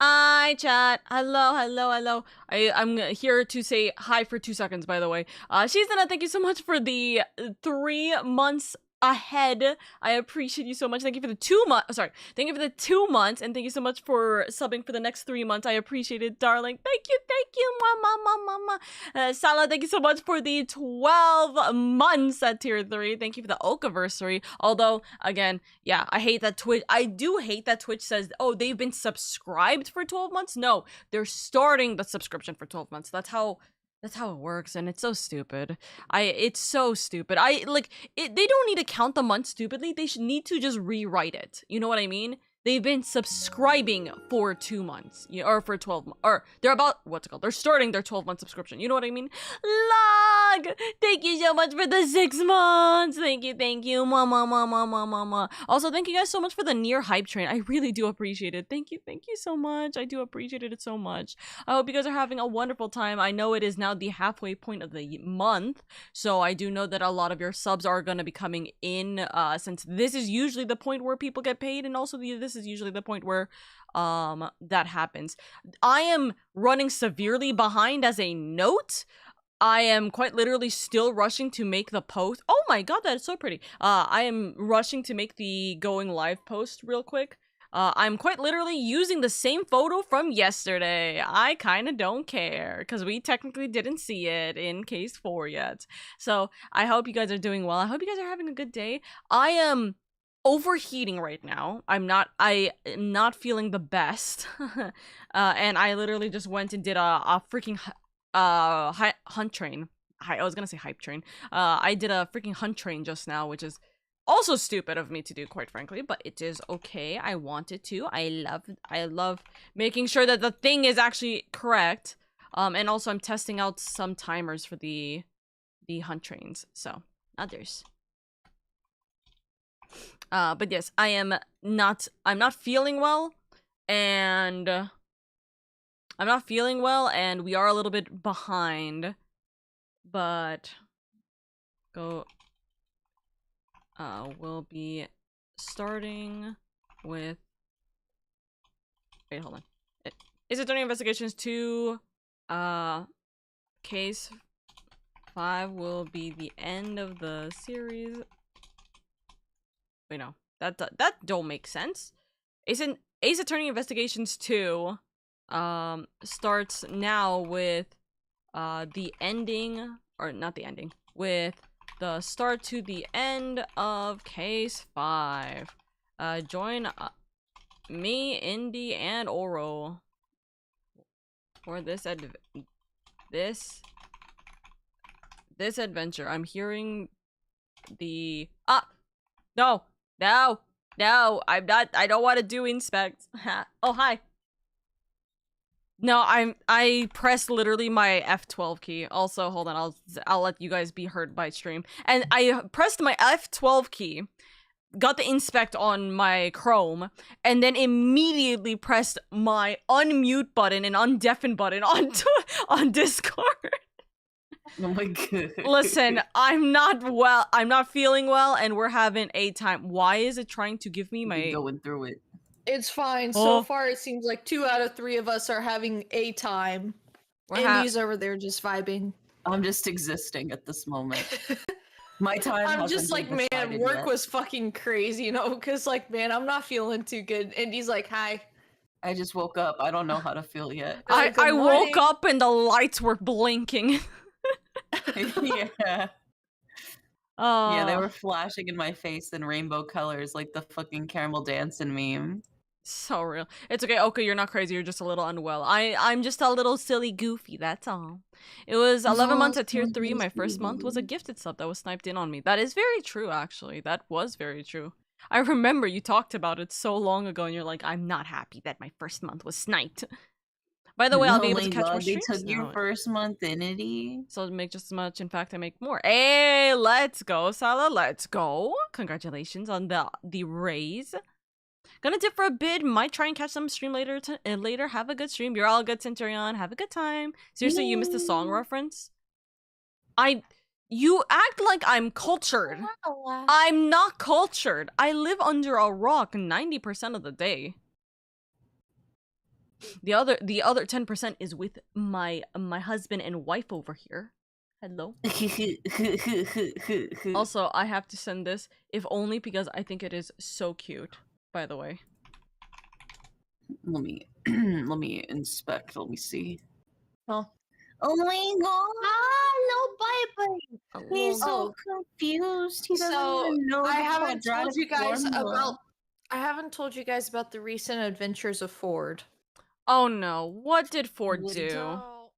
Hi, chat. Hello, hello, hello. I'm here to say hi for 2 seconds, by the way. Shizana, thank you so much for the 3 months ahead. I appreciate you so much. Thank you for the 2 months. Sorry. Thank you for the 2 months, and thank you so much for subbing for the next 3 months. I appreciate it, darling. Thank you, mama. Salah, thank you so much for the 12 months at tier 3. Thank you for the Okaversary. Although, again, yeah, I hate that Twitch. I do hate that Twitch says, oh, they've been subscribed for 12 months. No, they're starting the subscription for 12 months. That's how it works, and it's so stupid. It's so stupid. They don't need to count the months stupidly. They should need to just rewrite it. You know what I mean? They've been subscribing for 2 months, or for 12 months, or they're about, what's it called? They're starting their 12-month subscription. You know what I mean? Log! Thank you so much for the 6 months! Thank you, mama. Also, thank you guys so much for the near hype train. I really do appreciate it. Thank you so much. I do appreciate it so much. I hope you guys are having a wonderful time. I know it is now the halfway point of the month, so I do know that a lot of your subs are going to be coming in, since this is usually the point where people get paid, and also this is usually the point where that happens. I am running severely behind as a note. I am quite literally still rushing to make the post. Oh my god, that is so pretty. I am rushing to make the going live post real quick. I'm quite literally using the same photo from yesterday. I kind of don't care, because we technically didn't see it in case 4 yet. So, I hope you guys are doing well. I hope you guys are having a good day. I am overheating right now. I am not feeling the best. And I literally just went and did a freaking hunt train. I was gonna say hype train. I did a freaking hunt train just now, which is also stupid of me to do, quite frankly, but it is okay. I wanted to. I love making sure that the thing is actually correct. And also I'm testing out some timers for the hunt trains. So, others. But yes, I'm not feeling well, and we are a little bit behind, but we'll be starting with, wait, hold on. Is it Turning Investigations 2, case 5 will be the end of the series. Wait, no, that don't make sense. Ace Attorney Investigations 2 starts now with the ending, or not the ending, with the start to the end of case 5. Join me, Indy, and Oro for this adventure. I'm hearing the No, I'm not. I don't want to do inspect. Oh, hi. No, I pressed literally my F12 key. Also, hold on, I'll let you guys be heard by stream. And I pressed my F12 key, got the inspect on my Chrome, and then immediately pressed my unmute button and undeafen button on Discord. Oh my god. Listen, I'm not feeling well, and we're having a time. Why is it trying to give me my... going through it. It's fine. So far, it seems like 2 out of 3 of us are having a time. Indy's over there just vibing. I'm just existing at this moment. My time I'm just like, man, work yet. was fucking crazy, you know? Because, like, man, I'm not feeling too good. Indy's like, hi. I just woke up. I don't know how to feel yet. I woke up and the lights were blinking. Yeah. Yeah, they were flashing in my face in rainbow colors like the fucking caramel dancing meme. So real. It's okay, Oka, you're not crazy, you're just a little unwell. I'm just a little silly goofy, that's all. It was 11 months at tier 3, my first month was a gifted sub that was sniped in on me. That is very true, actually. That was very true. I remember you talked about it so long ago and you're like, I'm not happy that my first month was sniped. By the way, I'll be able to catch more streams now. They took your first month-inity. So make just as much. In fact, I make more. Hey, let's go, Salah. Let's go. Congratulations on the raise. Gonna dip for a bit. Might try and catch some stream later. Later. Have a good stream. You're all good, Centurion. Have a good time. Seriously, you missed the song reference? You act like I'm cultured. I'm not cultured. I live under a rock 90% of the day. The other 10% is with my husband and wife over here. Hello. Also, I have to send this, if only because I think it is so cute, by the way. Let me inspect. Let me see. Oh. Oh my god! No, bye. He's so confused. He doesn't even know I the haven't told quadratic you guys formula. about the recent adventures of Ford. Oh no, what did Ford What did do? So,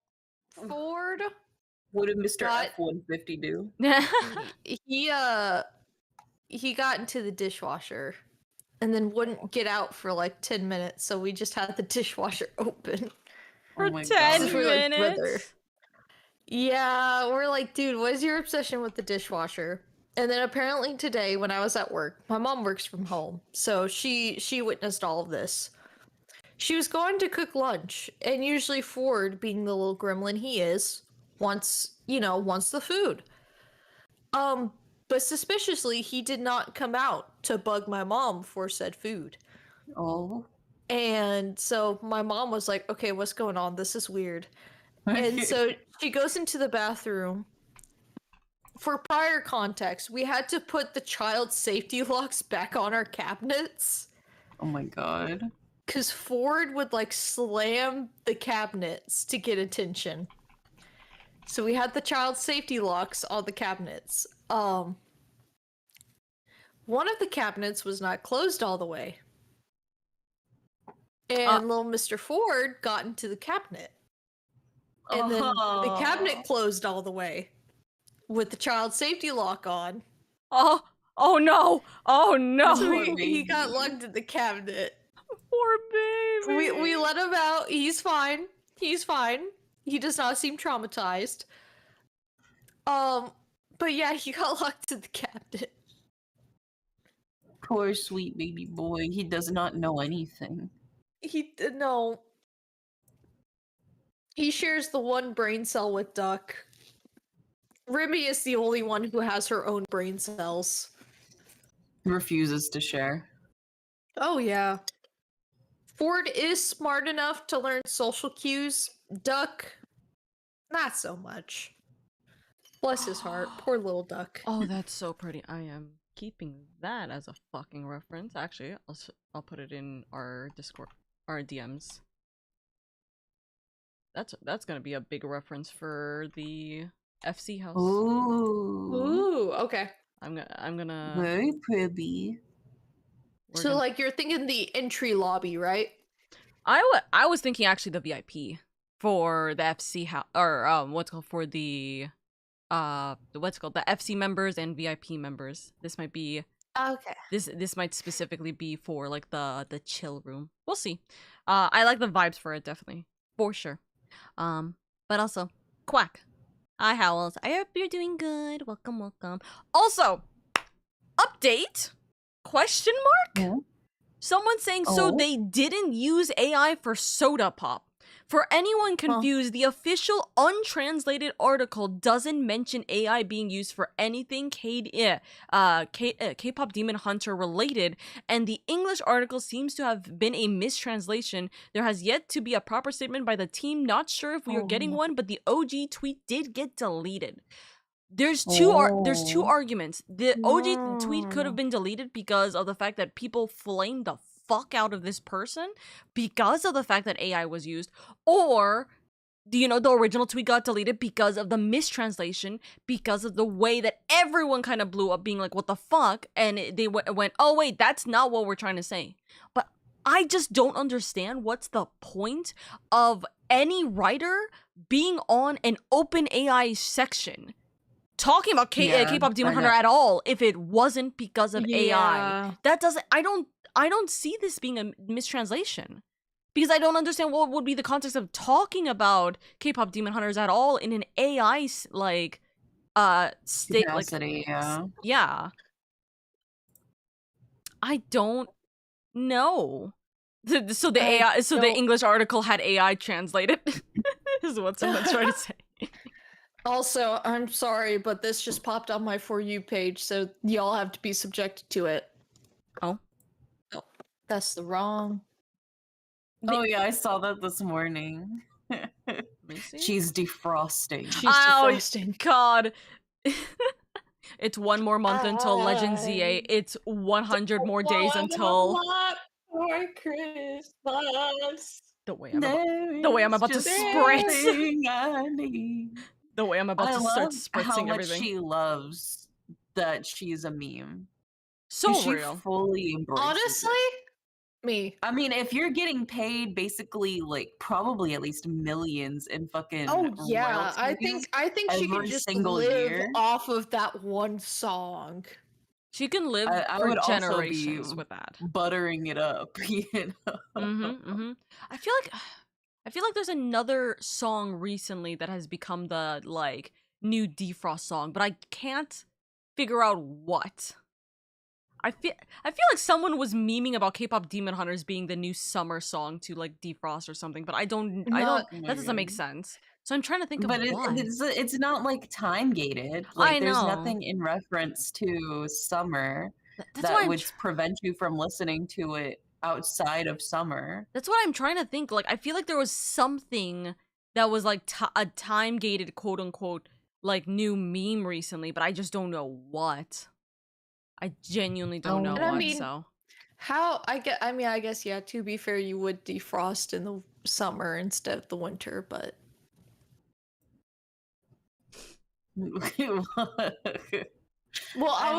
Ford What did Mr. got F-150 do? he got into the dishwasher and then wouldn't get out for like 10 minutes, so we just had the dishwasher open. For Oh my 10 god. We're like, minutes? brother. Yeah, we're like, dude, what is your obsession with the dishwasher? And then apparently today when I was at work, my mom works from home, so she witnessed all of this. She was going to cook lunch, and usually Ford, being the little gremlin he is, wants the food. But suspiciously, he did not come out to bug my mom for said food. Oh. And so my mom was like, okay, what's going on? This is weird. And so she goes into the bathroom. For prior context, we had to put the child safety locks back on our cabinets. Oh my god. Because Ford would like slam the cabinets to get attention. So we had the child safety locks on the cabinets. One of the cabinets was not closed all the way. And little Mr. Ford got into the cabinet. And then the cabinet closed all the way with the child safety lock on. Oh no! Oh no! So he got locked in the cabinet. Poor baby. We let him out. He's fine. He's fine. He does not seem traumatized. But yeah, he got locked in the cabinet. Poor sweet baby boy. He does not know anything. No. He shares the one brain cell with Duck. Remy is the only one who has her own brain cells. Refuses to share. Oh yeah. Ford is smart enough to learn social cues. Duck, not so much. Bless his heart. Poor little Duck. Oh, that's so pretty. I am keeping that as a fucking reference. Actually, I'll put it in our Discord, our DMs. That's gonna be a big reference for the FC house. Ooh, okay. I'm gonna. Very pretty. So like you're thinking the entry lobby, right? I was thinking actually the VIP for the FC house, or what's called for the the FC members and VIP members. This might be okay. This might specifically be for like the chill room. We'll see. I like the vibes for it, definitely, for sure. But also, Quack. Hi, Howls. I hope you're doing good. Welcome. Also, update? Question mark? Yeah. Someone saying so they didn't use AI for Soda Pop. For anyone confused, the official untranslated article doesn't mention AI being used for anything K-pop Demon Hunter related, and the English article seems to have been a mistranslation. There has yet to be a proper statement by the team. Not sure if we are getting one, but the OG tweet did get deleted. There's two arguments. The OG tweet could have been deleted because of the fact that people flamed the fuck out of this person because of the fact that AI was used, or the original tweet got deleted because of the mistranslation, because of the way that everyone kind of blew up being like, what the fuck, and they went, oh wait, that's not what we're trying to say. But I just don't understand what's the point of any writer being on an open AI section talking about K-pop Demon Hunter at all if it wasn't because of AI. That doesn't, I don't see this being a mistranslation, because I don't understand what would be the context of talking about K-pop Demon Hunters at all in an AI state capacity, yeah. I don't know. So the AI, so the English article had AI translated. Is what someone's trying to say. Also, I'm sorry, but this just popped on my For You page, so y'all have to be subjected to it. Oh. Oh, that's the wrong. Oh yeah, I saw that this morning. Let me see. She's defrosting. She's defrosting. God. It's 1 more month until Legend ZA. It's 100 more days until for Christmas. the way I'm about to spritz. The way I'm about to start spritzing how much everything. she loves that she's a meme. So she real. fully embraces Honestly, me. I mean, if you're getting paid basically like probably at least millions in fucking yeah, I think she can just live off of that one song. She can live I for would generations also be with that. Buttering it up, you know. I feel like there's another song recently that has become the like new defrost song, but I can't figure out what. I feel like someone was memeing about K-pop Demon Hunters being the new summer song to like defrost or something, but I don't that doesn't make sense. So I'm trying to think of what. It's not like time gated. Like there's nothing in reference to summer that would prevent you from listening to it outside of summer. That's what I'm trying to think. Like I feel like there was something that was like a time gated quote unquote like new meme recently, but I just don't know what. I genuinely don't know what. So I guess yeah, to be fair, you would defrost in the summer instead of the winter, but well, I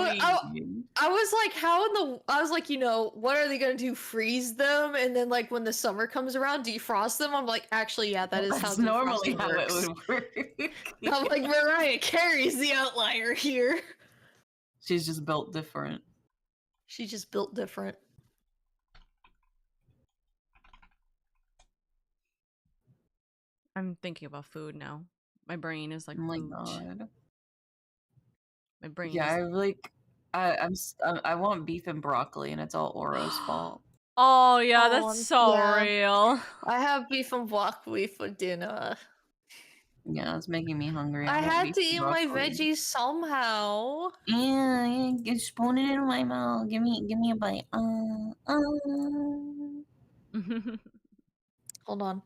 was like, I was like, you know, what are they gonna do? Freeze them, and then like when the summer comes around, defrost them? I'm like, actually, yeah, that is how normally how works. it would work. I'm like, Mariah Carey's the outlier here. She's just built different. She's just built different. I'm thinking about food now. My brain is like, oh my god. My brain. Yeah, I want beef and broccoli, and it's all Oro's fault. Oh yeah, that's so real. I have beef and broccoli for dinner. Yeah, it's making me hungry. I had to eat my veggies somehow. Yeah, spoon it in my mouth. Give me a bite. Hold on.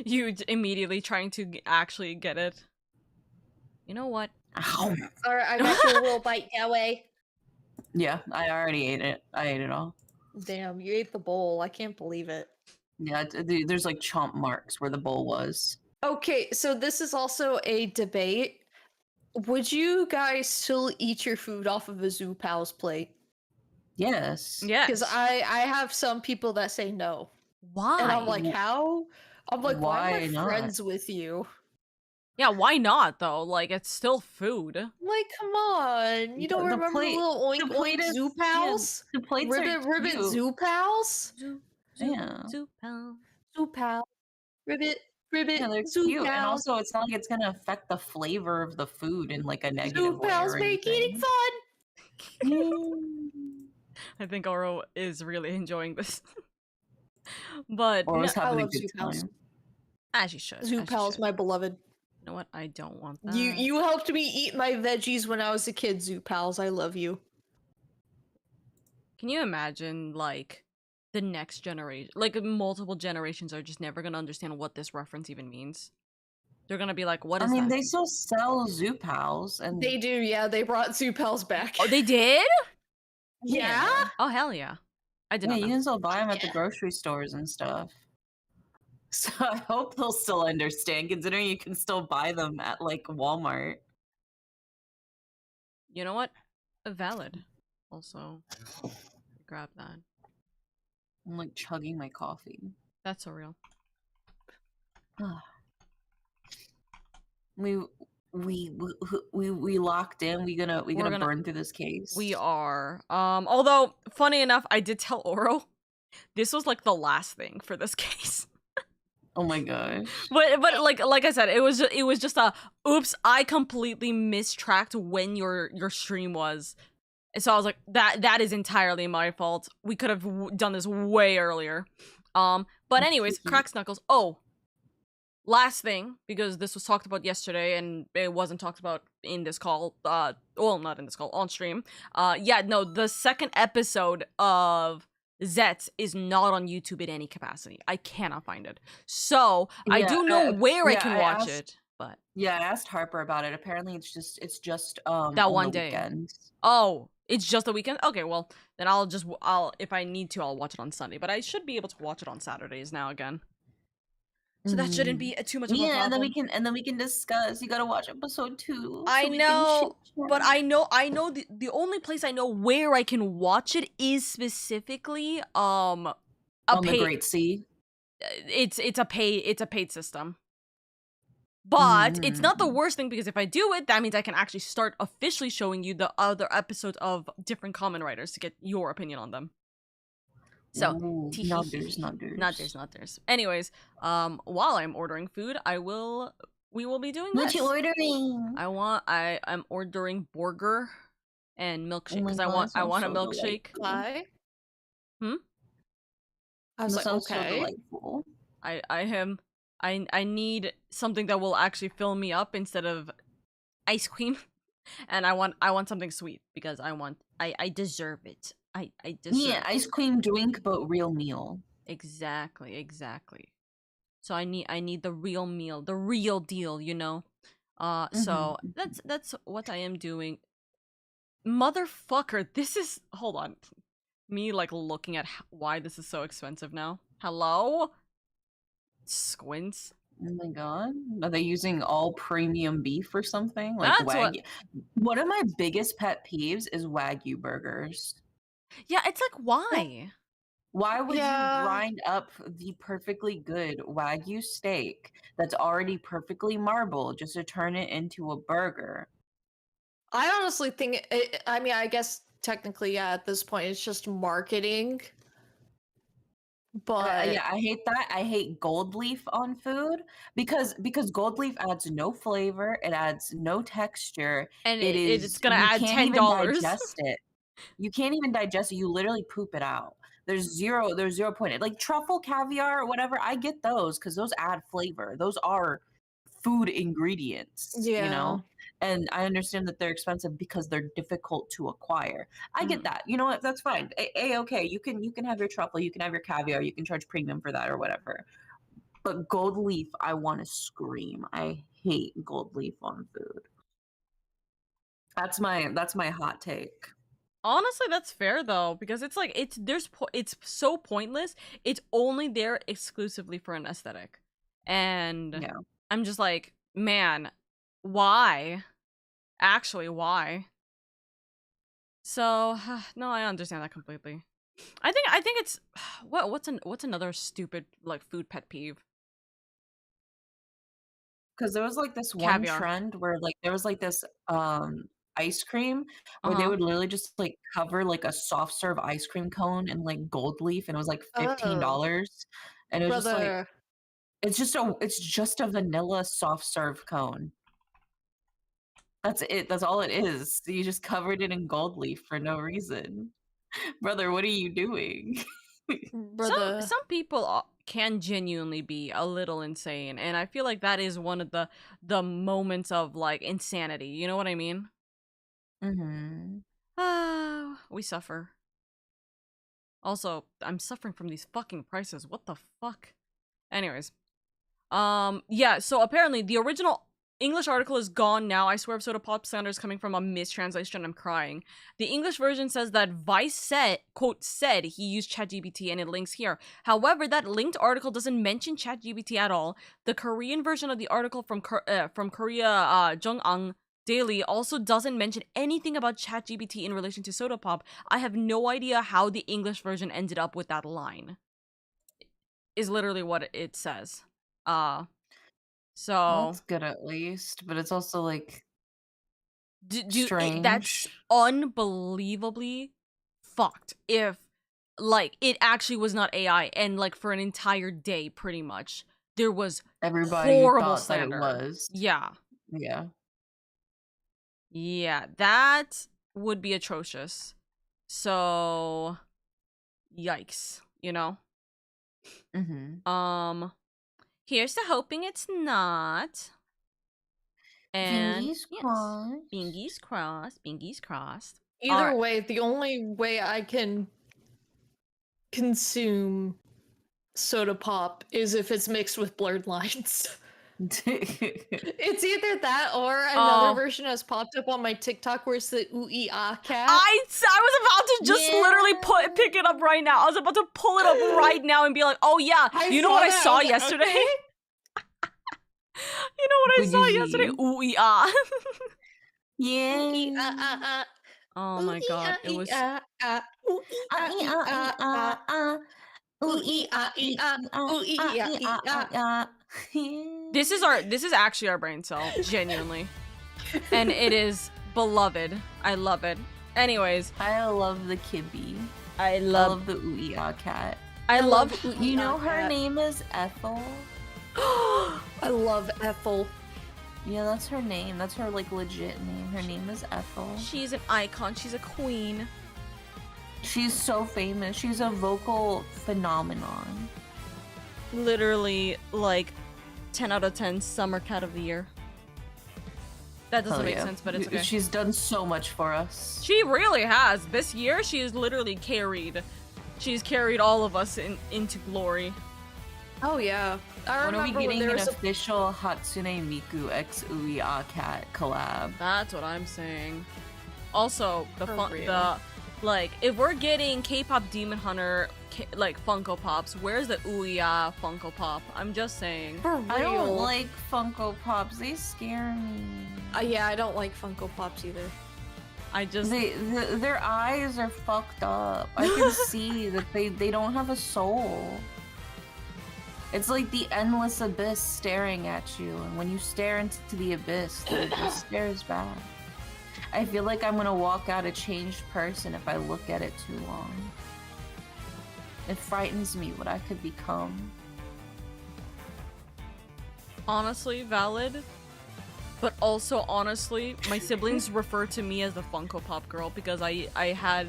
You immediately trying to actually get it. You know what? Ow. Alright, I got you a little bite that way. Yeah, I already ate it. I ate it all. Damn, you ate the bowl. I can't believe it. Yeah, there's like chomp marks where the bowl was. Okay, so this is also a debate. Would you guys still eat your food off of a Zoo Pal's plate? Yes. Yes. Because I have some people that say no. Why? And I'm like, how? I'm like, why am I not? friends with you? Yeah, why not though? Like, it's still food. Like, come on. You don't remember the little oink oink Zoo Pals? Yeah, the plates Ribbit Zoo Pals? Yeah. Zoo Pal. Zoo Pal. Ribbit yeah, they're Zoo cute. Pals. And also, it's not like it's gonna affect the flavor of the food in like a negative Zoo way. Pals make eating fun. I think Oro is really enjoying this. But Oro's having a good time. As you should. Zoo Pal's my beloved. You know what? I don't want that. You helped me eat my veggies when I was a kid, Zoo Pals. I love you. Can you imagine, like, the next generation, like, multiple generations are just never gonna understand what this reference even means? They're gonna be like, what is that? I mean, they still sell Zoo Pals. And they do, yeah. They brought Zoo Pals back. Oh, they did? Yeah? Oh, hell yeah. I didn't know. You can still buy them at the grocery stores and stuff. So I hope they'll still understand, considering you can still buy them at, like, Walmart. You know what? Valid. Also, grab that. I'm, like, chugging my coffee. That's so real. We locked in. We're gonna burn through this case. We are. Although, funny enough, I did tell Oro this was like the last thing for this case. Oh my gosh. But like I said, it was just a oops, I completely mistracked when your stream was. So I was like, that is entirely my fault. We could have done this way earlier. But anyways, Cracks Knuckles. Oh, last thing, because this was talked about yesterday and it wasn't talked about in this call. Well, not in this call, on stream. Yeah, no, the second episode of Zets is not on YouTube in any capacity. I cannot find it. So I Yeah, do know where I can watch asked, it, but yeah, I asked Harper about it. Apparently, it's just that on one the day. weekends. Oh, it's just the weekend? Okay, well, then I'll if I need to, I'll watch it on Sunday. But I should be able to watch it on Saturdays now again. So that shouldn't be too much of a problem. Yeah, and then we can discuss. You gotta watch episode 2. I so we know, can but I know the only place I know where I can watch it is specifically a on pay. The Great Sea. It's a paid system. But it's not the worst thing, because if I do it, that means I can actually start officially showing you the other episodes of different comment writers to get your opinion on them. So, not theirs. Anyways, while I'm ordering food, we will be doing What this. you ordering? I'm ordering burger and milkshake, because I want a milkshake. Hi. I was like, okay. So delightful. I need something that will actually fill me up instead of ice cream. And I want something sweet, because I deserve it. I deserve Yeah, ice cream drink, but real meal. Exactly. So I need the real meal, the real deal, you know? So that's what I am doing. Motherfucker, this is, hold on. Me, like, looking at why this is so expensive now. Hello? Squints. Oh my god. Are they using all premium beef or something? Like That's Wagyu? One of my biggest pet peeves is Wagyu burgers. Yeah, it's like, why? Why would you grind up the perfectly good Wagyu steak that's already perfectly marbled just to turn it into a burger? I honestly think, I mean, I guess technically, yeah, at this point, it's just marketing. But yeah, I hate that. I hate gold leaf on food because gold leaf adds no flavor, it adds no texture, and it's it's gonna add $10. Digest it. You can't even digest it. You literally poop it out. There's zero point. Like truffle caviar or whatever, I get those because those add flavor. Those are food ingredients, you know? And I understand that they're expensive because they're difficult to acquire. I get that. You know what? That's fine. Okay. You can have your truffle, you can have your caviar, you can charge premium for that or whatever. But gold leaf, I want to scream. I hate gold leaf on food. That's my hot take. Honestly, that's fair though, because it's like it's so pointless. It's only there exclusively for an aesthetic, and Yeah. I'm just like, man, why? Actually, why? So no, I understand that completely. I think it's what's another stupid, like, food pet peeve? Because there was like this one Caviar. trend where like there was like this ice cream where they would literally just like cover like a soft serve ice cream cone in like gold leaf, and it was like $15. And it was just like it's just a vanilla soft serve cone. That's it. That's all it is. You just covered it in gold leaf for no reason. Brother, what are you doing? Some people can genuinely be a little insane, and I feel like that is one of the moments of, like, insanity. You know what I mean? We suffer. Also, I'm suffering from these fucking prices. What the fuck? Anyways. Yeah, so apparently the original English article is gone now. I swear if Soda Pop Slander is coming from a mistranslation, I'm crying. The English version says that Vice said he used ChatGPT, and it links here. However, that linked article doesn't mention ChatGPT at all. The Korean version of the article from Korea, Jongang Daily, also doesn't mention anything about ChatGPT in relation to Soda Pop. I have no idea how the English version ended up with that line. Is literally what it says. So well, that's good at least, but it's also like strange. That's unbelievably fucked if, like, it actually was not AI, and, like, for an entire day pretty much there was everybody horrible thought slander. that it was. Yeah, that would be atrocious. So yikes, you know. Here's to hoping it's not. And bingies crossed. Either way, the only way I can consume soda pop is if it's mixed with blurred lines. It's either that or another version has popped up on my TikTok where it's the ooh-ee-ah cat. I was about to just literally pick it up right now. I was about to pull it up right now and be like, oh yeah, you know what I saw yesterday? Okay. You know what I saw yesterday? Ooh-ee-ah. Yeah. Oh my god, it was... This is actually our brain cell, genuinely. And it is beloved. I love it. Anyways. I love the Kibby. I love the ooh-ee-ah cat. I love You know her name is Ethel? I love Ethel. Yeah, that's her name. That's her, like, legit name. Her name is Ethel. She's an icon. She's a queen. She's so famous. She's a vocal phenomenon. Literally, like, 10 out of 10 summer cat of the year. That doesn't make sense, but it's okay. She's done so much for us. She really has. This year, she has literally carried. She's carried all of us into glory. Oh, yeah. When are we getting an official Hatsune Miku x ooh-ee-ah cat collab? That's what I'm saying. Also, like, if we're getting K-pop Demon Hunter, like, Funko Pops, where's the ooh-ee-ah Funko Pop? I'm just saying. For real. I don't like Funko Pops. They scare me. Yeah, I don't like Funko Pops either. I just... Their eyes are fucked up. I can see that they don't have a soul. It's like the endless abyss staring at you, and when you stare into the abyss, the abyss stares back. I feel like I'm gonna walk out a changed person if I look at it too long. It frightens me what I could become. Honestly, valid. But also, honestly, my siblings refer to me as the Funko Pop girl because I had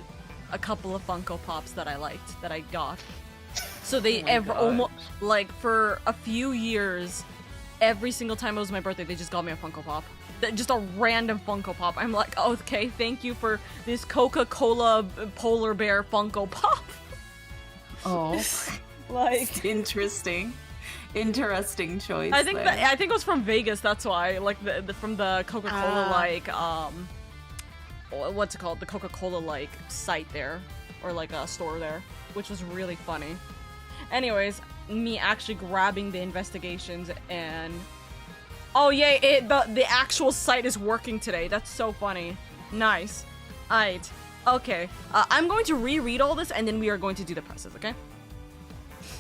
a couple of Funko Pops that I liked, that I got. So they almost, like, for a few years, every single time it was my birthday, they just got me a Funko Pop. Just a random Funko Pop. I'm like, oh, okay, thank you for this Coca-Cola polar bear Funko Pop. Oh. Like, interesting choice. I think it was from Vegas. That's why, like, from the Coca-Cola like what's it called? The Coca-Cola like site there, or like a store there, which was really funny. Anyways, me actually grabbing the investigations and oh yay! The actual site is working today. That's so funny. Nice. Alright. Okay. I'm going to reread all this and then we are going to do the presses. Okay.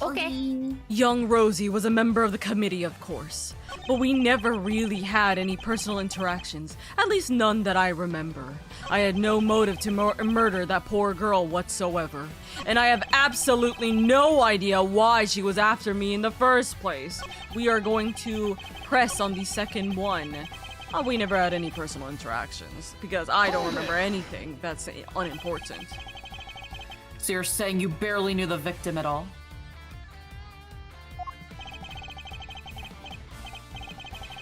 Okay. Young Rosie was a member of the committee, of course, but we never really had any personal interactions, at least none that I remember. I had no motive to murder that poor girl whatsoever, and I have absolutely no idea why she was after me in the first place. We are going to press on the second one. We never had any personal interactions, because I don't remember anything that's unimportant. So you're saying you barely knew the victim at all?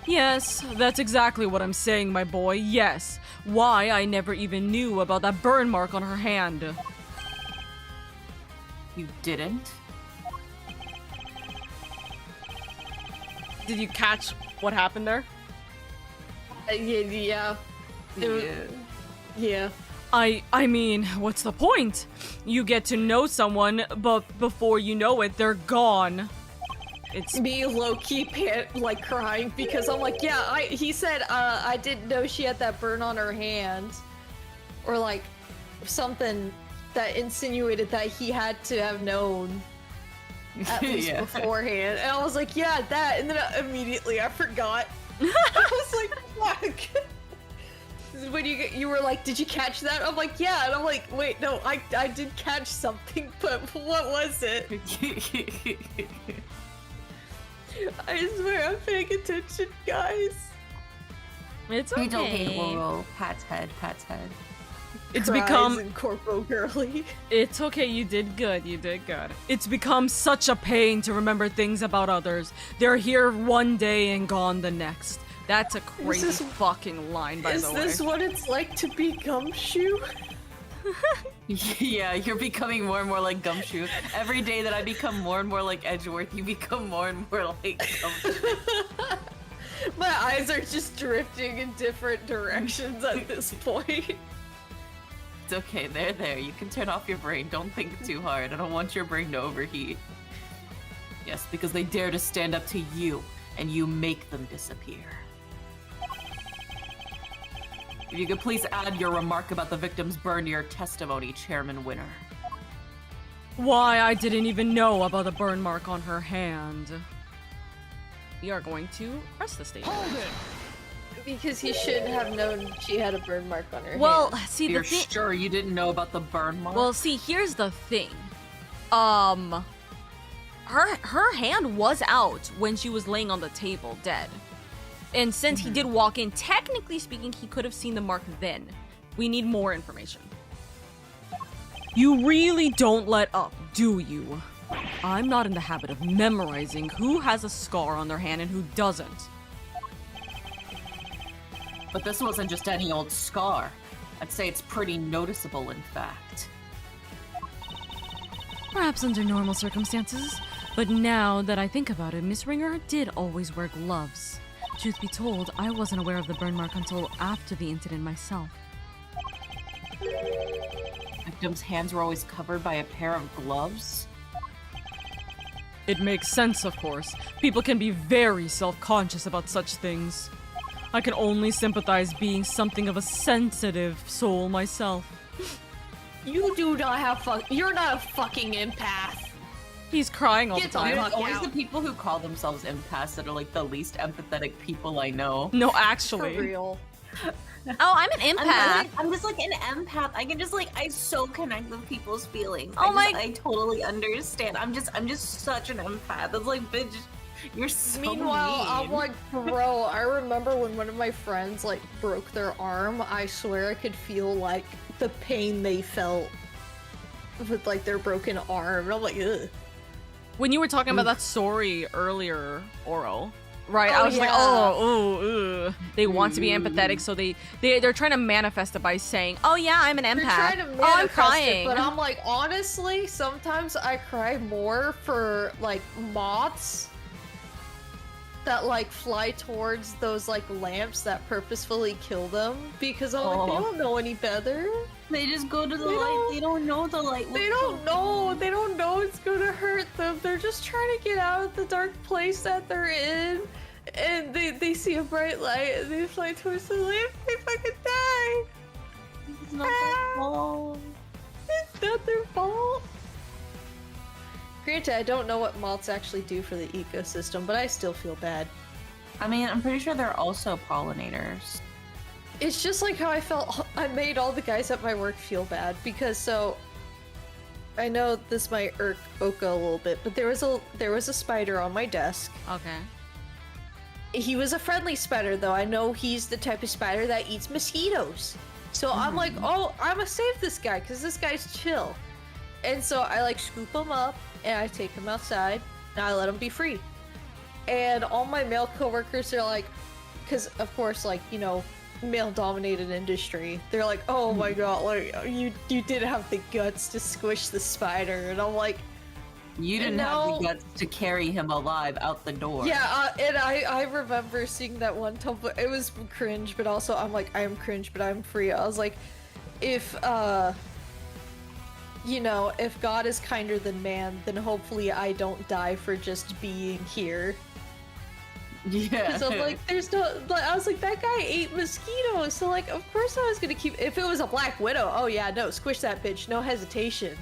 Yes, that's exactly what I'm saying, my boy, yes. Why I never even knew about that burn mark on her hand. You didn't? Did you catch what happened there? Yeah. Yeah. I mean, what's the point? You get to know someone, but before you know it, they're gone. It's me low-key like crying because I'm like, yeah, he said I didn't know she had that burn on her hand, or like something that insinuated that he had to have known at least beforehand. And I was like, yeah, that, and then immediately I forgot. I was like, fuck. When you were like, did you catch that? I'm like, yeah, and I'm like, wait, no, I did catch something, but what was it? I swear I'm paying attention, guys. It's okay. It's okay, Laurel. Pat's head. It's Cries become and corporal girly. It's okay, you did good. It's become such a pain to remember things about others. They're here one day and gone the next. That's a crazy fucking line, by the way. Is this what it's like to be Gumshoe? Yeah, you're becoming more and more like Gumshoe. Every day that I become more and more like Edgeworth, you become more and more like Gumshoe. My eyes are just drifting in different directions at this point. It's okay, they're there. You can turn off your brain. Don't think too hard. I don't want your brain to overheat. Yes, because they dare to stand up to you, and you make them disappear. If you could please add your remark about the victim's burn to your testimony, Chairman Winner. Why, I didn't even know about the burn mark on her hand. We are going to press the statement. Hold it! Because he shouldn't have known she had a burn mark on her Well, hand. see, You're the thing. sure you didn't know about the burn mark? Well, see, here's the thing. Her hand was out when she was laying on the table, dead. And since he did walk in, technically speaking, he could have seen the mark then. We need more information. You really don't let up, do you? I'm not in the habit of memorizing who has a scar on their hand and who doesn't. But this wasn't just any old scar. I'd say it's pretty noticeable, in fact. Perhaps under normal circumstances, but now that I think about it, Miss Ringer did always wear gloves. Truth be told, I wasn't aware of the burn mark until after the incident myself. Victim's hands were always covered by a pair of gloves? It makes sense, of course. People can be very self-conscious about such things. I can only sympathize being something of a sensitive soul myself. You do not have you're not a fucking empath. He's crying all Get the the time. Dude, fuck it's always out. the people who call themselves empaths that are like the least empathetic people I know. No, For actually. real. Oh, I'm an empath. I'm just like an empath. I can just like I so connect with people's feelings. Oh I totally understand. I'm just such an empath. It's like, bitch, you're so Meanwhile, mean. I'm like, bro, I remember when one of my friends like broke their arm. I swear I could feel like the pain they felt with like their broken arm. And I'm like, ugh. When you were talking about that story earlier, Oro, right? Oh, I was like, yeah. oh, ooh, ugh. They want to be empathetic, so they're trying to manifest it by saying, oh yeah, I'm an empath. They're trying to oh, I'm manifest crying. it, but I'm like, honestly, sometimes I cry more for like moths that like fly towards those like lamps that purposefully kill them because I'm like, they Oh. don't know any better. They just go to the They light. don't- They don't know the light. They don't know. They don't know it's gonna hurt them. They're just trying to get out of the dark place that they're in, and they see a bright light and they fly towards the lamp. They fucking die. It's not their fault. It's not their fault. Granted, I don't know what moths actually do for the ecosystem, but I still feel bad. I mean, I'm pretty sure they're also pollinators. It's just like how I made all the guys at my work feel bad because so I know this might irk Oka a little bit, but there was a spider on my desk. Okay. He was a friendly spider though. I know he's the type of spider that eats mosquitoes. So I'm like, oh, I'm gonna save this guy because this guy's chill. And so I like scoop him up and I take him outside and I let him be free. And all my male coworkers are like, because of course, like, you know, male-dominated industry, they're like, oh my god, like you did have the guts to squish the spider, and I'm like, You didn't have the guts to carry him alive out the door. yeah, and I remember seeing that one Tumblr. It was cringe, but also I'm like, I am cringe, but I'm free. I was like, if you know, if God is kinder than man, then hopefully I don't die for just being here. Yeah. So like, there's no. Like, I was like, that guy ate mosquitoes, so like, of course I was gonna keep. If it was a black widow, oh yeah, no, squish that bitch, no hesitation.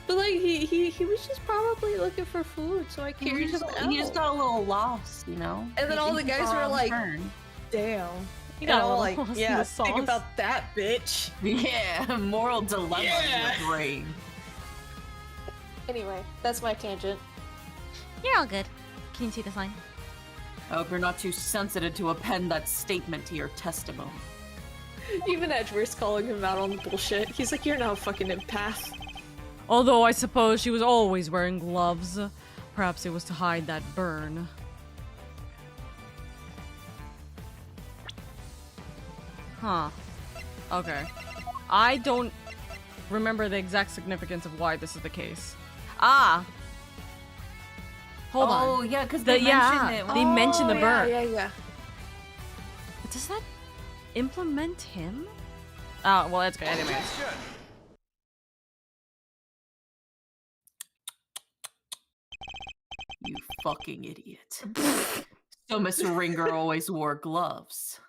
But like, he was just probably looking for food, so I carried him out. He just got a little lost, you know. And then all the guys were like, damn. You got And a I'm little like, lost in yeah, the think sauce. about that, bitch. yeah, moral dilemma Yeah. in your brain. Anyway, that's my tangent. You're all good. Can you see the sign? I hope you're not too sensitive to append that statement to your testimony. Even Edgeworth's calling him out on the bullshit. He's like, you're not a fucking empath. Although I suppose she was always wearing gloves. Perhaps it was to hide that burn. Huh. Okay. I don't remember the exact significance of why this is the case. Ah! Hold on. Oh, yeah, because they mentioned it. They mentioned the burn. Yeah. Does that implement him? Oh, well, that's good. Anyways. You fucking idiot. So Miss Ringer always wore gloves.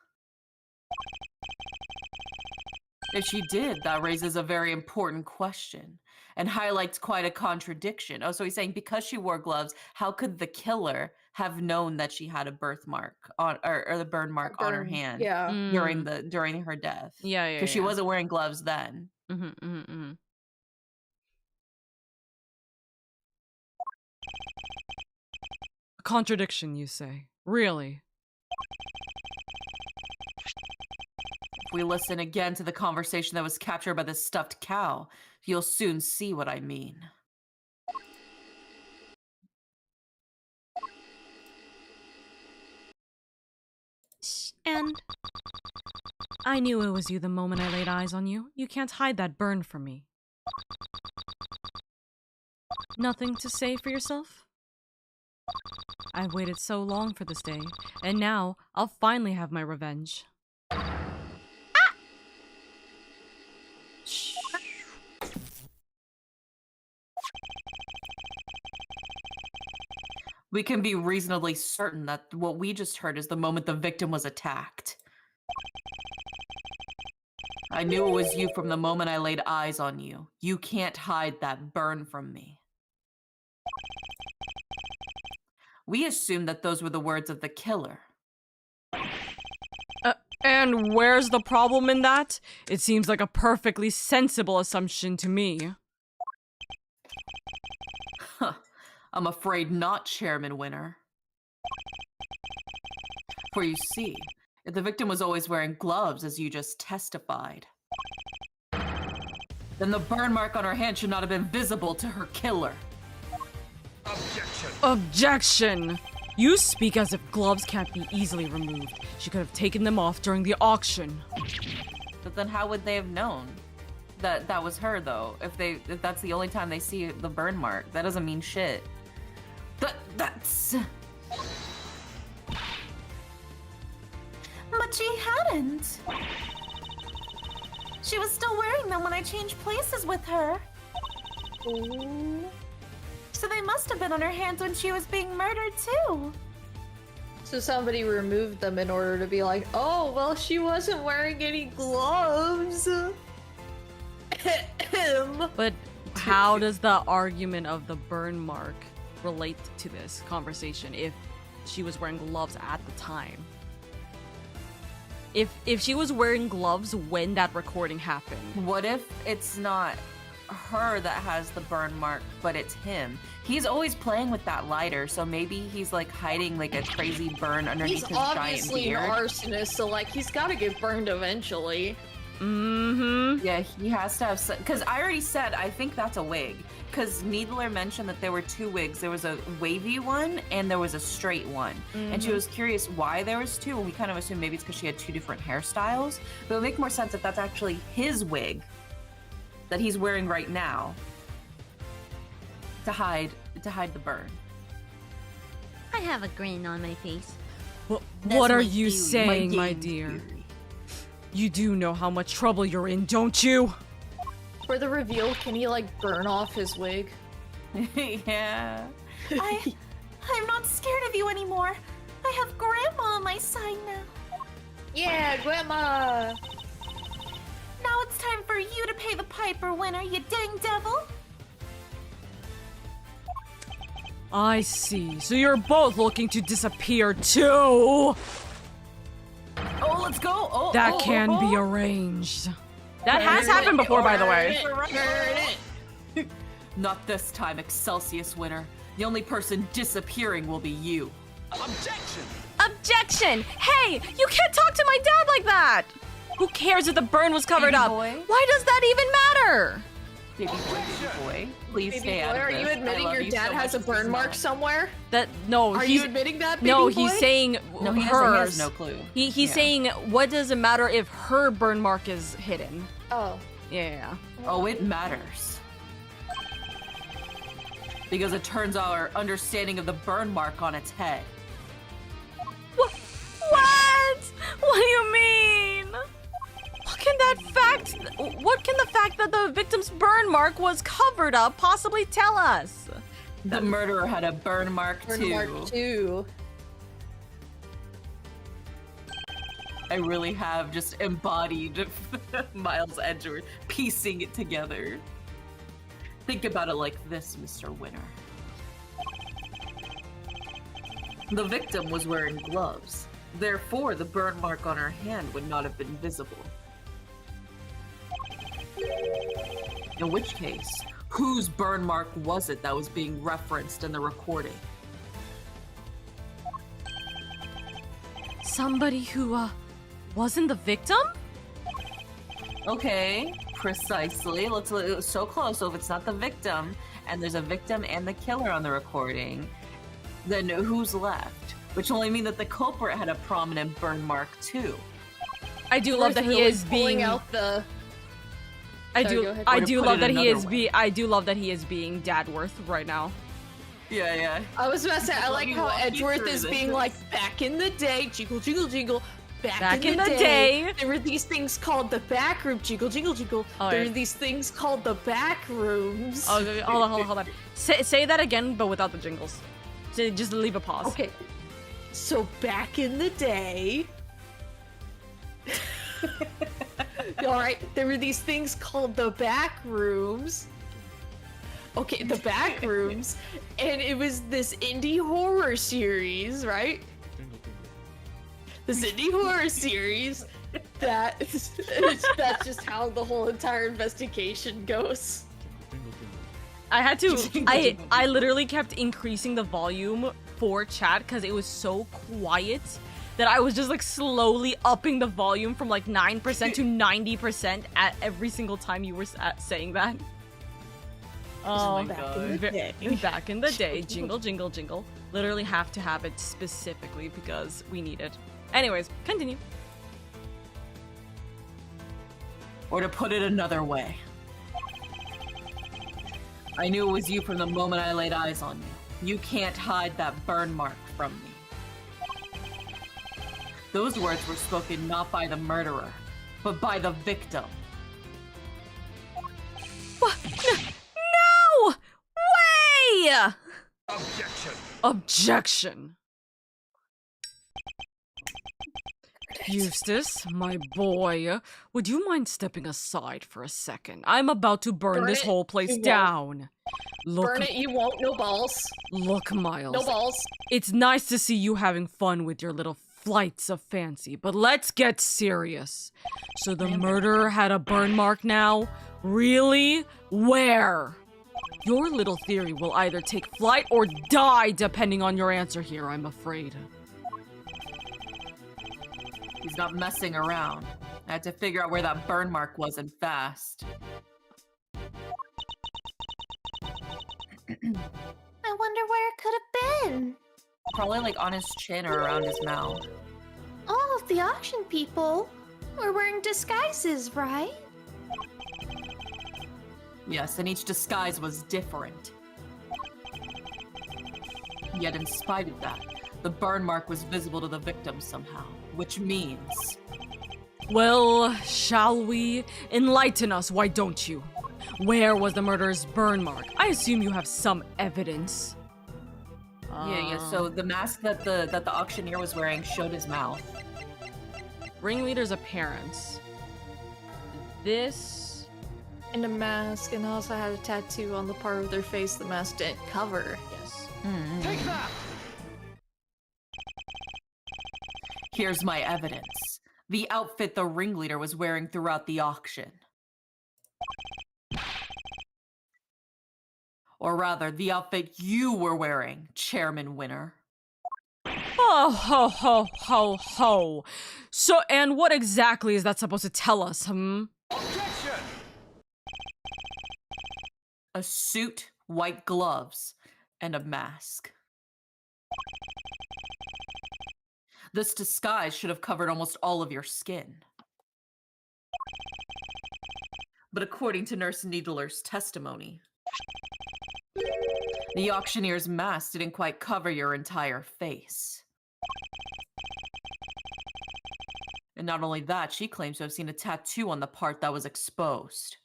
If she did, that raises a very important question and highlights quite a contradiction. Oh, so he's saying because she wore gloves, how could the killer have known that she had a birthmark on or the burn mark on her hand during her death? Yeah. Because she wasn't wearing gloves then. A contradiction, you say? Really? If we listen again to the conversation that was captured by the stuffed cow, you'll soon see what I mean. And I knew it was you the moment I laid eyes on you. You can't hide that burn from me. Nothing to say for yourself? I've waited so long for this day, and now I'll finally have my revenge. We can be reasonably certain that what we just heard is the moment the victim was attacked. I knew it was you from the moment I laid eyes on you. You can't hide that burn from me. We assumed that those were the words of the killer. And where's the problem in that? It seems like a perfectly sensible assumption to me. Huh. I'm afraid not, Chairman Winner. For you see, if the victim was always wearing gloves, as you just testified, then the burn mark on her hand should not have been visible to her killer. Objection! Objection! You speak as if gloves can't be easily removed. She could have taken them off during the auction. But then how would they have known that that was her, though? If that's the only time they see the burn mark, that doesn't mean shit. That's... But she hadn't. She was still wearing them when I changed places with her. Ooh. So they must have been on her hands when she was being murdered too. So somebody removed them in order to be like, oh, well, she wasn't wearing any gloves. But how does the argument of the burn mark relate to this conversation if she was wearing gloves at the time? If she was wearing gloves when that recording happened. What if it's not her that has the burn mark, but it's him? He's always playing with that lighter, so maybe he's like hiding like a crazy burn underneath He's his giant obviously beard. an arsonist, so like he's got to get burned eventually. Yeah, he has to have because I already said I think that's a wig. Because Needler mentioned that there were two wigs. There was a wavy one and there was a straight one. And she was curious why there was two. And we kind of assumed maybe it's because she had two different hairstyles. But it would make more sense if that's actually his wig that he's wearing right now to hide the burn. I have a grin on my face. What are you theory, saying, my game dear? theory. You do know how much trouble you're in, don't you? For the reveal, can he like burn off his wig? Yeah. I'm not scared of you anymore. I have Grandma on my side now. Yeah, Grandma! Now it's time for you to pay the piper, Winner, you dang devil. I see. So you're both looking to disappear too? Oh, let's go. Oh, That can be arranged. That has happened before, by the way. Not this time, Excelsius Winner. The only person disappearing will be you. Objection! Objection! Hey, you can't talk to my dad like that! Who cares if the burn was covered Baby up? boy? Why does that even matter? Baby boy, please Baby stay boy, out of are this. you I admitting love your you dad so has a much, burn this mark is not- somewhere? That no, Are he's you admitting that, baby no, boy? he's saying No, he hers. has no clue. He's Yeah. saying what does it matter if her burn mark is hidden? Oh. Yeah. Oh, it matters. Because it turns our understanding of the burn mark on its head. What? What do you mean? What can the fact that the victim's burn mark was covered up possibly tell us? The murderer had a burn mark too. Mark 2. I really have just embodied Miles Edgeworth, piecing it together. Think about it like this, Mr. Winner. The victim was wearing gloves. Therefore, the burn mark on her hand would not have been visible. In which case, whose burn mark was it that was being referenced in the recording? Somebody who, wasn't the victim? Okay, precisely. Let's so close. So if it's not the victim, and there's a victim and the killer on the recording, then who's left? Which only mean that the culprit had a prominent burn mark too. I do love that he is pulling being. out the. I Sorry, do. go ahead. I Or to do put love it that he another is way. I do love that he is being Dadworth right now. Yeah. I was about to say, I Let like me how walk you Edgeworth through is this. being like, back in the day, jingle, jingle, jingle. Back in the day. there were these things called the back room, jingle, jingle, jingle. Oh, there yeah. were these things called the back rooms. Oh, hold on. Say that again, but without the jingles. So just leave a pause. Okay. So back in the day. Alright, there were these things called the back rooms. Okay, the back rooms. And it was this indie horror series, right? This indie horror series that's just how the whole entire investigation goes. I had to. I literally kept increasing the volume for chat because it was so quiet that I was just like slowly upping the volume from like 9% to 90% at every single time you were saying that. Oh my back god. in the day. Back in the day, jingle, jingle, jingle. Literally have to have it specifically because we need it. Anyways, continue. Or to put it another way. I knew it was you from the moment I laid eyes on you. You can't hide that burn mark from me. Those words were spoken not by the murderer, but by the victim. What? No! Way! Objection. Objection. Eustace, my boy, would you mind stepping aside for a second? I'm about to burn this it. whole place You won't. down. Look, Burn it, you won't. No balls. look, Miles. No balls. It's nice to see you having fun with your little flights of fancy, but let's get serious. So the murderer had a burn mark now? Really? Where? Your little theory will either take flight or die depending on your answer here, I'm afraid. He's not messing around. I had to figure out where that burn mark was and fast. I wonder where it could have been. Probably like on his chin or around his mouth. All of the auction people were wearing disguises, right? Yes, and each disguise was different. Yet in spite of that, the burn mark was visible to the victim somehow, which means... Well, shall we? Enlighten us, why don't you? Where was the murderer's burn mark? I assume you have some evidence. Yeah, so the mask that the auctioneer was wearing showed his mouth. Ringleader's appearance. This... And a mask, and also had a tattoo on the part of their face the mask didn't cover. Yes. Take that. Here's my evidence. The outfit the ringleader was wearing throughout the auction. Or rather, the outfit you were wearing, Chairman Winner. Oh, ho, ho, ho, ho. So, and what exactly is that supposed to tell us, Objection. A suit, white gloves, and a mask. This disguise should have covered almost all of your skin. But according to Nurse Needler's testimony, the auctioneer's mask didn't quite cover your entire face. And not only that, she claims to have seen a tattoo on the part that was exposed.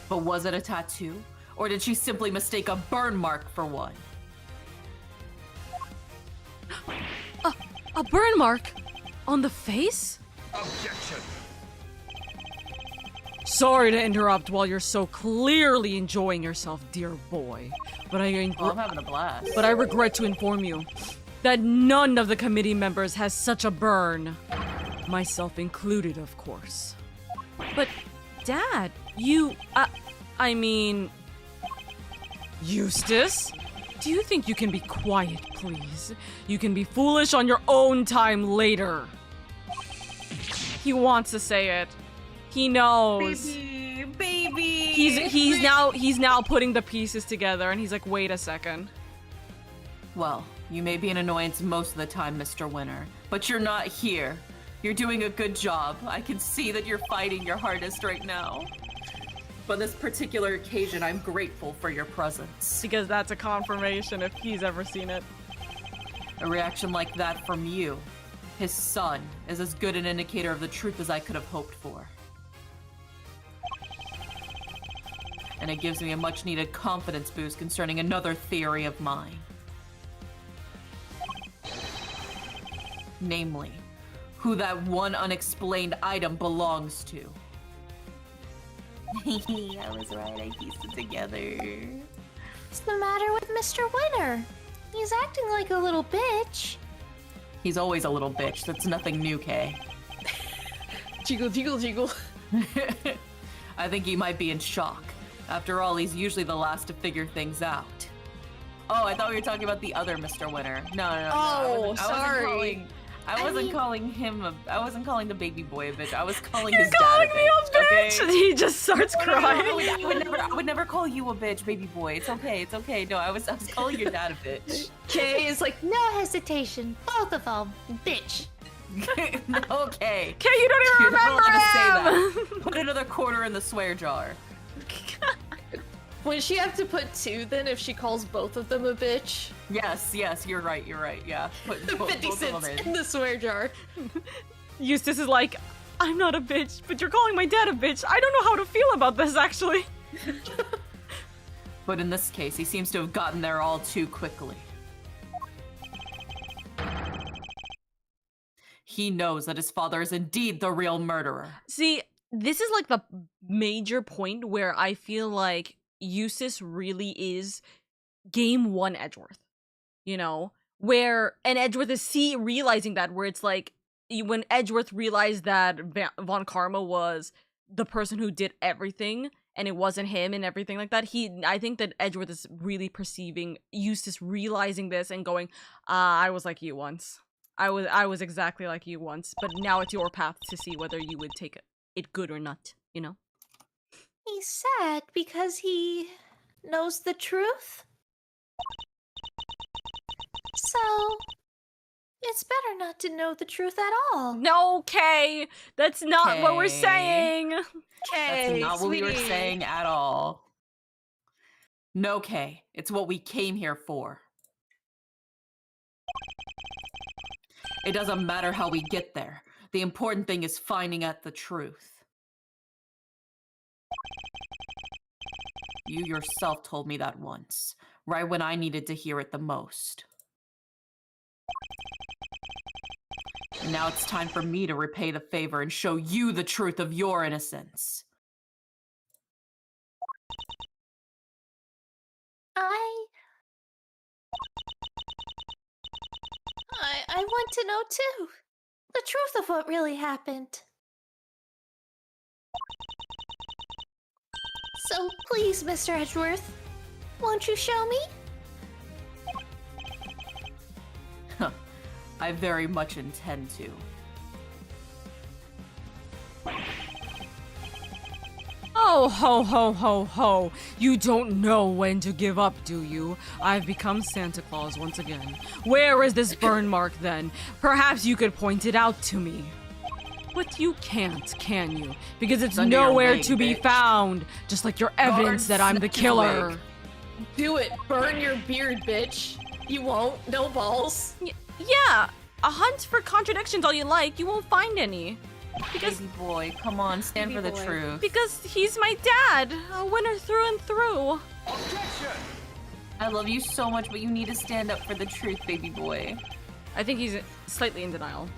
But was it a tattoo? Or did she simply mistake a burn mark for one? A burn mark? On the face? Objection. Sorry to interrupt while you're so clearly enjoying yourself, dear boy. But I'm having a blast. But I regret to inform you that none of the committee members has such a burn. Myself included, of course. But, Dad, I mean... Eustace? Do you think you can be quiet, please? You can be foolish on your own time later. He wants to say it. He knows. Baby! He's now putting the pieces together, and he's like, wait a second. Well, you may be an annoyance most of the time, Mr. Winner, but you're not here. You're doing a good job. I can see that you're fighting your hardest right now. But this particular occasion, I'm grateful for your presence. Because that's a confirmation if he's ever seen it. A reaction like that from you, his son, is as good an indicator of the truth as I could have hoped for. And it gives me a much-needed confidence boost concerning another theory of mine. Namely, who that one unexplained item belongs to. I was right, I pieced it together. What's the matter with Mr. Winner? He's acting like a little bitch. He's always a little bitch, that's nothing new, Kay. Jiggle, jiggle, jiggle. I think he might be in shock. After all, he's usually the last to figure things out. Oh, I thought we were talking about the other Mr. Winner. No. Oh, sorry. I wasn't calling the baby boy a bitch. I was calling You're his dad calling a me bitch. a bitch! Okay? He just starts crying. I would never call you a bitch, baby boy. It's okay. No, I was calling your dad a bitch. Kay is like, No hesitation. Both of them. Bitch. Okay. Okay, you don't even You're remember not allowed to say him! that. Put another quarter in the swear jar. would she have to put 2 then if she calls both of them a bitch? Yes, you're right. Yeah, put 50 both cents of them in the swear jar. Eustace is like, I'm not a bitch, but you're calling my dad a bitch. I don't know how to feel about this, actually. But in this case, he seems to have gotten there all too quickly. He knows that his father is indeed the real murderer. See, this is like the major point where I feel like Eustace really is game 1 Edgeworth. You know? And Edgeworth is realizing that, where it's like, when Edgeworth realized that Von Karma was the person who did everything, and it wasn't him and everything like that, I think that Edgeworth is really perceiving Eustace realizing this and going, I was like you once. I was exactly like you once, but now it's your path to see whether you would take it good or not, you know? He's sad because he knows the truth. So, it's better not to know the truth at all. No, Kay! That's not what we're Kay. saying! That's not what we were sweetie. saying at all. No, Kay. It's what we came here for. It doesn't matter how we get there. The important thing is finding out the truth. You yourself told me that once, right when I needed to hear it the most. And now it's time for me to repay the favor and show you the truth of your innocence. I want to know too. The truth of what really happened. So please, Mr. Edgeworth, won't you show me? I very much intend to. Oh, ho, ho, ho, ho. You don't know when to give up, do you? I've become Santa Claus once again. Where is this burn mark, then? Perhaps you could point it out to me. But you can't, can you? Because it's Under your nowhere wing, to be bitch. found. Just like your evidence that I'm the snatch his killer. wig. Do it. Burn your beard, bitch. You won't. No balls. Yeah, a hunt for contradictions all you like. You won't find any. Because Baby boy, come on, stand Baby for the boy. truth. because he's my dad, a winner through and through. Objection! I love you so much, but you need to stand up for the truth, baby boy. I think he's slightly in denial.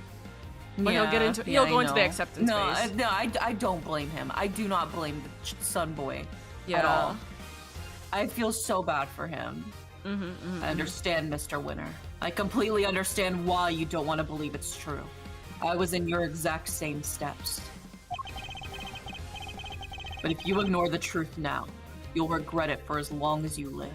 But he'll Yeah, he'll go I into the know. acceptance phase. I don't blame him. I do not blame the son boy Yeah. at all. I feel so bad for him. Mm-hmm. I understand, Mr. Winner. I completely understand why you don't want to believe it's true. I was in your exact same steps. But if you ignore the truth now, you'll regret it for as long as you live.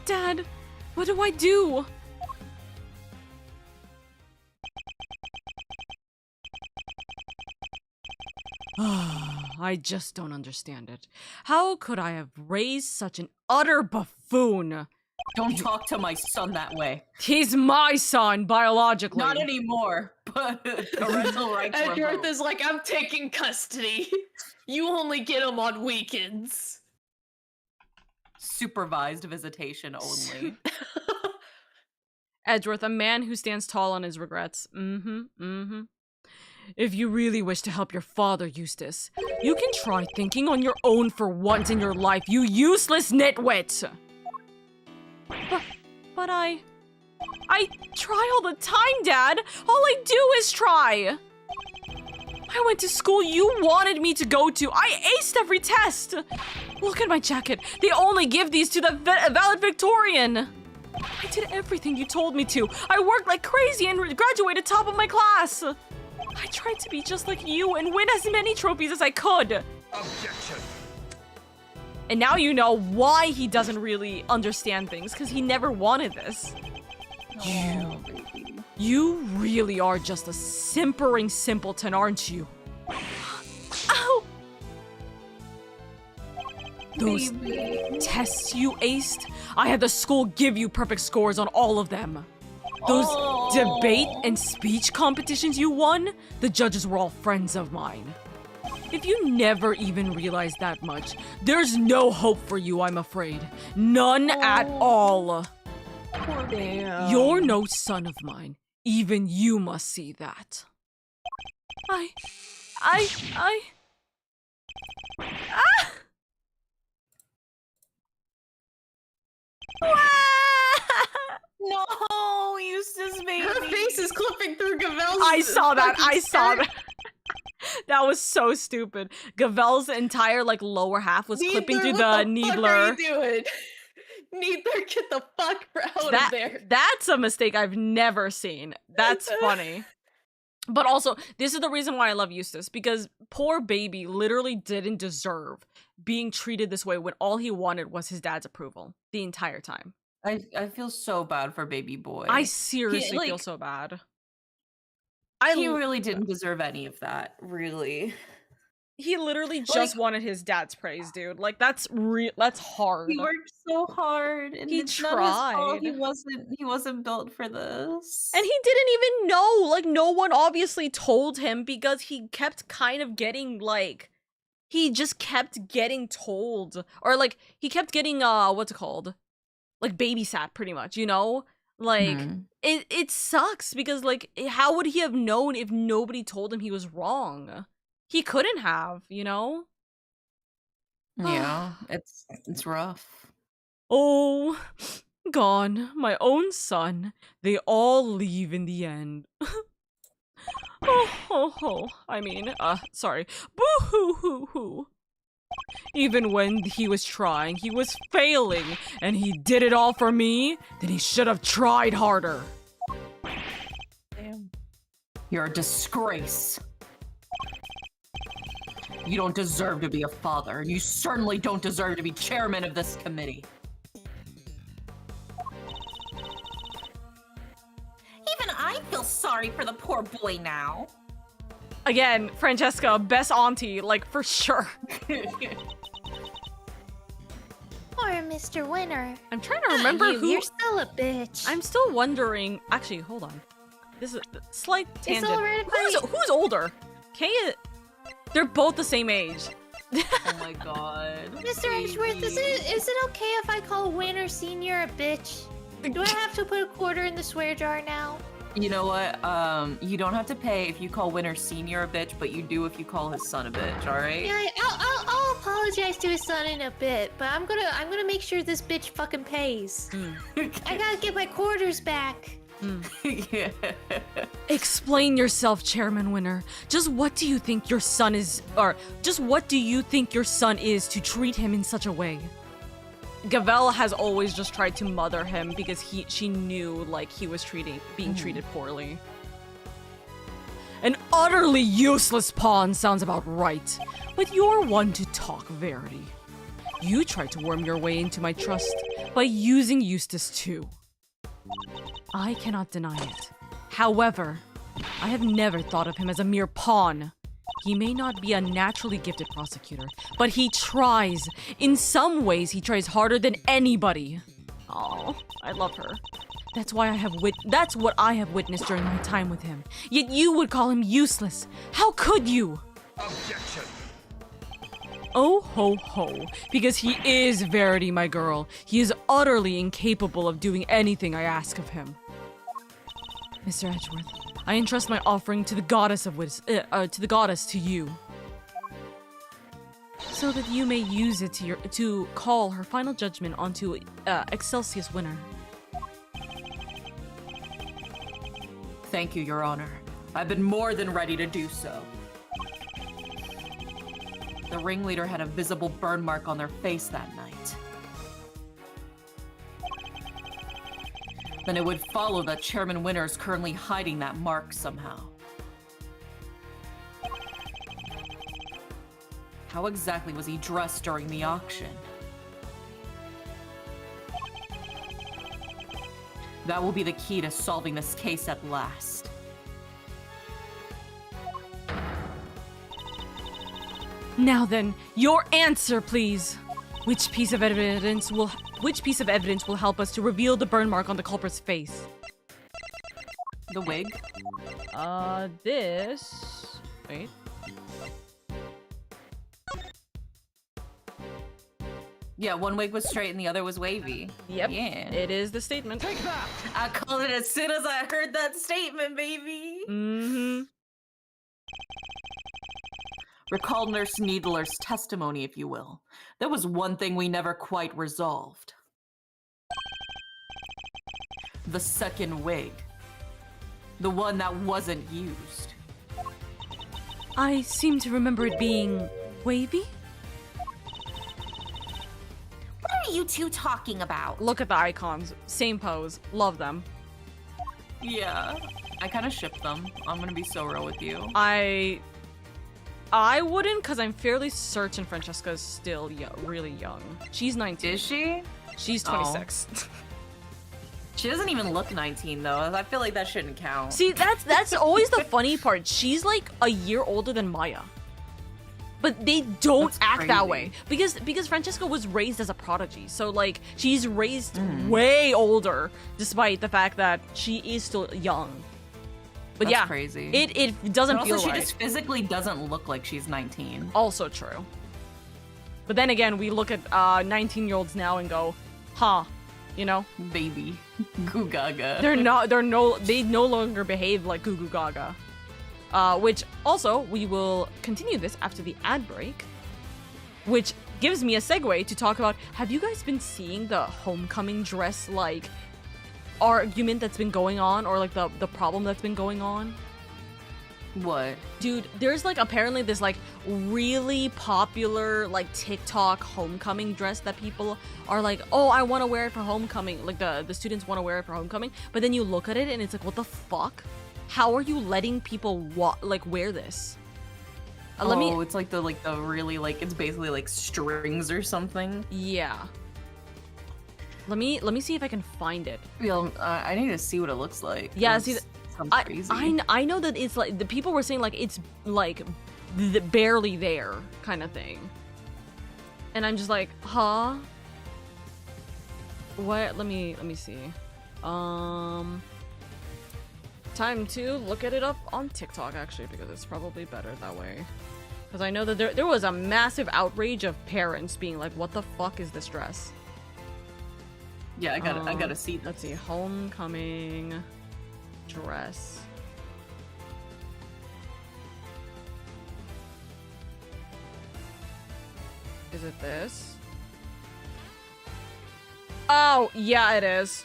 Dad, what do I do? I just don't understand it. How could I have raised such an utter buffoon? Don't talk to my son that way. He's my son, biologically. Not anymore, but parental rights And Garth revoked. is like, I'm taking custody. You only get him on weekends. Supervised visitation only. Edgeworth, a man who stands tall on his regrets. If you really wish to help your father, Eustace, you can try thinking on your own for once in your life, you useless nitwit! But I try all the time, Dad! All I do is try! I went to school you wanted me to go to. I aced every test! Look at my jacket. They only give these to the valedictorian. I did everything you told me to. I worked like crazy and graduated top of my class. I tried to be just like you and win as many trophies as I could. Objection! And now you know why he doesn't really understand things, because he never wanted this. Oh, baby. You really are just a simpering simpleton, aren't you? Ow! Those tests you aced, I had the school give you perfect scores on all of them. Those debate and speech competitions you won, the judges were all friends of mine. If you never even realized that much, there's no hope for you, I'm afraid. None at all. Poor damn. You're no son of mine. Even you must see that. No, Eustace, baby. Her face is clipping through Gavel's. I saw that. fucking I saw skirt. that. That was so stupid. Gavel's entire like lower half was clipping through the needler. What are you doing? Needler, get the fuck out of there. That's a mistake I've never seen. That's funny. But also, this is the reason why I love Eustace, because poor baby literally didn't deserve being treated this way when all he wanted was his dad's approval the entire time. I feel so bad for baby boy. I seriously feel like- so bad. He really didn't deserve any of that, really. He literally just wanted his dad's praise, dude. Like that's hard. He worked so hard, and He it's not his fault. tried. He wasn't built for this. And he didn't even know. Like no one obviously told him, because he kept kind of getting like he just kept getting told, or like he kept getting what's it called? Like babysat pretty much, you know? Like it sucks, because like how would he have known if nobody told him he was wrong? He couldn't have, you know? Yeah, it's rough. Oh, gone. My own son. They all leave in the end. I mean, sorry. Boo-hoo-hoo-hoo. Even when he was trying, he was failing, and he did it all for me, then he should have tried harder. Damn. You're a disgrace. You don't deserve to be a father, and you certainly don't deserve to be chairman of this committee. Even I feel sorry for the poor boy now. Again, Francesca, best auntie, like, for sure. I Mr. Winner. I'm trying to remember who. You're still a bitch. I'm still wondering. Actually, hold on. This is a slight tangent. alright if Who's older? Kay. They're both the same age. Oh my god. Mr. Edgeworth, is it okay if I call Winner Senior a bitch? Do I have to put a quarter in the swear jar now? You know what? You don't have to pay if you call Winner Senior a bitch, but you do if you call his son a bitch. All right? Yeah, I'll apologize to his son in a bit, but I'm gonna make sure this bitch fucking pays. I gotta get my quarters back. Yeah. Explain yourself, Chairman Winner. Just what do you think your son is, or just what do you think your son is to treat him in such a way? Gavel has always just tried to mother him because she knew like he was being treated poorly. An utterly useless pawn sounds about right, but you're one to talk, Verity. You tried to worm your way into my trust by using Eustace too. I cannot deny it. However, I have never thought of him as a mere pawn. He may not be a naturally gifted prosecutor, but he tries. In some ways, he tries harder than anybody. Oh, I love her. That's what I have witnessed during my time with him. Yet you would call him useless. How could you? Objection. Oh ho ho, because he is Verity, my girl. He is utterly incapable of doing anything I ask of him. Mr. Edgeworth, I entrust my offering to the goddess to you, so that you may use it to call her final judgment onto Excelsius Winner. Thank you, Your Honor. I've been more than ready to do so. The ringleader had a visible burn mark on their face that night. Then it would follow that Chairman Winner is currently hiding that mark somehow. How exactly was he dressed during the auction? That will be the key to solving this case at last. Now then, your answer, please. Which piece of evidence will help us to reveal the burn mark on the culprit's face? The wig? This... Wait. Yeah, one wig was straight and the other was wavy. Yep. Yeah. It is the statement. Take that. I called it as soon as I heard that statement, baby. Mm-hmm. Recall Nurse Needler's testimony, if you will. There was one thing we never quite resolved. The second wig. The one that wasn't used. I seem to remember it being wavy? What are you two talking about? Look at the icons. Same pose. Love them. Yeah. I kind of ship them. I'm gonna be so real with you. I wouldn't, because I'm fairly certain Francesca is still really young. She's 19. Is she? She's 26. She doesn't even look 19 though. I feel like that shouldn't count. See, that's always the funny part. She's like a year older than Maya. But they don't That's act that crazy. way. Because Francesca was raised as a prodigy. So like she's raised way older, despite the fact that she is still young. But That's yeah, crazy. it doesn't But feel also, she right. just physically doesn't look like she's 19. Also true. But then again, we look at 19-year-olds now and go, huh, you know? Baby. Goo gaga. They no longer behave like Goo Goo Gaga. Which also, we will continue this after the ad break, which gives me a segue to talk about, have you guys been seeing the homecoming dress, like, argument that's been going on, or like the problem that's been going on? What? Dude, there's like apparently this like really popular like TikTok homecoming dress that people are like, oh, I want to wear it for homecoming. Like the students want to wear it for homecoming, but then you look at it and it's like, what the fuck? How are you letting people wear this? It's like the really like, it's basically like strings or something. Yeah. Let me see if I can find it. I need to see what it looks like. Yeah, That's- see, sounds I crazy. I know that it's like the people were saying like it's like barely there kind of thing, and I'm just like, huh? What? Let me see. Time to look at it up on TikTok actually, because it's probably better that way. Because I know that there was a massive outrage of parents being like, "What the fuck is this dress?" Yeah, I gotta see this. Let's see, homecoming dress. Is it this? Oh, yeah, it is.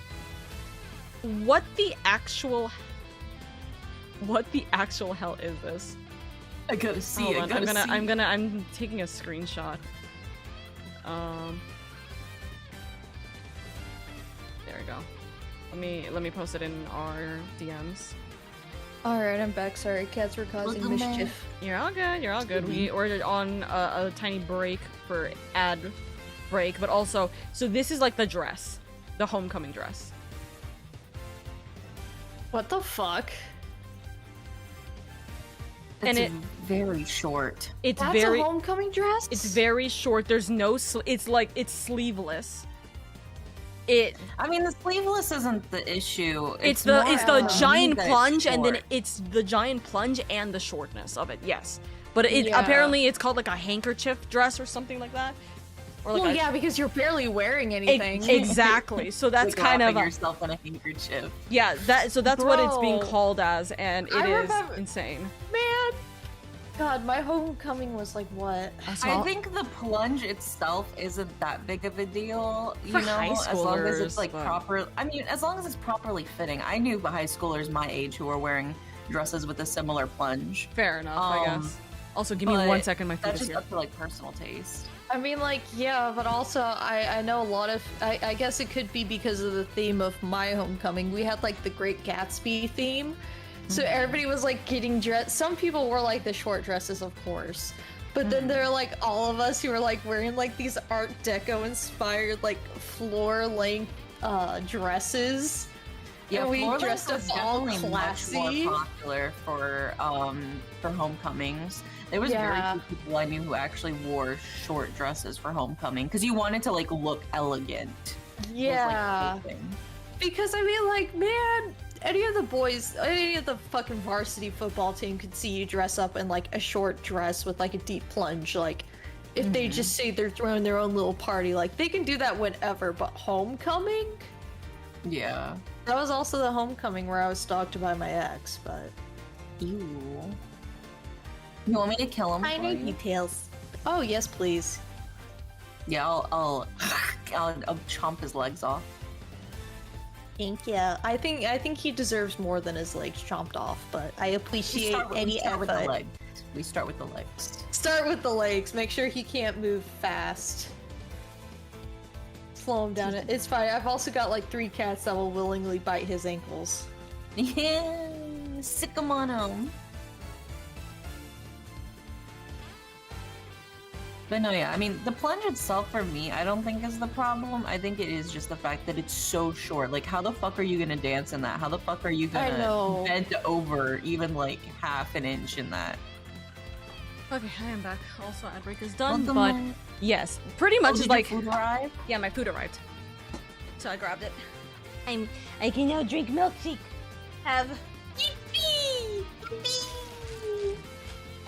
What the actual hell is this? I gotta see Hold it. on, I'm taking a screenshot. There we go. Let me post it in our DMs. Alright, I'm back. Sorry, cats were causing Welcome back. mischief. You're all good. You're all good. We ordered on a tiny break for ad break, but also, so this is like the dress, the homecoming dress. What the fuck? It's And it very short. it's That's very a homecoming dress? it's very short. There's no it's sleeveless. I mean, the sleeveless isn't the issue. It's the more giant that it's plunge, and then short. it's the giant plunge and the shortness of it. Yes, but it Yeah. apparently it's called like a handkerchief dress or something like that. Or like Well, a- yeah, because you're barely wearing anything. exactly. So that's Like kind of wrapping yourself in a handkerchief. yeah. That's what it's being Bro. called as, and it I is remember- insane. Man! God, my homecoming was like what? I think the plunge itself isn't that big of a deal, you For know, high as long as it's schoolers, like but- proper. I mean, as long as it's properly fitting. I knew high schoolers my age who were wearing dresses with a similar plunge. Fair enough, I guess. Also, give me but 1 second. My food That's is just here. up to like personal taste. I mean, like, yeah, but also I know a lot of. I guess it could be because of the theme of my homecoming. We had like the Great Gatsby theme. So everybody was like getting dressed. Some people wore like the short dresses, of course. But then there are like all of us who were like wearing like these Art Deco inspired like floor length dresses. Yeah, and we floor length dressed up was all definitely classy. much more popular for homecomings. There was Yeah. very few people I knew who actually wore short dresses for homecoming because you wanted to like look elegant. was, like, the Yeah. big thing. Because I mean, like, man, any of the boys, any of the fucking varsity football team could see you dress up in like a short dress with like a deep plunge. Like, if they just say they're throwing their own little party, like they can do that whenever. But homecoming? Yeah. That was also the homecoming where I was stalked by my ex. But Ew. You want me to kill him? I for know you? details. Oh yes, please. Yeah, I'll chomp his legs off. Thank you. I think he deserves more than his legs chomped off. But I appreciate any effort. with the legs. We start with the legs. Start with the legs. Make sure he can't move fast. Slow him down. It's fine. I've also got like 3 cats that will willingly bite his ankles. Yeah, sick him on him. But no, yeah, I mean, the plunge itself for me, I don't think is the problem. I think it is just the fact that it's so short. Like, how the fuck are you gonna dance in that? How the fuck are you I gonna know. bend over even like half an inch in that? Okay, I am back. Also, ad break is done, Welcome but back. yes, pretty much Oh, is did like your food arrive? yeah, my food arrived, so I grabbed it. I can now drink milkshake. Have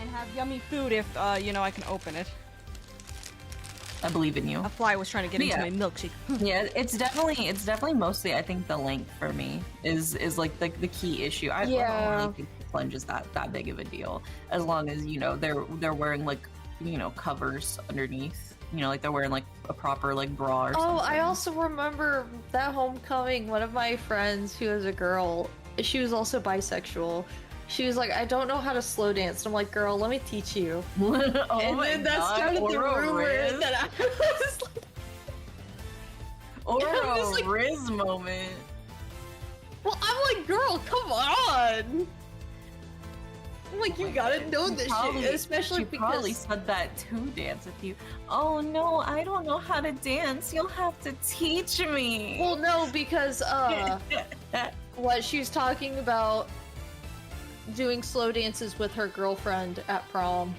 and have yummy food if you know I can open it. I believe in you. A fly was trying to get into Yeah. my milkshake. Yeah, it's definitely mostly I think the length for me is like the key issue. I don't really think the plunge is that big of a deal as long as you know they're wearing like you know covers underneath. You know, like they're wearing like a proper like bra or something. Oh, I also remember that homecoming. One of my friends who was a girl, she was also bisexual. She was like, I don't know how to slow dance. And I'm like, girl, let me teach you. Oh and my then that God, started the Oro rumor Riz. that I was like, Or I'm just a like- Riz moment. well, I'm like, girl, come on. I'm like, you gotta know this shit, especially she because probably said that to dance with you. Oh no, I don't know how to dance. You'll have to teach me. well, no, because what she was talking about doing slow dances with her girlfriend at prom.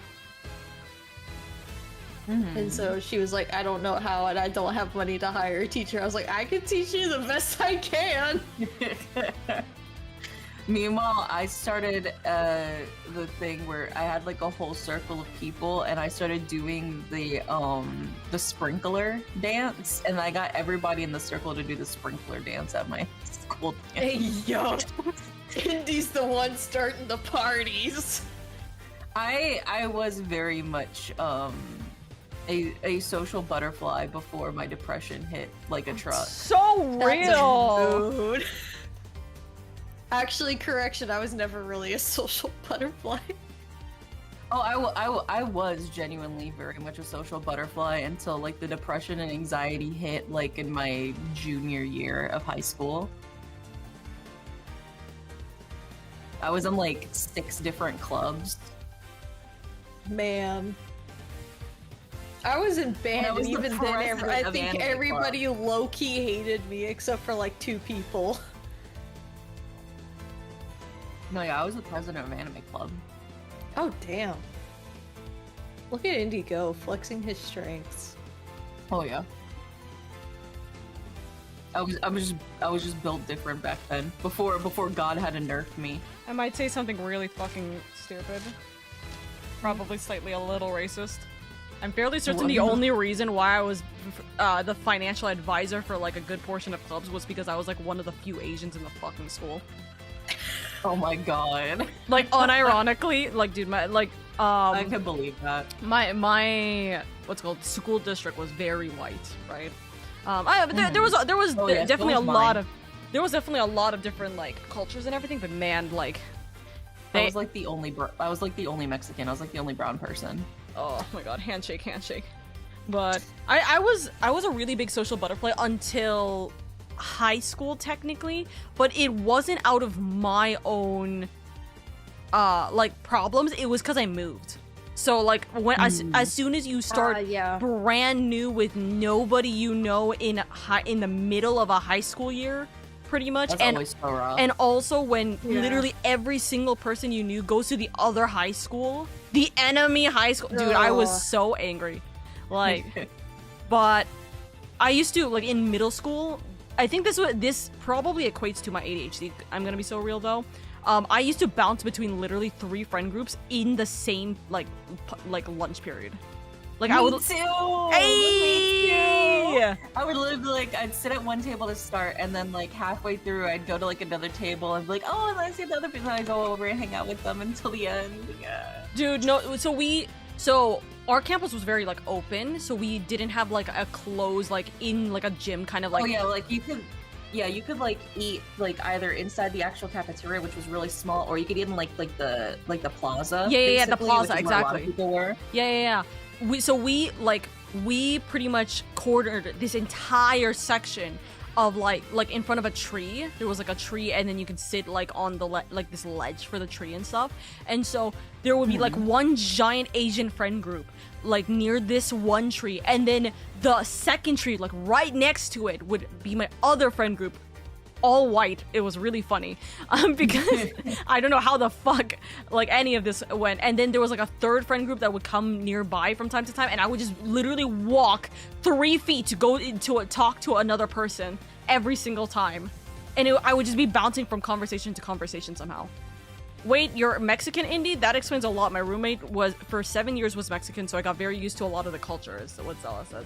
And so she was like, I don't know how, and I don't have money to hire a teacher. I was like, I can teach you the best I can. Meanwhile, I started the thing where I had like a whole circle of people, and I started doing the sprinkler dance, and I got everybody in the circle to do the sprinkler dance at my school dance. Hey, yo. Indy's the one starting the parties. I was very much a social butterfly before my depression hit like a truck. So real. Dude. Actually, correction, I was never really a social butterfly. Oh, I was genuinely very much a social butterfly until like the depression and anxiety hit like in my junior year of high school. I was in like 6 different clubs. Man. I was in band, and even then, I think everybody low-key hated me except for like 2 people. No, yeah, I was the president of Anime Club. Oh, damn. Look at Indy go, flexing his strengths. Oh yeah. I was just built different back then. Before God had to nerf me. I might say something really fucking stupid. Probably slightly a little racist. I'm fairly certain the only reason why I was the financial advisor for like a good portion of clubs was because I was like one of the few Asians in the fucking school. Oh my god. Like unironically, like dude, my like I can believe that. My what's called school district was very white, right? There was definitely a lot of different like cultures and everything, but man, like I was like the only Mexican. I was like the only brown person. Oh my god, handshake. But I was a really big social butterfly until high school technically, but it wasn't out of my own like problems. It was because I moved. So like when as soon as you start brand new with nobody you know in the middle of a high school year, pretty much, that's always so rough. And also when literally every single person you knew goes to the other high school, the enemy high school, dude, I was so angry. Like, but I used to like in middle school. I think this probably equates to my ADHD. I'm gonna be so real though. I used to bounce between literally 3 friend groups in the same like lunch period. Like me I would too. Hey! Me too. I would literally like I'd sit at one table to start, and then like halfway through I'd go to like another table and be like, oh, and then I see the other people, and I go over and hang out with them until the end. Yeah. Dude, no. So our campus was very like open, so we didn't have like a closed like in like a gym kind of like. Oh yeah, like you could like eat like either inside the actual cafeteria, which was really small, or you could eat in like the plaza. Yeah, the plaza, exactly. Where a lot of people were. Yeah. We pretty much cornered this entire section of like in front of a tree. There was like a tree, and then you can sit like on the like this ledge for the tree and stuff. And so there would be like one giant Asian friend group like near this one tree, and then the second tree like right next to it would be my other friend group, all white. It was really funny because I don't know how the fuck like any of this went. And then there was like a third friend group that would come nearby from time to time, and I would just literally walk 3 feet to go to talk to another person every single time, and I would just be bouncing from conversation to conversation somehow. Wait, you're Mexican, Indy? That explains a lot. My roommate was for 7 years was Mexican, so I got very used to a lot of the culture, is what Zella says.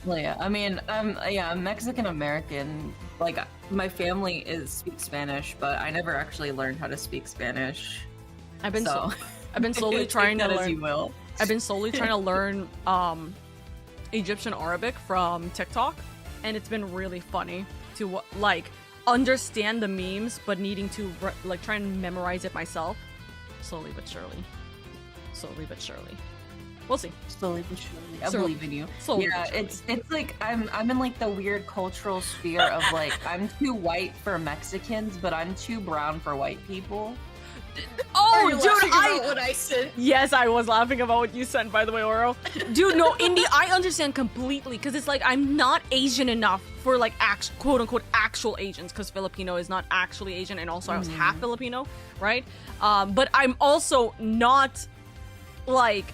Well, yeah, I mean, I'm Mexican American. Like, my family speaks Spanish, but I never actually learned how to speak Spanish. I've been slowly trying to learn. As you will. I've been slowly trying to learn Egyptian Arabic from TikTok, and it's been really funny to like understand the memes, but needing to like try and memorize it myself. Slowly but surely. We'll see. Slowly but surely. I believe in you. Slowly yeah, it's like I'm in like the weird cultural sphere of like I'm too white for Mexicans, but I'm too brown for white people. Oh, dude, what I said. Yes, I was laughing about what you said, by the way, Oro. Dude, no, Indy, I understand completely, because it's like I'm not Asian enough for like quote-unquote actual Asians, because Filipino is not actually Asian, and also I was half Filipino, right? But I'm also not like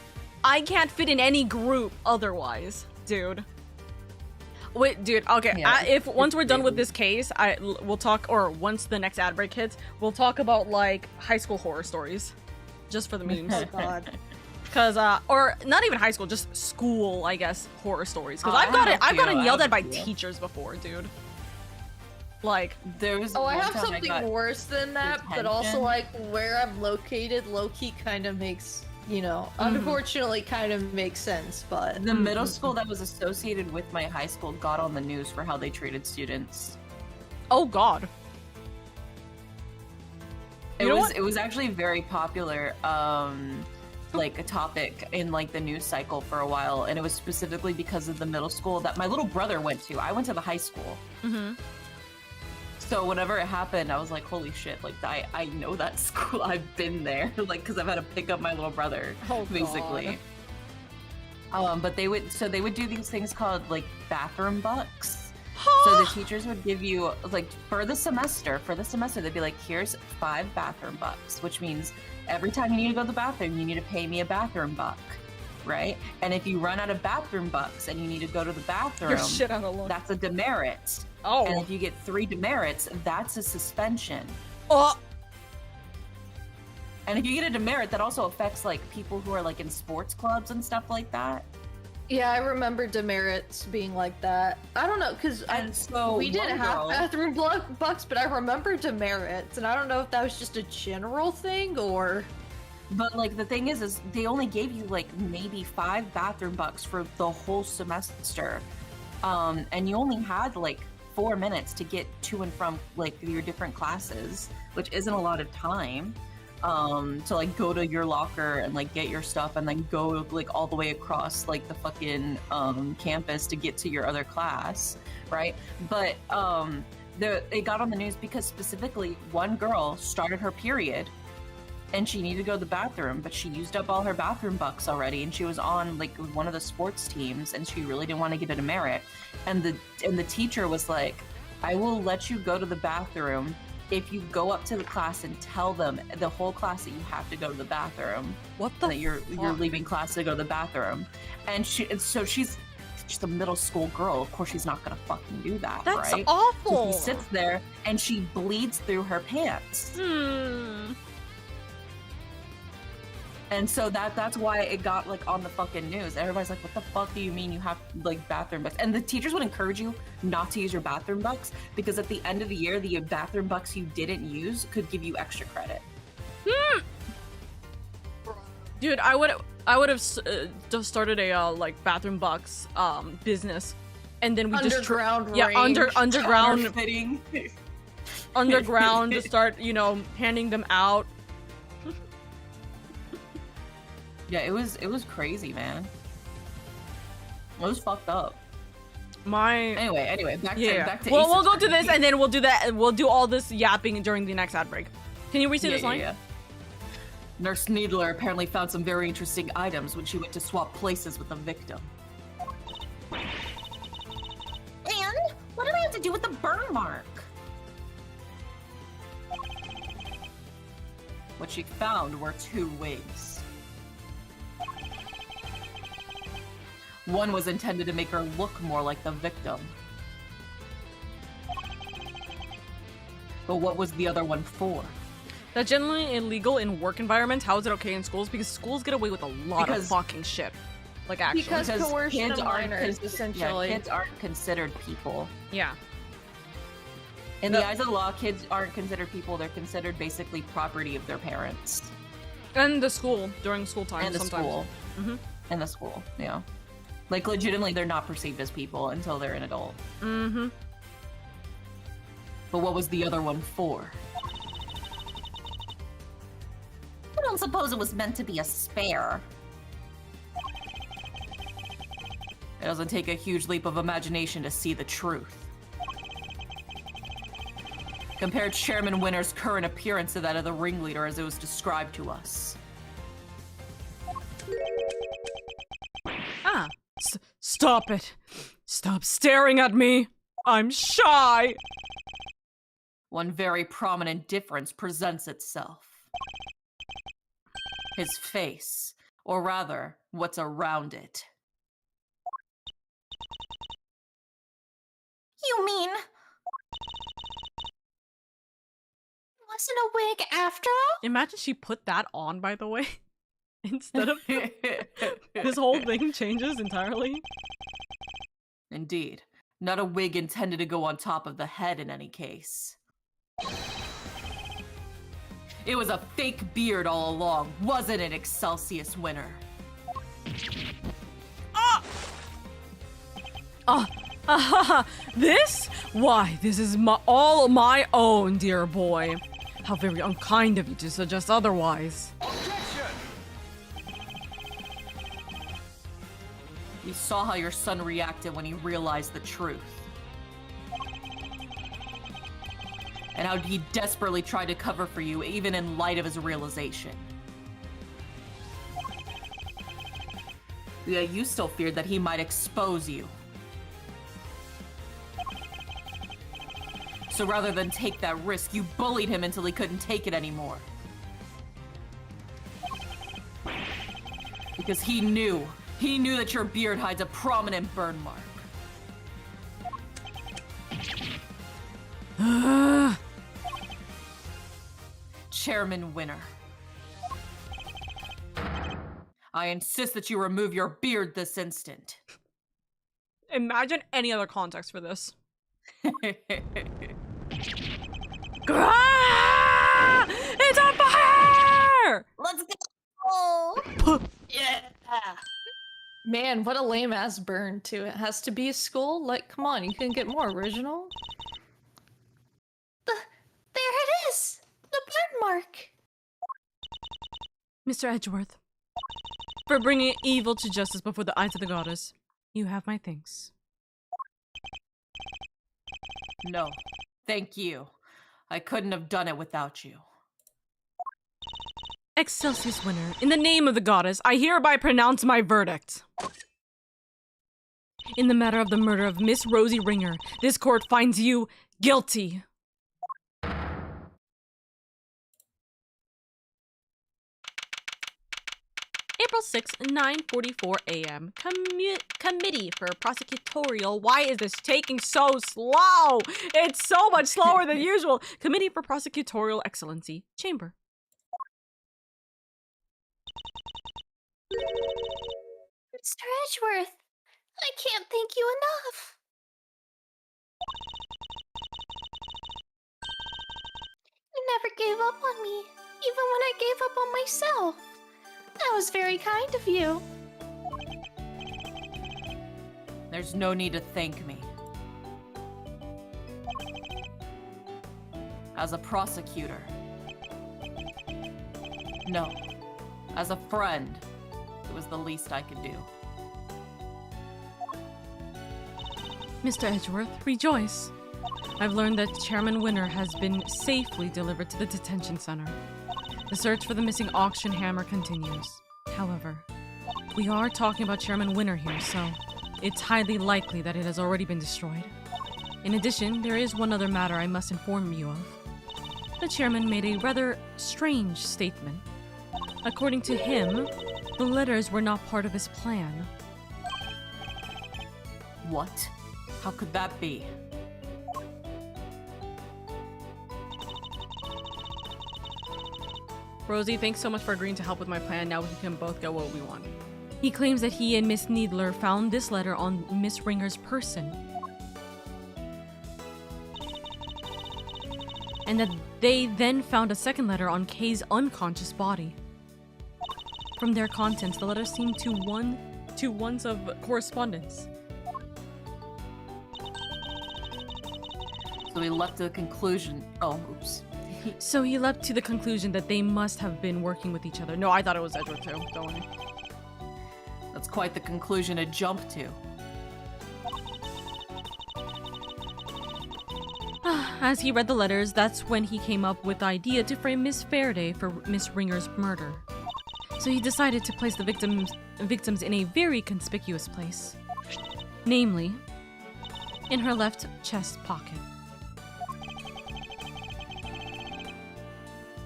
I can't fit in any group otherwise, dude. Wait, dude. Okay, Yeah, if once we're done with crazy. this case, we'll talk, or once the next ad break hits, we'll talk about like high school horror stories, just for the memes. Oh god. Cause or not even high school, just school, I guess, horror stories. Cause Oh, I've I have gotten a few, yelled I at by have a few. teachers before, dude. Like, There was Oh, I one have time something got worse than that, but also detention. like where I'm located, low-key kind of makes, you know, unfortunately kind of makes sense, but The middle school that was associated with my high school got on the news for how they treated students. oh god. You know what? It was actually very popular, like a topic in like the news cycle for a while, and it was specifically because of the middle school that my little brother went to. I went to the high school. Mm-hmm. So whenever it happened, I was like, holy shit, like I know that school. I've been there, like, because I've had to pick up my little brother, Oh, basically. But they would do these things called like bathroom bucks. So the teachers would give you like for the semester, they'd be like, here's 5 bathroom bucks, which means every time you need to go to the bathroom, you need to pay me a bathroom buck, right? And if you run out of bathroom bucks and you need to go to the bathroom, You're shit out of luck. that's a demerit. Oh. And if you get 3 demerits, that's a suspension. Oh. And if you get a demerit, that also affects like people who are like in sports clubs and stuff like that. yeah, I remember demerits being like that. I don't know, because And so we didn't one have girl- bathroom bucks, but I remember demerits, and I don't know if that was just a general thing or. But like the thing is they only gave you like maybe 5 bathroom bucks for the whole semester, and you only had like 4 minutes to get to and from like your different classes, which isn't a lot of time. To like go to your locker and like get your stuff and then go like all the way across like the fucking campus to get to your other class, right? But it got on the news because specifically one girl started her period and she needed to go to the bathroom, but she used up all her bathroom bucks already, and she was on like one of the sports teams, and she really didn't want to get a demerit. And the teacher was like, "I will let you go to the bathroom if you go up to the class and tell them the whole class that you have to go to the bathroom, What the that you're fuck? leaving class to go to the bathroom." And she's a middle school girl. Of course, she's not gonna fucking do that, That's right? awful. So she sits there and she bleeds through her pants. And so that's why it got like on the fucking news. Everybody's like, what the fuck do you mean you have like bathroom bucks? And the teachers would encourage you not to use your bathroom bucks because at the end of the year, the bathroom bucks you didn't use could give you extra credit. Dude, I would have just started a like bathroom bucks business, and then we Underground yeah range. underground Fitting. underground to start, you know, handing them out. Yeah, it was crazy, man. It was fucked up. Anyway, back to Well, we'll Ace go to this, Attorney. and then we'll do that. We'll do all this yapping during the next ad break. Can you re-say this line? Yeah. Nurse Needler apparently found some very interesting items when she went to swap places with the victim. And what do I have to do with the burn mark? What she found were 2 wigs. One was intended to make her look more like the victim. But what was the other one for? That's generally illegal in work environments. How is it okay in schools? Because schools get away with a lot of Because- fucking shit. Like, actually. Because coercion kids of aren't minors, cons- essentially. Yeah, kids aren't considered people. Yeah. In the eyes of the law, kids aren't considered people. They're considered basically property of their parents. And the school, during school time And the sometimes. school. Mhm. And the school, yeah. Like, legitimately, they're not perceived as people until they're an adult. Mm-hmm. But what was the other one for? I don't suppose it was meant to be a spare. It doesn't take a huge leap of imagination to see the truth. Compare Chairman Winter's current appearance to that of the ringleader as it was described to us. Ah. Stop it. Stop staring at me. I'm shy. One very prominent difference presents itself. His face. Or rather, what's around it. You mean... wasn't a wig after all? Imagine she put that on, by the way. Instead of this whole thing changes entirely. Indeed. Not a wig intended to go on top of the head in any case. It was a fake beard all along, wasn't it, Excelsius winner? This? Why, this is all my own, dear boy. How very unkind of you to suggest otherwise. Objection! We saw how your son reacted when he realized the truth. And how he desperately tried to cover for you, even in light of his realization. Yeah, you still feared that he might expose you. So rather than take that risk, you bullied him until he couldn't take it anymore. Because he knew that your beard hides a prominent burn mark. Chairman Winner. I insist that you remove your beard this instant. Imagine any other context for this. Ah! It's on fire! Let's go! Yeah! Man, what a lame ass burn too. It has to be a skull? Like, come on, you can get more original. There it is! The burn mark! Mr. Edgeworth, for bringing evil to justice before the eyes of the goddess, you have my thanks. No, thank you. I couldn't have done it without you. Excelsius winner, in the name of the goddess, I hereby pronounce my verdict. In the matter of the murder of Miss Rosie Ringer, this court finds you guilty. April 6, 9:44 a.m. Committee for Prosecutorial. Why is this taking so slow? It's so much slower than usual. Committee for Prosecutorial Excellency. Chamber. Mr. Edgeworth, I can't thank you enough. You never gave up on me, even when I gave up on myself. That was very kind of you. There's no need to thank me. As a prosecutor. No. As a friend, it was the least I could do. Mr. Edgeworth, rejoice. I've learned that Chairman Winner has been safely delivered to the detention center. The search for the missing auction hammer continues. However, we are talking about Chairman Winner here, so it's highly likely that it has already been destroyed. In addition, there is one other matter I must inform you of. The chairman made a rather strange statement. According to him, the letters were not part of his plan. What? How could that be? Rosie, thanks so much for agreeing to help with my plan. Now we can both get what we want. He claims that he and Miss Needler found this letter on Miss Ringer's person. And that they then found a second letter on Kay's unconscious body. From their contents, the letters seem to ones of correspondence. So we left to the conclusion. Oh, oops. So he leapt to the conclusion that they must have been working with each other. No, I thought it was Edward too. Don't worry. That's quite the conclusion to jump to. As he read the letters, that's when he came up with the idea to frame Miss Faraday for Miss Ringer's murder. So he decided to place the victims in a very conspicuous place. Namely, in her left chest pocket.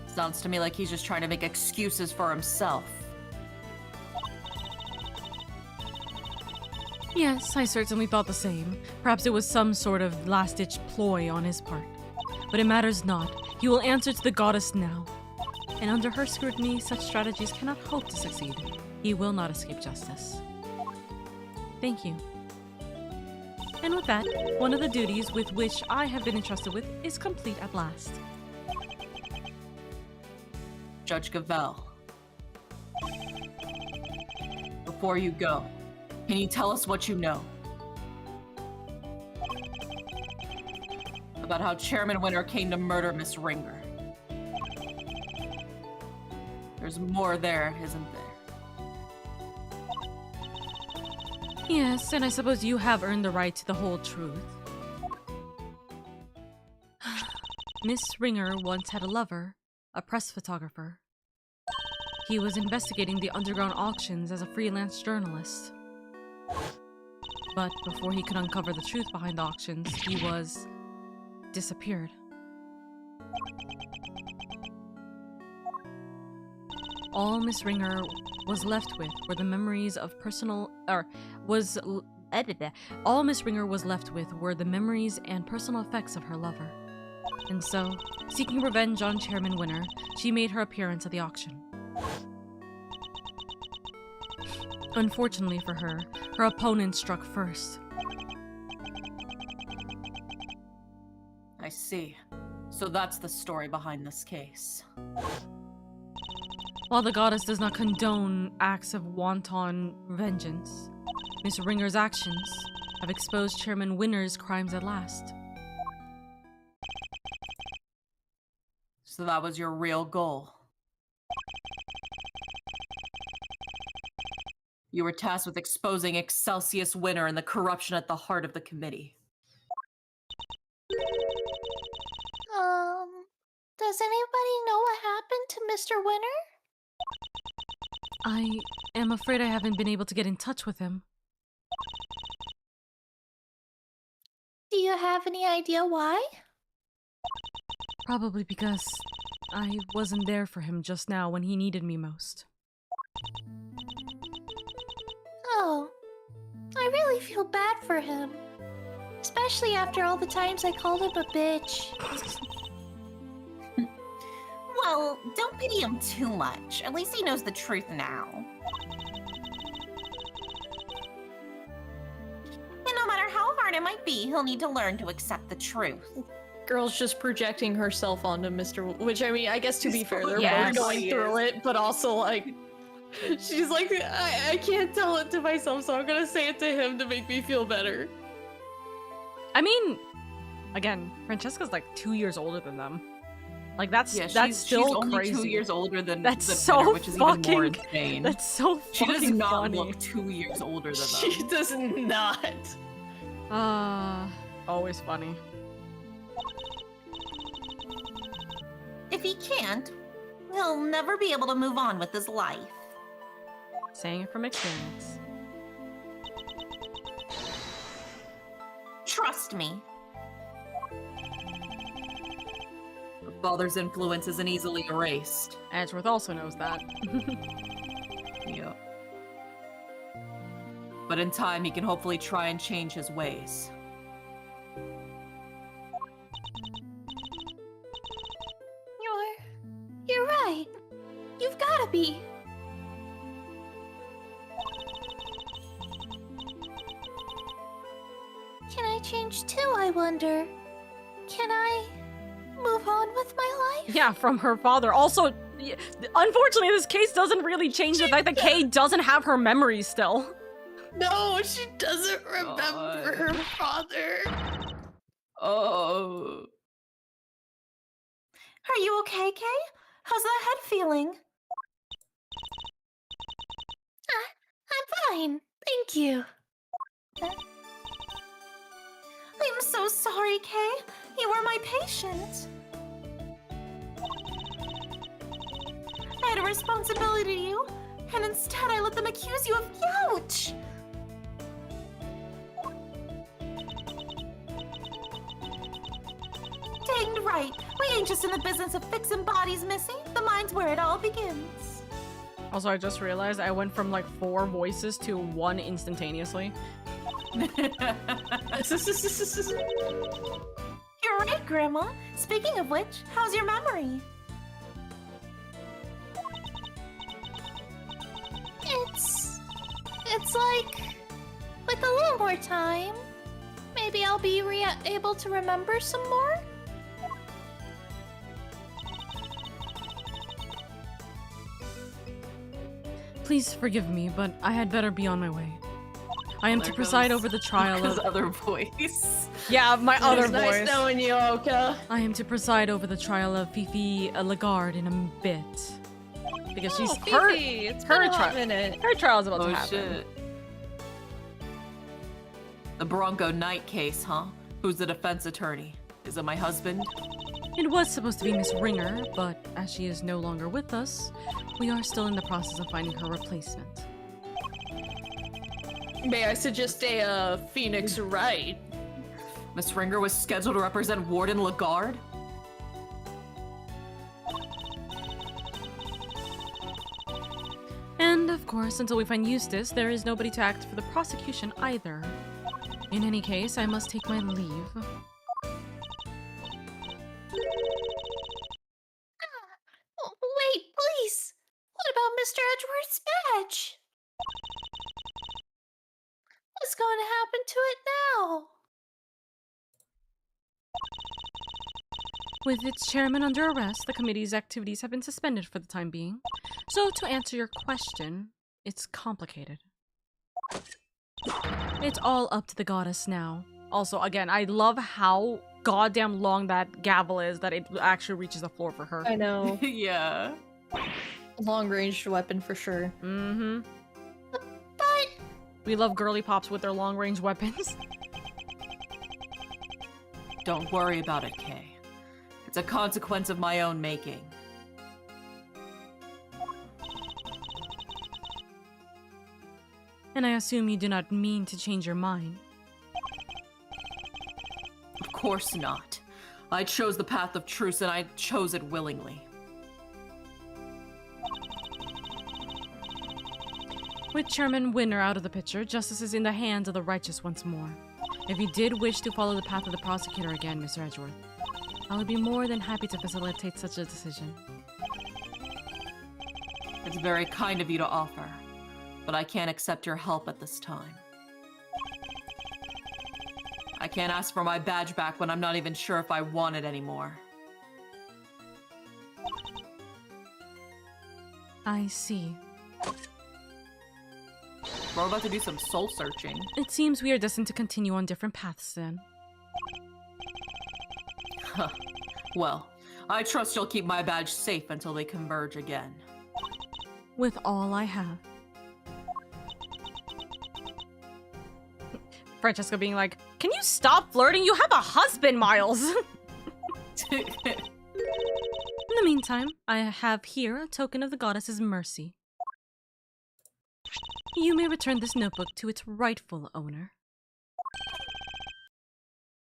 Sounds to me like he's just trying to make excuses for himself. Yes, I certainly thought the same. Perhaps it was some sort of last-ditch ploy on his part. But it matters not. He will answer to the goddess now. And under her scrutiny, such strategies cannot hope to succeed. He will not escape justice. Thank you. And with that, one of the duties with which I have been entrusted with is complete at last. Judge Gavel, before you go, can you tell us what you know about how Chairman Winter came to murder Miss Ringer? There's more there, isn't there? Yes, and I suppose you have earned the right to the whole truth. Miss Ringer once had a lover, a press photographer. He was investigating the underground auctions as a freelance journalist. But before he could uncover the truth behind the auctions, he was disappeared. All Miss Ringer was left with were the memories of all Miss Ringer was left with were the memories and personal effects of her lover. And so, seeking revenge on Chairman Winter, she made her appearance at the auction. Unfortunately for her, her opponent struck first. I see. So that's the story behind this case. While the goddess does not condone acts of wanton vengeance, Miss Ringer's actions have exposed Chairman Winter's crimes at last. So that was your real goal. You were tasked with exposing Excelsius Winter and the corruption at the heart of the committee. Does anybody know what happened to Mr. Winter? I am afraid I haven't been able to get in touch with him. Do you have any idea why? Probably because I wasn't there for him just now when he needed me most. Oh, I really feel bad for him. Especially after all the times I called him a bitch. Well, don't pity him too much. At least he knows the truth now. And no matter how hard it might be, he'll need to learn to accept the truth. Girl's just projecting herself onto Mr. Which, I mean, I guess to be fair, they're Yes. both going through it, but also, like, she's like, I can't tell it to myself, so I'm gonna say it to him to make me feel better. I mean, again, Francesca's like 2 years older than them. Like that's she's still only crazy. 2 years older than That's the so Winter, which is even more fucking- insane. That's so She does fucking not funny. look 2 years older than them. She does not. Always funny. If he can't, he'll never be able to move on with his life. Saying it from experience. Trust me. Her father's influence isn't easily erased. Edgeworth also knows that. Yeah. But in time, he can hopefully try and change his ways. You're right. You've gotta be. Can I change too, I wonder? Can I move on with my life? Yeah, from her father. Also, unfortunately, this case doesn't really change the fact that Kay doesn't have her memories still. No, she doesn't remember her father. Oh. Are you okay, Kay? How's that head feeling? I'm fine. Thank you. I'm so sorry, Kay. You were my patient. I had a responsibility to you, and instead I let them accuse you of youch. Dang right. We ain't just in the business of fixing bodies, Missy. The mind's where it all begins. Also, I just realized I went from like 4 voices to 1 instantaneously. You're right, Grandma. Speaking of which, how's your memory? It's like, with a little more time, maybe I'll be able to remember some more? Please forgive me, but I had better be on my way. I am There to preside goes over the trial his of... other voice. Yeah, my other It's nice voice. knowing you, Oka. I am to preside over the trial of Fifi Lagarde in a bit. Because she's her It's her been a hot tri- minute. her trial's about Oh to happen. shit. The Bronco Knight case, huh? Who's the defense attorney? Is it my husband? It was supposed to be Miss Ringer, but as she is no longer with us, we are still in the process of finding her replacement. May I suggest a Phoenix Wright? Miss Ringer was scheduled to represent Warden Lagarde? And of course, until we find Eustace, there is nobody to act for the prosecution either. In any case, I must take my leave. Oh, wait, please. What about Mr. Edgeworth's badge? What's going to happen to it now? With its chairman under arrest, the committee's activities have been suspended for the time being. So, to answer your question, it's complicated. It's all up to the goddess now. Also, again, I love how goddamn long that gavel is that it actually reaches the floor for her. I know. Yeah. Long-ranged weapon for sure. Mm-hmm. But We love girly pops with their long-range weapons. Don't worry about it, Kay. It's a consequence of my own making. And I assume you do not mean to change your mind. Of course not. I chose the path of truth and I chose it willingly. With Chairman Winner out of the picture, justice is in the hands of the righteous once more. If you did wish to follow the path of the prosecutor again, Mr. Edgeworth, I would be more than happy to facilitate such a decision. It's very kind of you to offer, but I can't accept your help at this time. I can't ask for my badge back when I'm not even sure if I want it anymore. I see. We're about to do some soul searching. It seems we are destined to continue on different paths then. Huh. Well, I trust you'll keep my badge safe until they converge again. With all I have. Francesca being like, can you stop flirting? You have a husband, Miles! In the meantime, I have here a token of the goddess's mercy. You may return this notebook to its rightful owner.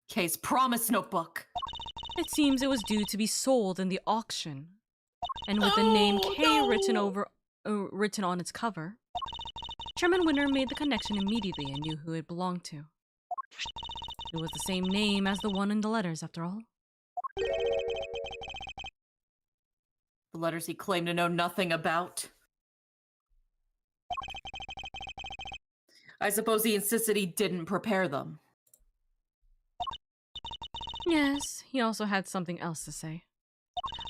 Kay's promise notebook. It seems it was due to be sold in the auction. And with the name K written on its cover, Chairman Winner made the connection immediately and knew who it belonged to. It was the same name as the one in the letters, after all. The letters he claimed to know nothing about. I suppose he insisted he didn't prepare them. Yes, he also had something else to say.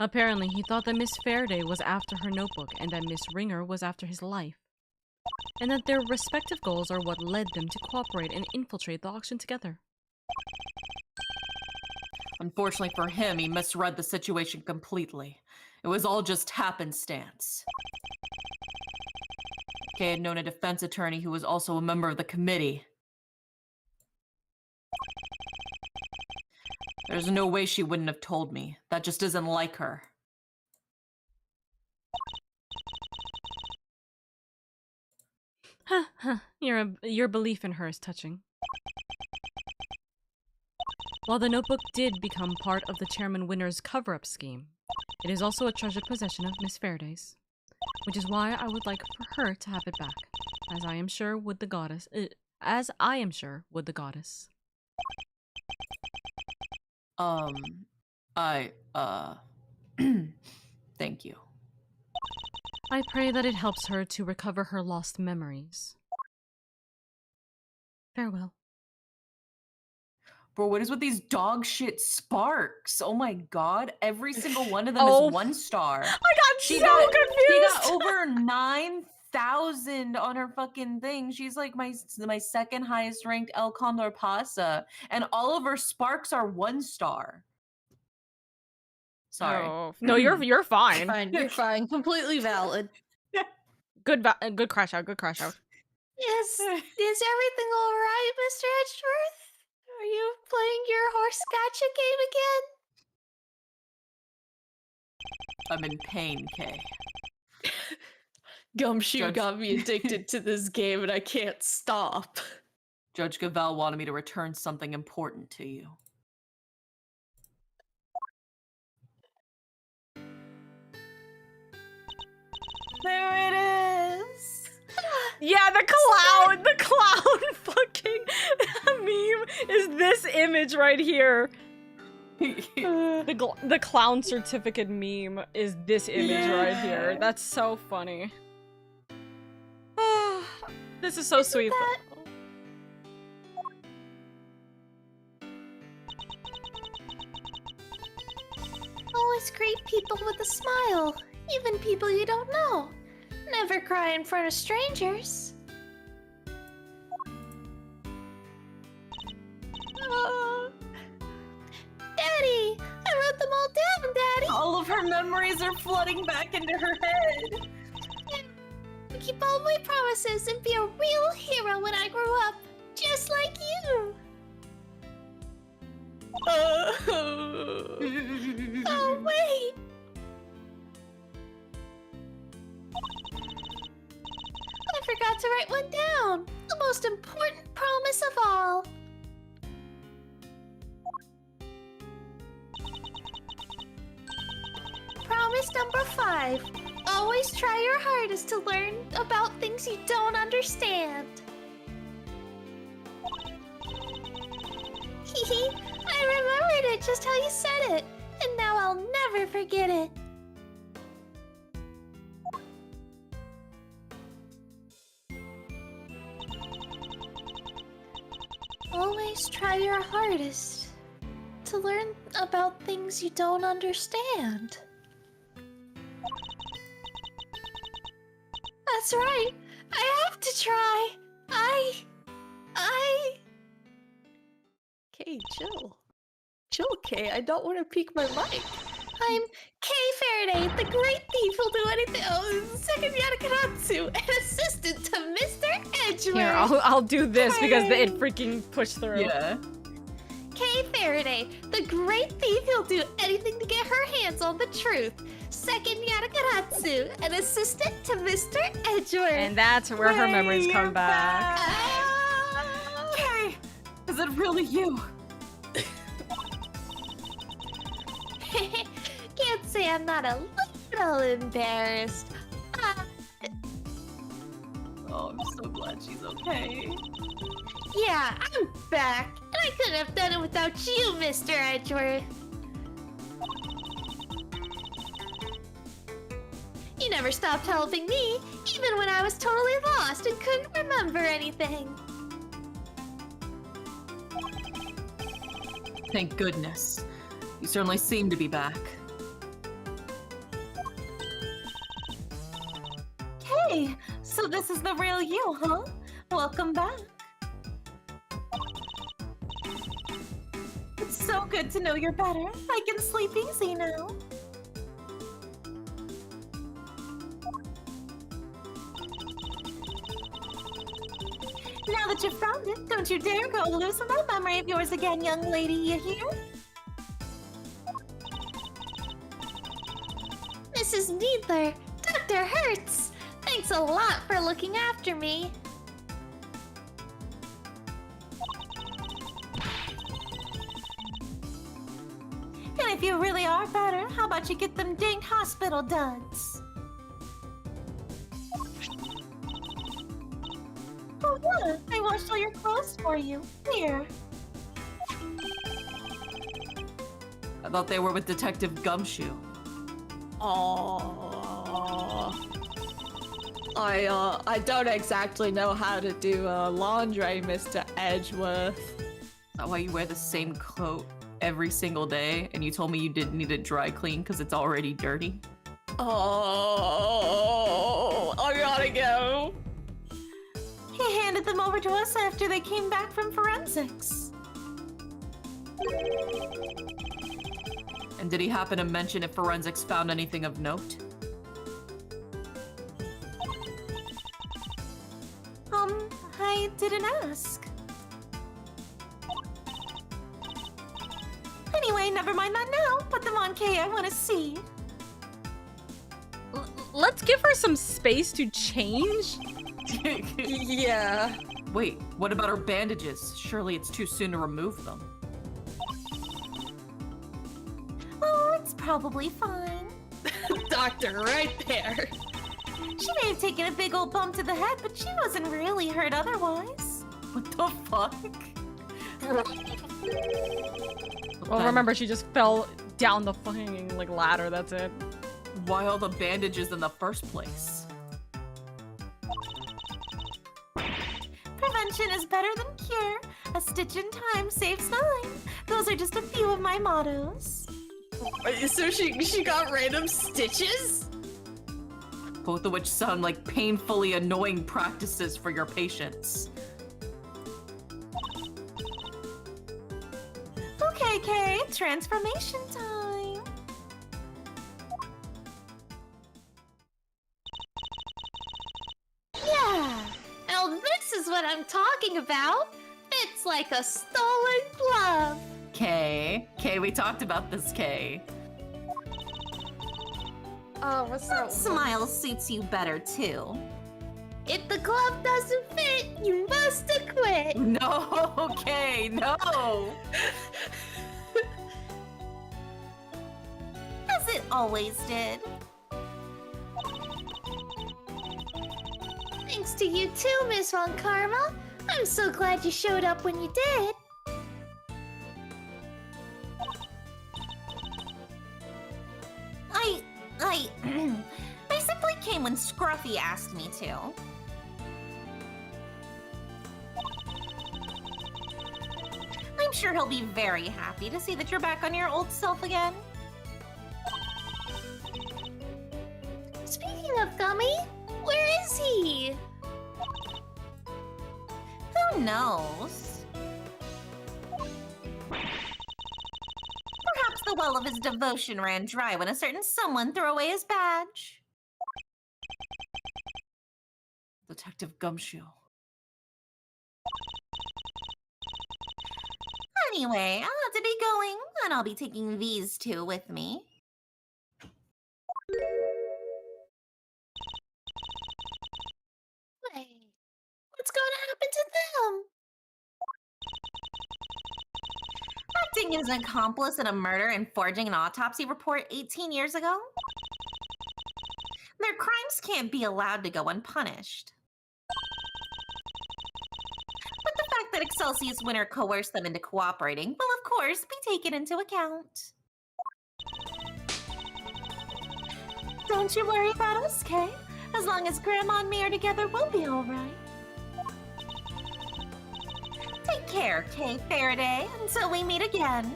Apparently, he thought that Miss Faraday was after her notebook and that Miss Ringer was after his life. And that their respective goals are what led them to cooperate and infiltrate the auction together. Unfortunately for him, he misread the situation completely. It was all just happenstance. Kay had known a defense attorney who was also a member of the committee. There's no way she wouldn't have told me. That just isn't like her. Your belief in her is touching. While the notebook did become part of the Chairman Winner's cover-up scheme, it is also a treasured possession of Miss Faraday's, which is why I would like for her to have it back, as I am sure would the goddess, as I am sure would the goddess. Thank you. I pray that it helps her to recover her lost memories. Farewell. Bro, what is with these dog shit sparks? Oh my god, every single one of them Oh. is 1 star. I got She so got confused! over 9,000 on her fucking thing. She's like my second highest ranked El Condor Pasa, and all of her sparks are 1 star. Sorry. Oh. No, you're fine. Fine, you're fine. Completely valid. Good crash out, good crash out. Is everything all right, Mr. Edgeworth? Are you playing your horse gotcha game again? I'm in pain, Kay. Gumshoe Judge- got me addicted to this game and I can't stop. Judge Gavel wanted me to return something important to you. There it is! Yeah, the clown fucking meme is this image right here. The clown certificate meme is this image right here. That's so funny. This is so sweet. Always greet people with a smile, even people you don't know. Never cry in front of strangers. Daddy! I wrote them all down, Daddy! All of her memories are flooding back into her head. Keep all my promises and be a real hero when I grow up, just like you! Oh, wait! I forgot to write one down! The most important promise of all! Promise number 5. Always try your hardest to learn about things you don't understand. Hehe, I remembered it just how you said it, and now I'll never forget it. Always try your hardest to learn about things you don't understand. That's right. I have to try. Okay, chill. Chill, Kay. I don't want to peek my mic. I'm Kay Faraday, the great thief who'll do anything. Oh, second Yatakaratsu, an assistant to Mr. Edgeworth. Here, I'll do this because it freaking pushed through. Yeah. Kay Faraday, the great thief who'll do anything to get her hands on the truth. Second Yatakaratsu, an assistant to Mr. Edgeworth. And that's where her memories come you're back. Kay, is it really you? Can't say I'm not a little embarrassed. Oh, I'm so glad she's okay. Yeah, I'm back. And I couldn't have done it without you, Mr. Edgeworth. You never stopped helping me, even when I was totally lost and couldn't remember anything. Thank goodness. You certainly seem to be back. Hey, so this is the real you, huh? Welcome back. It's so good to know you're better. I can sleep easy now. Now that you've found it, don't you dare go losing that memory of yours again, young lady, you hear? Mrs. Needler, Dr. Hertz, thanks a lot for looking after me. And if you really are better, how about you get them dinged hospital duds? Oh Look, I washed all your clothes for you. Here. I thought they were with Detective Gumshoe. Oh, I don't exactly know how to do laundry, Mr. Edgeworth. Is that why you wear the same coat every single day and you told me you didn't need it dry clean because it's already dirty? Oh, I gotta go. He handed them over to us after they came back from forensics. And did he happen to mention if forensics found anything of note? I didn't ask. Anyway, never mind that now. Put them on, Kay. I want to see. Let's give her some space to change. Yeah. Wait, what about her bandages? Surely it's too soon to remove them. Oh, it's probably fine. Doctor, right there. She may have taken a big old bump to the head, but she wasn't really hurt otherwise. What the fuck? Well, remember, she just fell down the fucking, like, ladder, that's it. Why all the bandages in the first place? Prevention is better than cure. A stitch in time saves 9. Those are just a few of my mottos. So she got random stitches? Both of which sound like painfully annoying practices for your patients. Okay, Kay, transformation time. Yeah. Now this is what I'm talking about. It's like a stolen glove. Kay, we talked about this, Kay. Oh, what's that? Smile suits you better, too. If the glove doesn't fit, you must acquit. No, Kay, no! As it always did. Thanks to you too, Miss Von Karma. I'm so glad you showed up when you did. I simply came when Scruffy asked me to. I'm sure he'll be very happy to see that you're back on your old self again. Speaking of Gummy, where is he? Who knows? Perhaps the well of his devotion ran dry when a certain someone threw away his badge. Detective Gumshoe. Anyway, I'll have to be going, and I'll be taking these two with me. Wait, what's going to happen to them? Acting as an accomplice in a murder and forging an autopsy report 18 years ago? Their crimes can't be allowed to go unpunished. But the fact that Excelsius Winter coerced them into cooperating will, of course, be taken into account. Don't you worry about us, Kay. As long as Grandma and me are together, we'll be all right. Take care, Kay Faraday, until we meet again.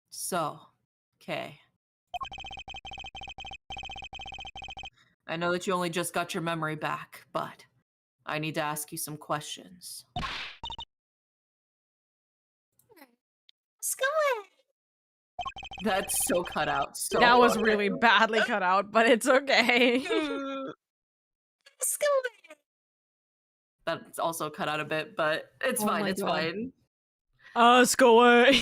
So, Kay. I know that you only just got your memory back, but I need to ask you some questions. Let's go ahead. That's so cut out. So That was hard. really badly cut out, but it's okay. Let's go ahead. That's also cut out a bit, but it's Oh fine. my It's God. fine. Ask away.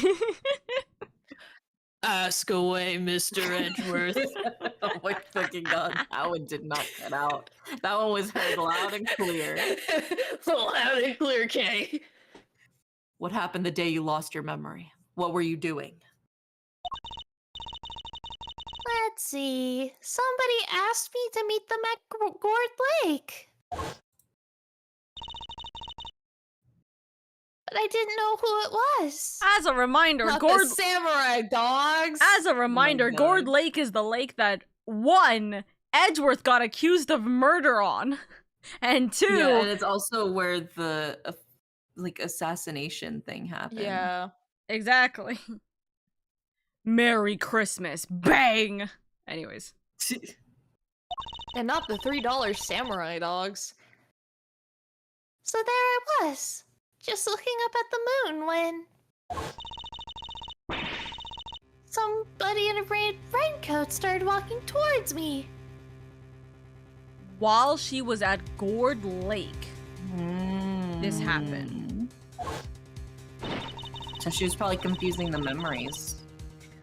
Ask away, Mr. Edgeworth. Oh my fucking god, that one did not cut out. That one was heard loud and clear. Loud and clear, Kay. What happened the day you lost your memory? What were you doing? Let's see. Somebody asked me to meet them at Gourd Lake. But I didn't know who it was. As a reminder, Not Gourd. the samurai dogs. As a reminder, God. Gourd Lake is the lake that 1, Edgeworth got accused of murder on, and 2, Yeah, and it's also where the like assassination thing happened. Yeah. exactly. Merry Christmas, bang. Anyways, And not the $3 samurai dogs. So there I was, just looking up at the moon when somebody in a red raincoat started walking towards me. while she was at Gourd Lake, this happened. So she was probably confusing the memories.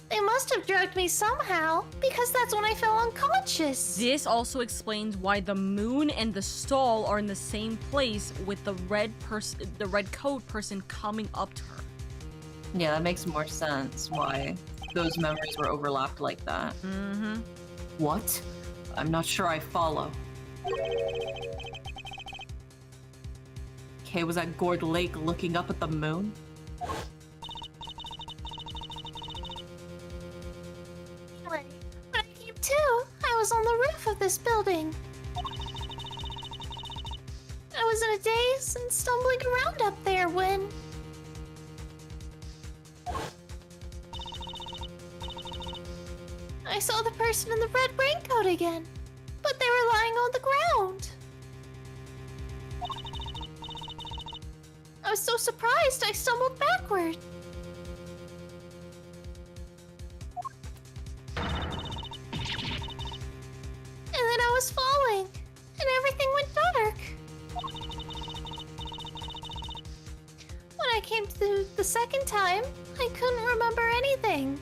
They must have drugged me somehow, because that's when I fell unconscious. This also explains why the moon and the stall are in the same place with the red coat person coming up to her. Yeah, that makes more sense why those memories were overlapped like that. Mm-hmm. What? I'm not sure I follow. Kay was at Gourd Lake looking up at the moon? Anyway, when I came to, I was on the roof of this building. I was in a daze and stumbling around up there when... I saw the person in the red raincoat again, but they were lying on the ground. I was so surprised I stumbled backward. And then I was falling, and everything went dark. When I came to the second time, I couldn't remember anything.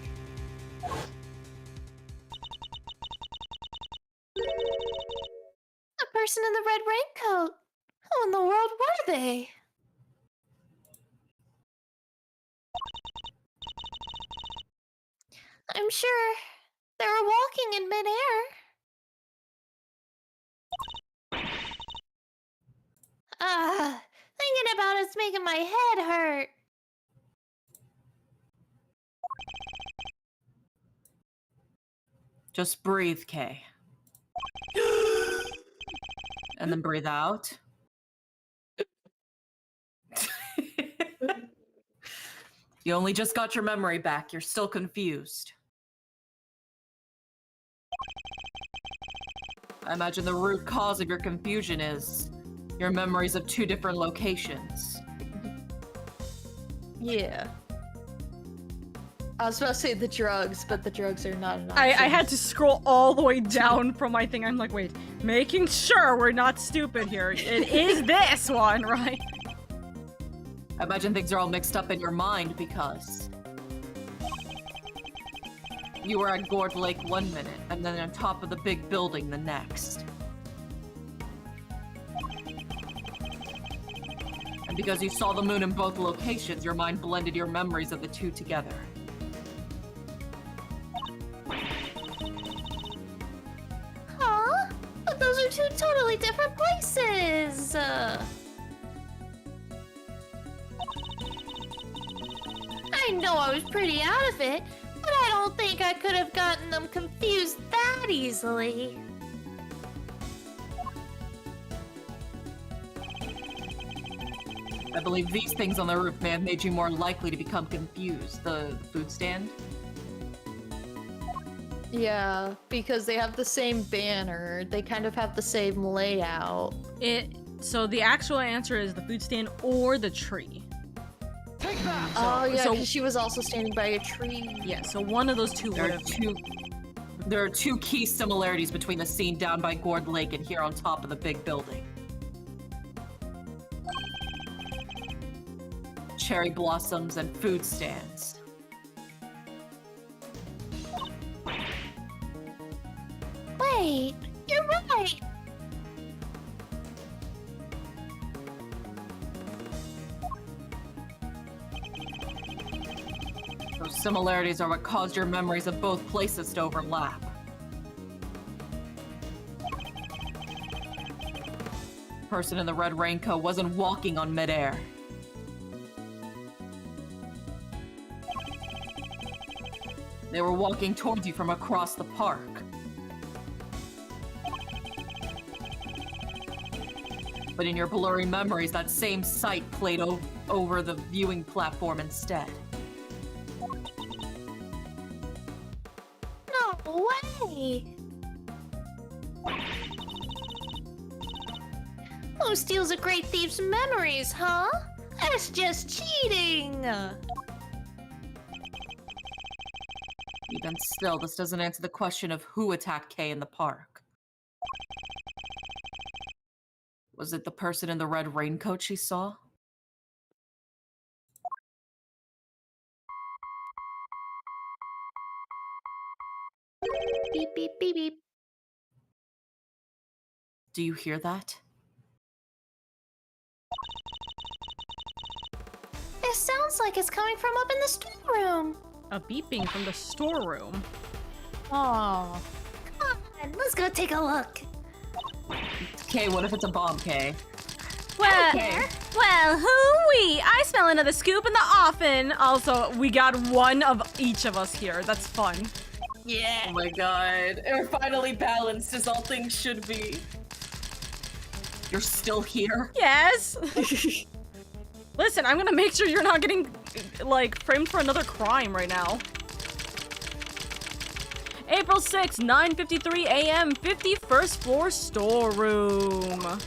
The person in the red raincoat. Who in the world were they? I'm sure they were walking in midair. Thinking about it's making my head hurt. Just breathe, Kay. And then breathe out. You only just got your memory back. You're still confused. I imagine the root cause of your confusion is your memories of 2 different locations. Yeah. I was about to say the drugs, but the drugs are not an option. I had to scroll all the way down from my thing. I'm like, wait, making sure we're not stupid here. It is this one, right? I imagine things are all mixed up in your mind because you were at Gourd Lake 1 minute and then on top of the big building the next. And because you saw the moon in both locations, your mind blended your memories of the 2 together. Huh? But those are 2 totally different places. I know I was pretty out of it, but I don't think I could have gotten them confused that easily. I believe these things on the roof may have made you more likely to become confused. The food stand? Yeah, because they have the same banner. They kind of have the same layout. So the actual answer is the food stand or the tree. Take that! Oh yeah, so- because she was also standing by a tree. Yeah, so one of those 2 would have. There are two key similarities between the scene down by Gourd Lake and here on top of the big building. Cherry blossoms and food stands. Wait, you're right. Those similarities are what caused your memories of both places to overlap. person in the red raincoat wasn't walking on midair. They were walking towards you from across the park. But in your blurry memories, that same sight played over the viewing platform instead. No way! Who steals a great thief's memories, huh? That's just cheating! Even still, this doesn't answer the question of who attacked Kay in the park. Was it the person in the red raincoat she saw? Beep, beep, beep, beep. Do you hear that? It sounds like it's coming from up in the storeroom. A beeping from the storeroom. Oh. Come on, let's go take a look. Kay, what if it's a bomb, Kay? Well, hoo-wee! I smell another scoop in the offing. Also, we got one of each of us here. That's fun. Yeah. Oh my god. We're finally balanced as all things should be. You're still here? Yes! Listen, I'm gonna make sure you're not getting, like, framed for another crime right now. April 6th, 9:53 a.m., 51st floor storeroom.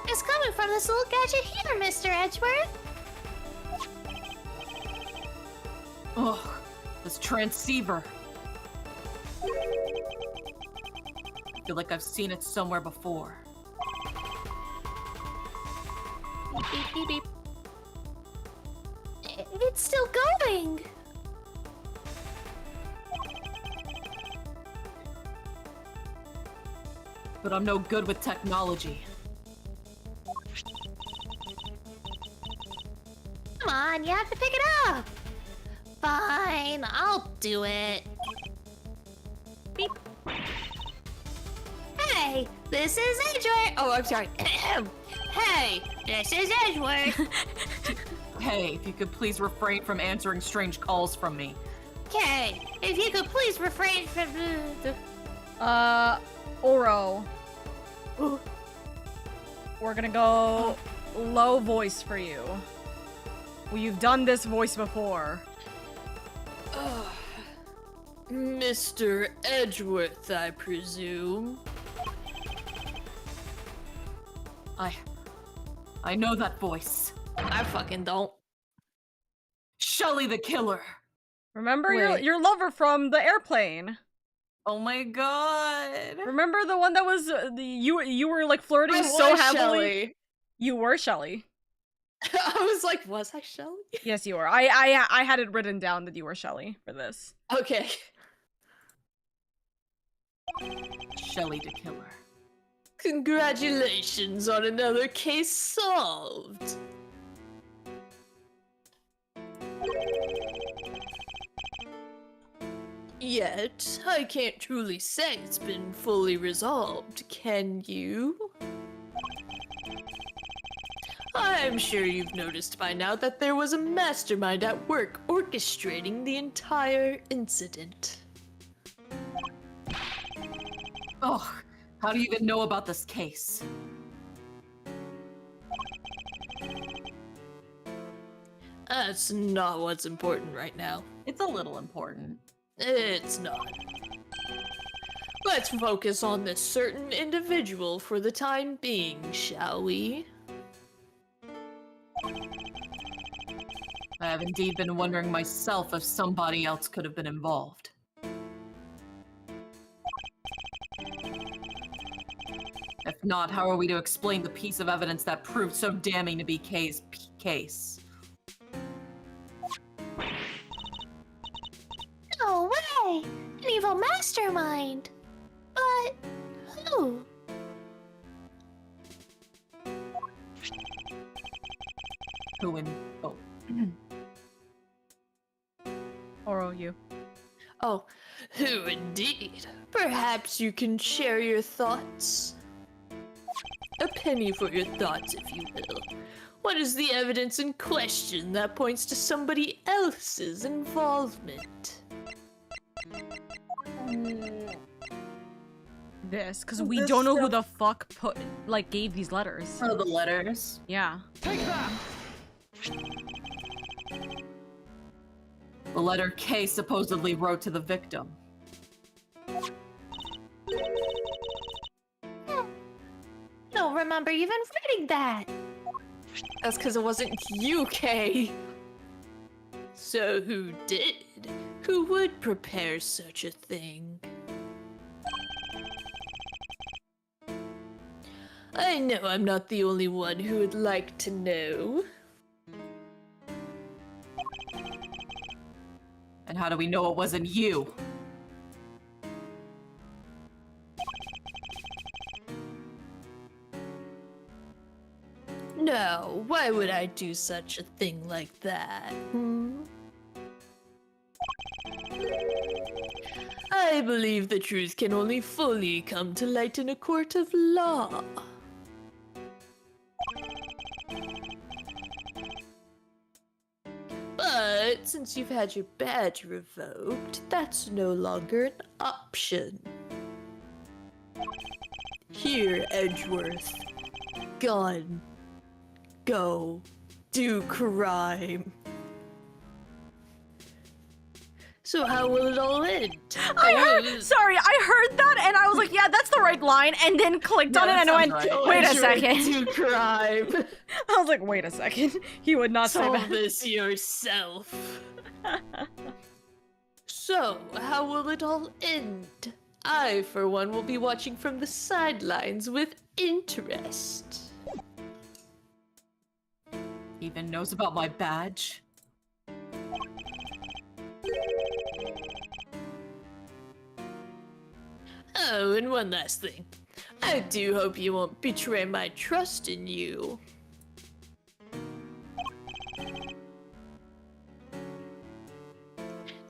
It's coming from this little gadget here, Mr. Edgeworth. Ugh, this transceiver. I feel like I've seen it somewhere before. Beep, beep, beep, beep. It's still going. But I'm no good with technology. Come on, you have to pick it up. Fine, I'll do it. Beep. Hey, this is Edgeworth. Oh, I'm sorry. Hey, this is Edgeworth. Hey, if you could please refrain from answering strange calls from me. Okay, if you could please refrain from Oro. Ooh. We're gonna go low voice for you. Well, you've done this voice before. Mr. Edgeworth, I presume. I know that voice. I fucking don't. Shelly the killer. Remember Wait. your lover from the airplane? Oh my god. Remember the one that was you were like flirting I so was heavily? Shelly. You were Shelly. I was like, was I Shelly? Yes, you were. I had it written down that you were Shelly for this. Okay. Shelly the killer. Congratulations on another case solved. Yet, I can't truly say it's been fully resolved, can you? I'm sure you've noticed by now that there was a mastermind at work orchestrating the entire incident. Ugh, how do you even know about this case? That's not what's important right now. It's a little important. It's not. Let's focus on this certain individual for the time being, shall we? I have indeed been wondering myself if somebody else could have been involved. If not, how are we to explain the piece of evidence that proved so damning to be Kay's case? No way! An evil mastermind! But who? Who in... Oh. Oro, you. Oh, who indeed? Perhaps you can share your thoughts? A penny for your thoughts, if you will. What is the evidence in question that points to somebody else's involvement? This, because we don't know who the fuck gave these letters. Oh, the letters. Yeah. Take that! The letter K supposedly wrote to the victim. Don't remember even reading that. That's because it wasn't you, Kay. So who did? Who would prepare such a thing? I know I'm not the only one who would like to know. And how do we know it wasn't you? No, why would I do such a thing like that? I believe the truth can only fully come to light in a court of law. But since you've had your badge revoked, that's no longer an option. Here, Edgeworth. Gone. Go. Do crime. So how will it all end? Sorry, I heard that and I was like, yeah, that's the right line, and then clicked on it and I went, wait a second. Do crime. I was like, wait a second. He would not say Solve that. this yourself. So, how will it all end? I, for one, will be watching from the sidelines with interest. Even knows about my badge? Oh, and one last thing. I do hope you won't betray my trust in you.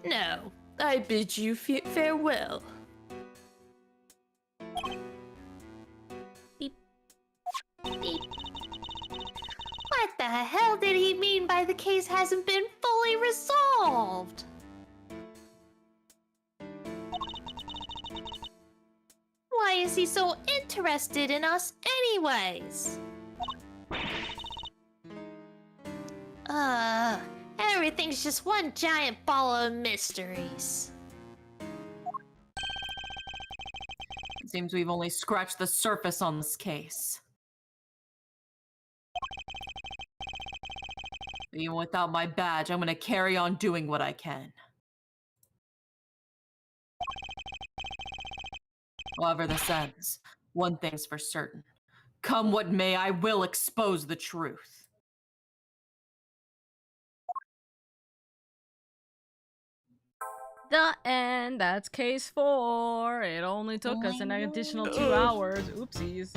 No, I bid you farewell. Beep. Beep. What the hell did he mean by the case hasn't been fully resolved? Why is he so interested in us anyways? Everything's just one giant ball of mysteries. It seems we've only scratched the surface on this case. Even without my badge, I'm gonna carry on doing what I can. However this ends, one thing's for certain. Come what may, I will expose the truth. The end. That's case 4. It only took us an additional 2 hours. Oopsies.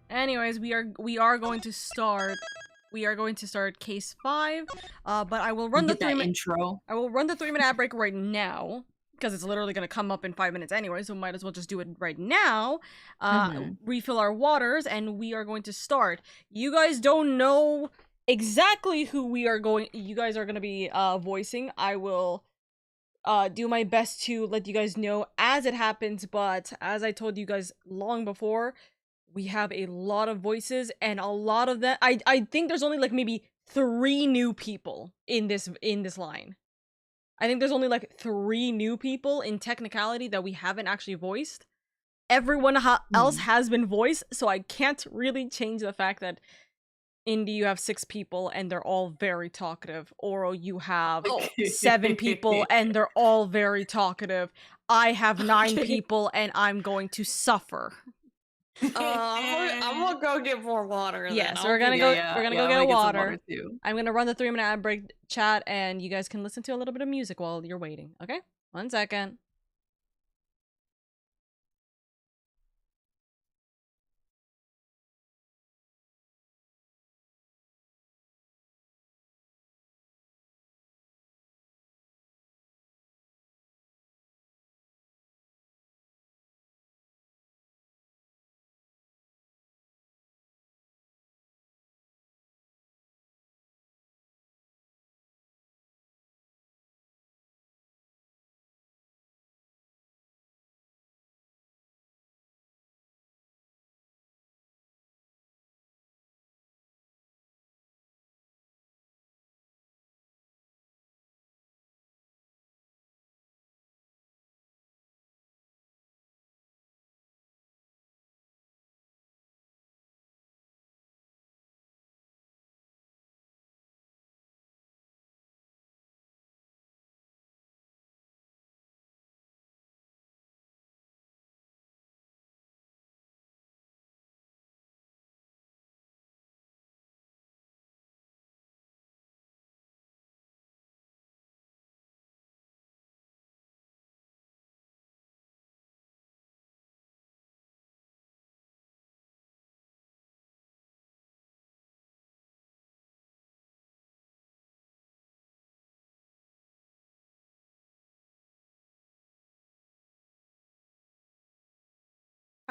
Anyways, we are going to start. We are going to start case 5. But I will run the 3-minute intro. I will run the 3-minute ad break right now because it's literally going to come up in 5 minutes anyway. So might as well just do it right now. Refill our waters, and we are going to start. You guys don't know exactly who you guys are going to be voicing. I will do my best to let you guys know as it happens, but as I told you guys long before, we have a lot of voices, and a lot of that I think there's only like maybe 3 new people in this line. I think there's only like 3 new people in technicality that we haven't actually voiced. Everyone else has been voiced, so I can't really change the fact that Indy, you have 6 people and they're all very talkative. Oro, you have 7 people and they're all very talkative. I have 9 people and I'm going to suffer. I'm gonna go get more water. Yes, we're gonna go get water. I'm gonna run the 3-minute ad break chat, and you guys can listen to a little bit of music while you're waiting. Okay, 1 second.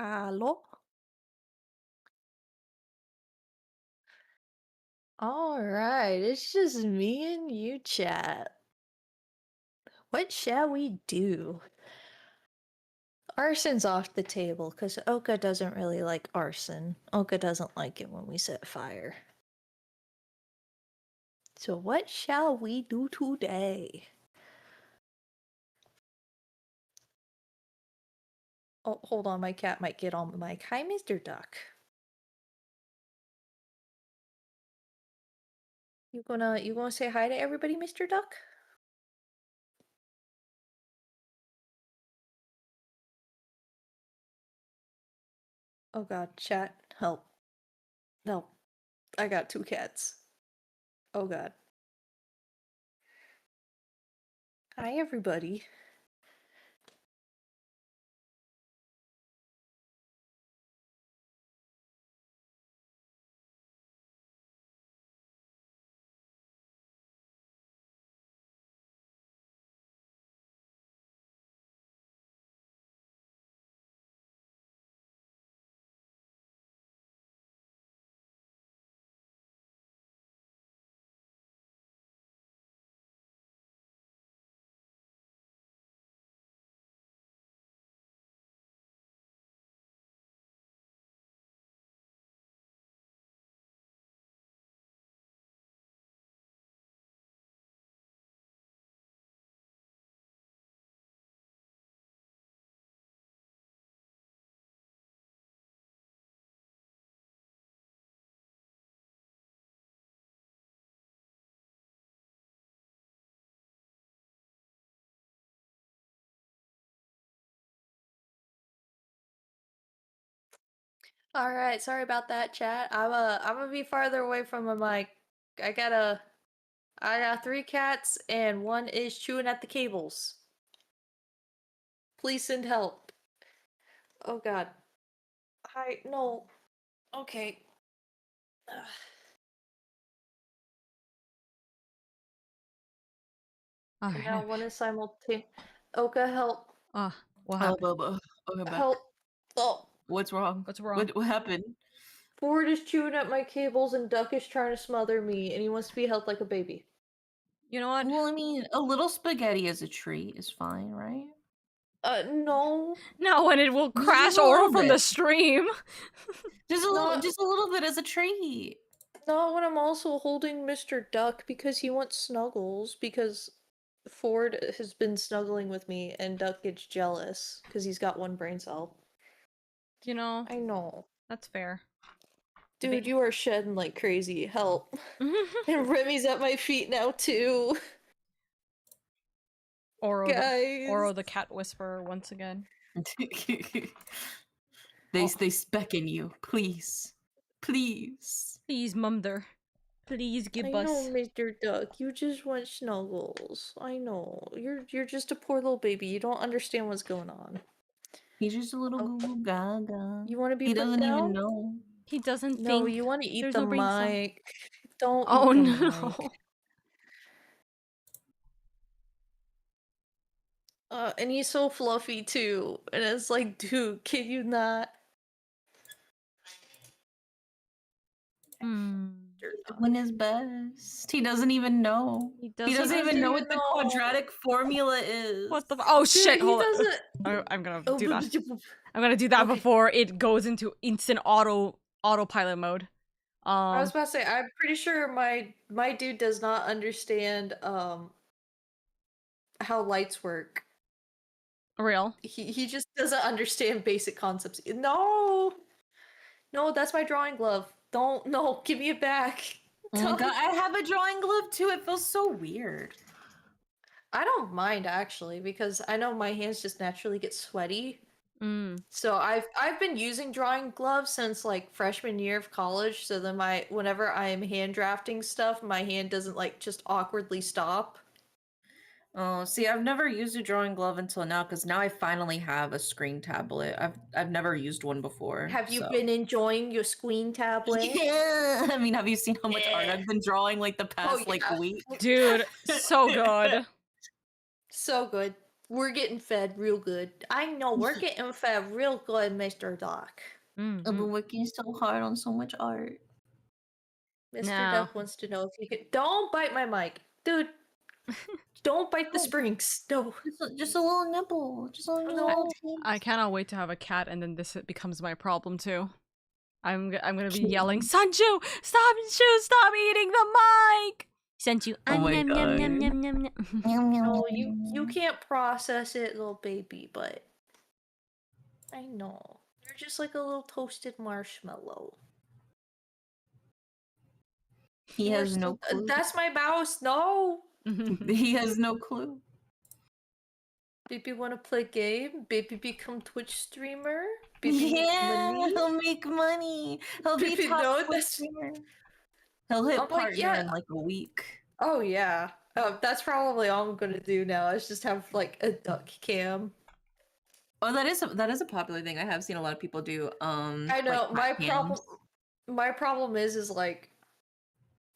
Hello? Alright, it's just me and you, chat. What shall we do? Arson's off the table, because Oka doesn't really like arson. Oka doesn't like it when we set fire. So what shall we do today? Oh, hold on, my cat might get on the mic. Hi, Mr. Duck. You gonna say hi to everybody, Mr. Duck? Oh god, chat, help. Help. I got 2 cats. Oh god. Hi, everybody. All right, sorry about that, chat. I'm gonna be farther away from the mic. I got 3 cats and 1 is chewing at the cables. Please send help. Oh god. No. Okay. Ugh. All And now right. 1 is simultaneous. Oka, help. What Hello, happened? Boba. Okay, back. Help. Oh. What's wrong? What's wrong? What happened? Ford is chewing at my cables and Duck is trying to smother me and he wants to be held like a baby. You know what? Well, I mean, a little spaghetti as a treat is fine, right? No. No, and it will Just crash a Oro little from the bit. stream. Just a No. little bit as a treat. Not when I'm also holding Mr. Duck because he wants snuggles because Ford has been snuggling with me and Duck gets jealous because he's got 1 brain cell. You know, I know. that's fair. Dude, you are shedding like crazy. Help. And Remy's at my feet now too. Oro, Guys. the cat whisperer once again. They beckon you, please, please. Please, Mumder. Please give I know, us. Mr. Duck. You just want snuggles. I know. You're just a poor little baby. You don't understand what's going on. He's just a little Oh. goo goo gaga. You want to be He put doesn't down? even know. He doesn't No, think. you want to eat there's the no brain cell. mic. Don't Oh eat the no. mic. And he's so fluffy too. And it's like, dude, kid you not? Doing his best. He doesn't even know. He He doesn't even know what the quadratic formula is. What the? Oh shit! Dude, he Hold doesn't. on. I'm gonna Oh, do that. I'm gonna do that Okay. before it goes into instant autopilot mode. I was about to say, I'm pretty sure my dude does not understand how lights work. Real. He just doesn't understand basic concepts. No, that's my drawing glove. No, give me it back. Oh my god, I have a drawing glove too. It feels so weird. I don't mind actually because I know my hands just naturally get sweaty. So I've been using drawing gloves since like freshman year of college. So then whenever I am hand drafting stuff, my hand doesn't like just awkwardly stop. Oh, see, I've never used a drawing glove until now because now I finally have a screen tablet. I've never used one before. Have you been enjoying your screen tablet? Yeah. I mean, have you seen how much art I've been drawing like the past like week? Dude, so good. So good. we're getting fed real good. I know we're getting fed real good, Mr. Doc. I've been working so hard on so much art. Mr. No. Duck wants to know if you could. Don't bite my mic, dude. Don't bite the springs. No. Just a little nibble. Just a little No. taste. I cannot wait to have a cat, and then this becomes my problem too. I'm gonna be yelling, Sanju, stop eating the mic. Sent you. Oh my Nom, nom, nom, God. nom, nom, nom. No, you can't process it, little baby, but I know. You're just like a little toasted marshmallow. He has no clue. That's my mouse. No. He has no clue. Baby wanna play game? Baby become Twitch streamer? Baby make Yeah, money? he'll make money. He'll be Baby, top no, Twitch that's- streamer. He'll hit I'm like, partner yeah. in like a week. Oh yeah. That's probably all I'm gonna do now. Is just have like a duck cam. Oh, that is a popular thing. I have seen a lot of people do. I know like, cat cams. My problem is like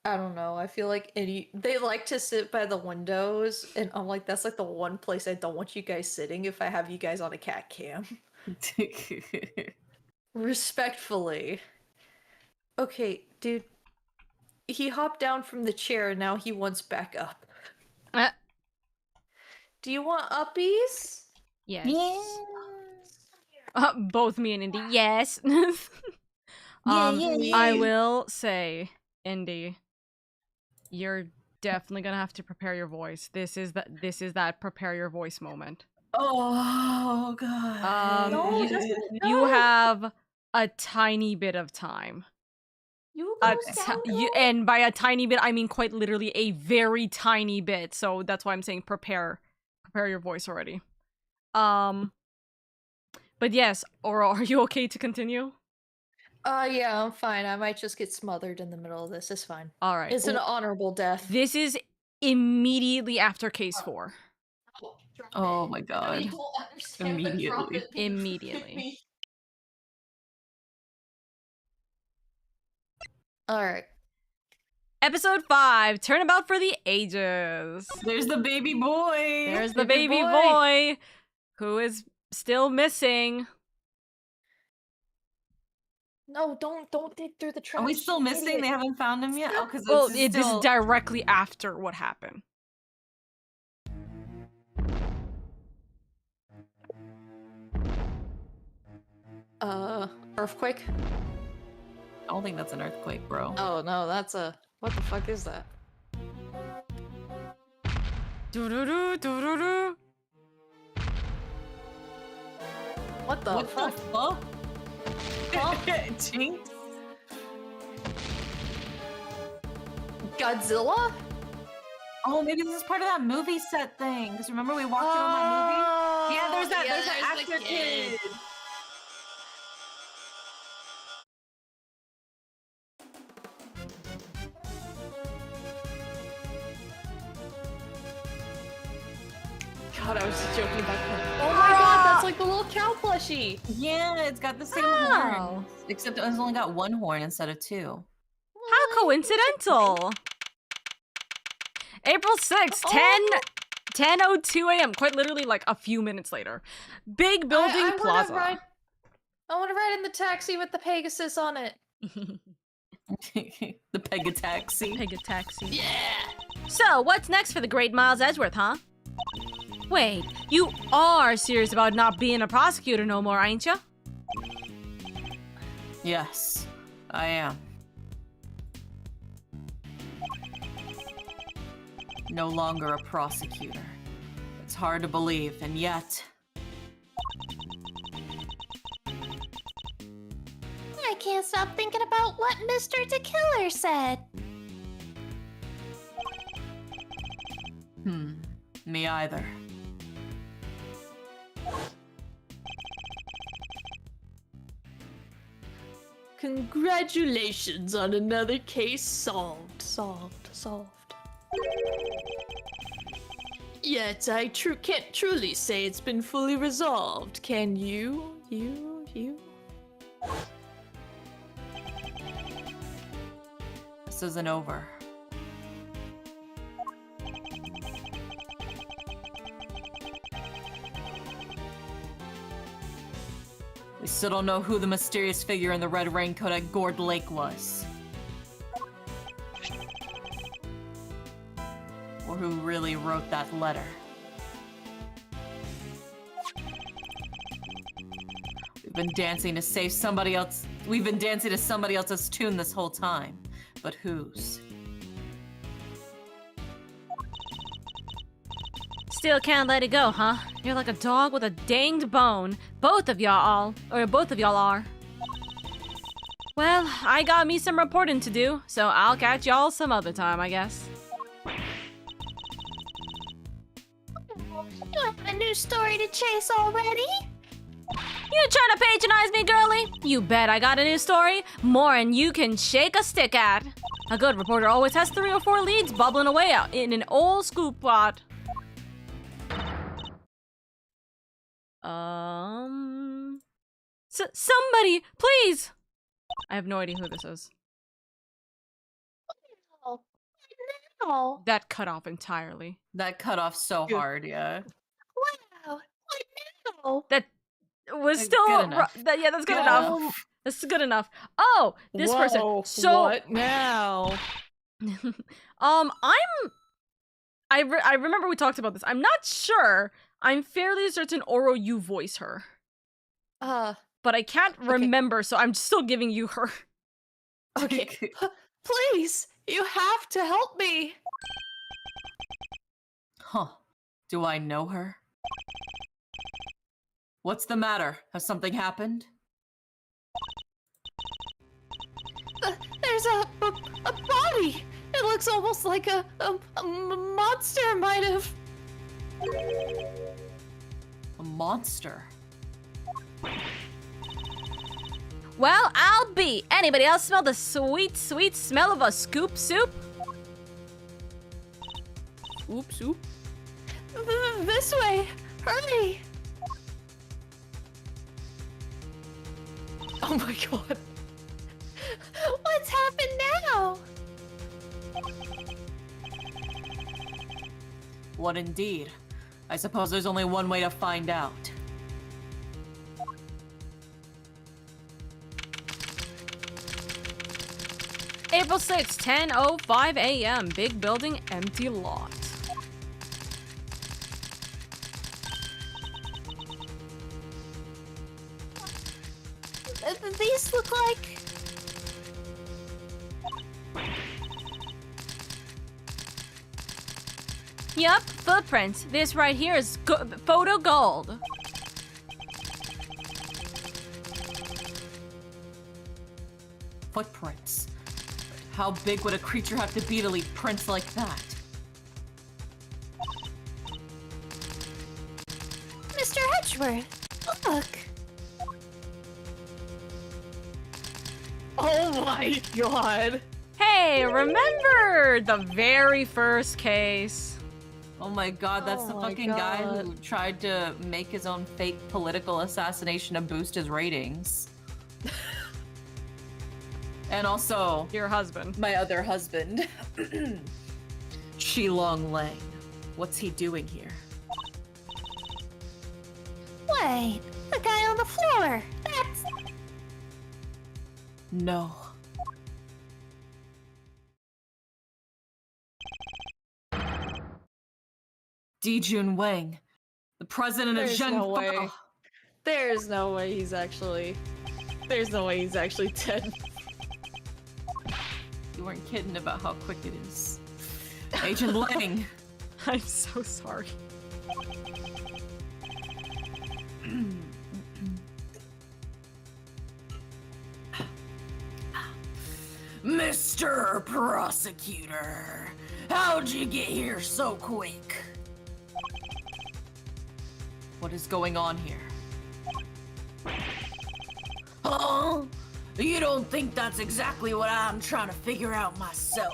I don't know. I feel like they like to sit by the windows, and I'm like, that's like the one place I don't want you guys sitting if I have you guys on a cat cam. Respectfully. Okay, dude. He hopped down from the chair, and now he wants back up. Do you want uppies? Yes. Yeah. Both me and Indy. Yes. Yeah. I will say, Indy, you're definitely gonna have to prepare your voice. This is that prepare your voice moment. Oh God. No, You have a tiny bit of time. You go And by a tiny bit, I mean quite literally a very tiny bit. So that's why I'm saying prepare your voice already. But yes, or are you okay to continue? Yeah, I'm fine. I might just get smothered in the middle of this. It's fine. All right. It's an honorable death. This is immediately after case 4. Oh my God. Immediately. Immediately. All right. Episode 5, Turnabout for the Ages. There's the baby boy. There's the baby boy who is still missing. No, don't dig through the trash. Are we still missing? They haven't found him yet? Oh, because Well, this is directly after what happened. Earthquake? I don't think that's an earthquake, bro. Oh no, that's a. What the fuck is that? Doo-doo-doo, doo-doo-doo. What the What fuck? the fuck? Jinx? Godzilla? Oh, maybe this is part of that movie set thing. Because remember we walked in on that movie? Yeah, there's that actor kid. God, I was just joking about that. Oh my god, that's like the little cow plushie. Yeah, it's got the same Oh. horn. Except it's only got one horn instead of 2. How coincidental. April 6th, 10:02 a.m. Quite literally like a few minutes later. Big building I plaza. I want to ride in the taxi with the Pegasus on it. The Pegataxi. Pegataxi. Yeah. So, what's next for the great Miles Edgeworth, huh? Wait, you are serious about not being a prosecutor no more, ain't ya? Yes, I am. No longer a prosecutor. It's hard to believe, and yet... I can't stop thinking about what Mr. The Killer said. Me either. Congratulations on another case solved. Yet I can't truly say it's been fully resolved. Can you? This isn't over. still don't know who the mysterious figure in the red raincoat at Gourd Lake was. Or who really wrote that letter. We've been dancing to somebody else's tune this whole time. But whose? Still can't let it go, huh? You're like a dog with a danged bone. Both of y'all are. Well, I got me some reporting to do, so I'll catch y'all some other time, I guess. You have a new story to chase already? You trying to patronize me, girlie? You bet I got a new story. More'n you can shake a stick at. A good reporter always has 3 or 4 leads bubbling away out in an old scoop pot. Somebody, please! I have no idea who this is. Oh, no. That cut off entirely. That cut off so hard, yeah. Wow. What now? That was still Good enough. yeah, that's good enough. That's good enough. Oh, this person. So what now? I remember we talked about this. I'm not sure. I'm fairly certain Oro, you voice her. But I can't remember, so I'm still giving you her. Okay. Please, you have to help me. Huh. Do I know her? What's the matter? Has something happened? There's a body. It looks almost like a monster might have. A monster? Well, I'll be. Anybody else smell the sweet, sweet smell of a scoop soup? Scoop soup? This way. Hurry. Oh my god. What's happened now? What indeed? I suppose there's only one way to find out. April 6th, 10:05 a.m. Big building, empty lot. These look like... Yup, footprints. This right here is photo gold. Footprints. How big would a creature have to be to leave prints like that? Mr. Edgeworth, look. Oh my god. Hey, remember the very first case? Oh my god, that's Oh the my fucking guy God. who tried to make his own fake political assassination to boost his ratings. And also, Your husband. my other husband, Shilong Lang. What's he doing here? Wait, the guy on the floor. That's... No. Dijun Wang, the president of There's Zheng. no way. There's no way he's actually dead. You weren't kidding about how quick it is. Agent Lang. I'm so sorry. Mr. Prosecutor, how'd you get here so quick? What is going on here? Huh? You don't think that's exactly what I'm trying to figure out myself?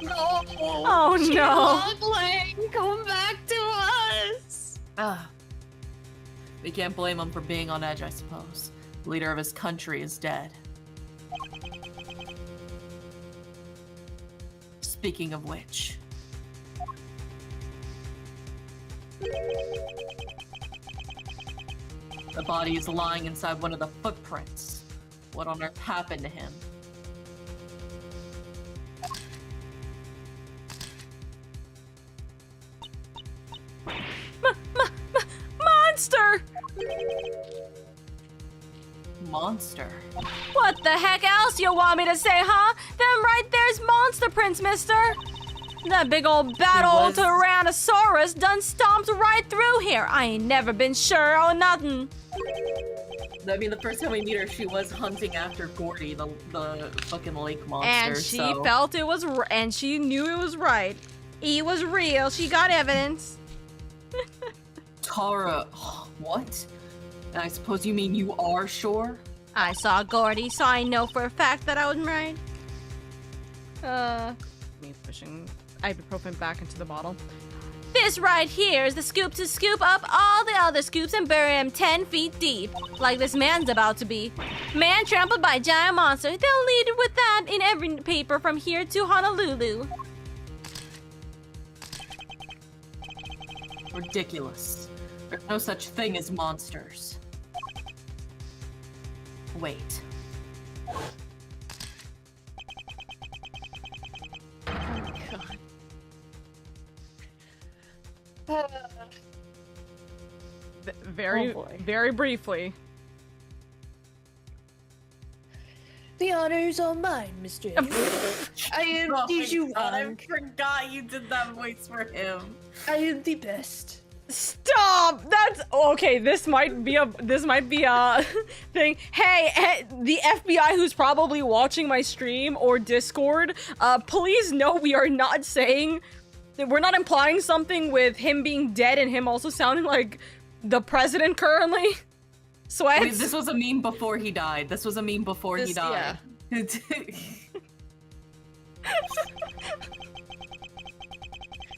No. Oh no. Lang, come back to us. We can't blame him for being on edge, I suppose. The leader of his country is dead. Speaking of which... The body is lying inside one of the footprints. What on earth happened to him? Monster! Monster. What the heck else you want me to say, huh? Them right there's monster prints, mister. That big old bad old Tyrannosaurus done stomped right through here. I ain't never been sure or nothing. I mean, the first time we meet her, she was hunting after Gordy, the fucking lake monster. And she felt it was, and she knew it was right. He was real. She got evidence. Tara, what? And I suppose you mean you are sure? I saw Gordy, so I know for a fact that I was right. Me pushing ibuprofen back into the bottle. This right here is the scoop to scoop up all the other scoops and bury them 10 feet deep, like this man's about to be. Man trampled by giant monster. They'll lead with that in every paper from here to Honolulu. Ridiculous. There's no such thing as monsters. Wait. Very briefly. The honor's all mine, Mr. I am I forgot you did that voice for him. I am the best. Stop! That's okay. This might be a thing. Hey, the FBI who's probably watching my stream or Discord, please know we are not saying, we're not implying something with him being dead and him also sounding like the president currently. Sweats. Wait, this was a meme before he died. He died. Yeah.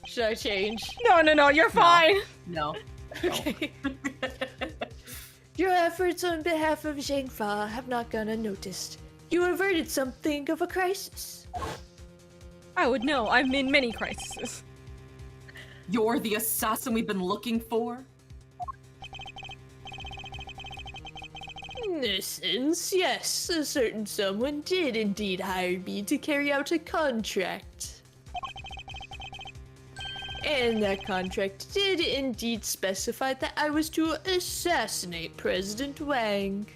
Should I change? No, you're fine. No. Okay. Your efforts on behalf of Zhengfa have not gone unnoticed. You averted something of a crisis. I would know. I'm in many crises. You're the assassin we've been looking for? In essence, yes, a certain someone did indeed hire me to carry out a contract. And that contract did indeed specify that I was to assassinate President Wang.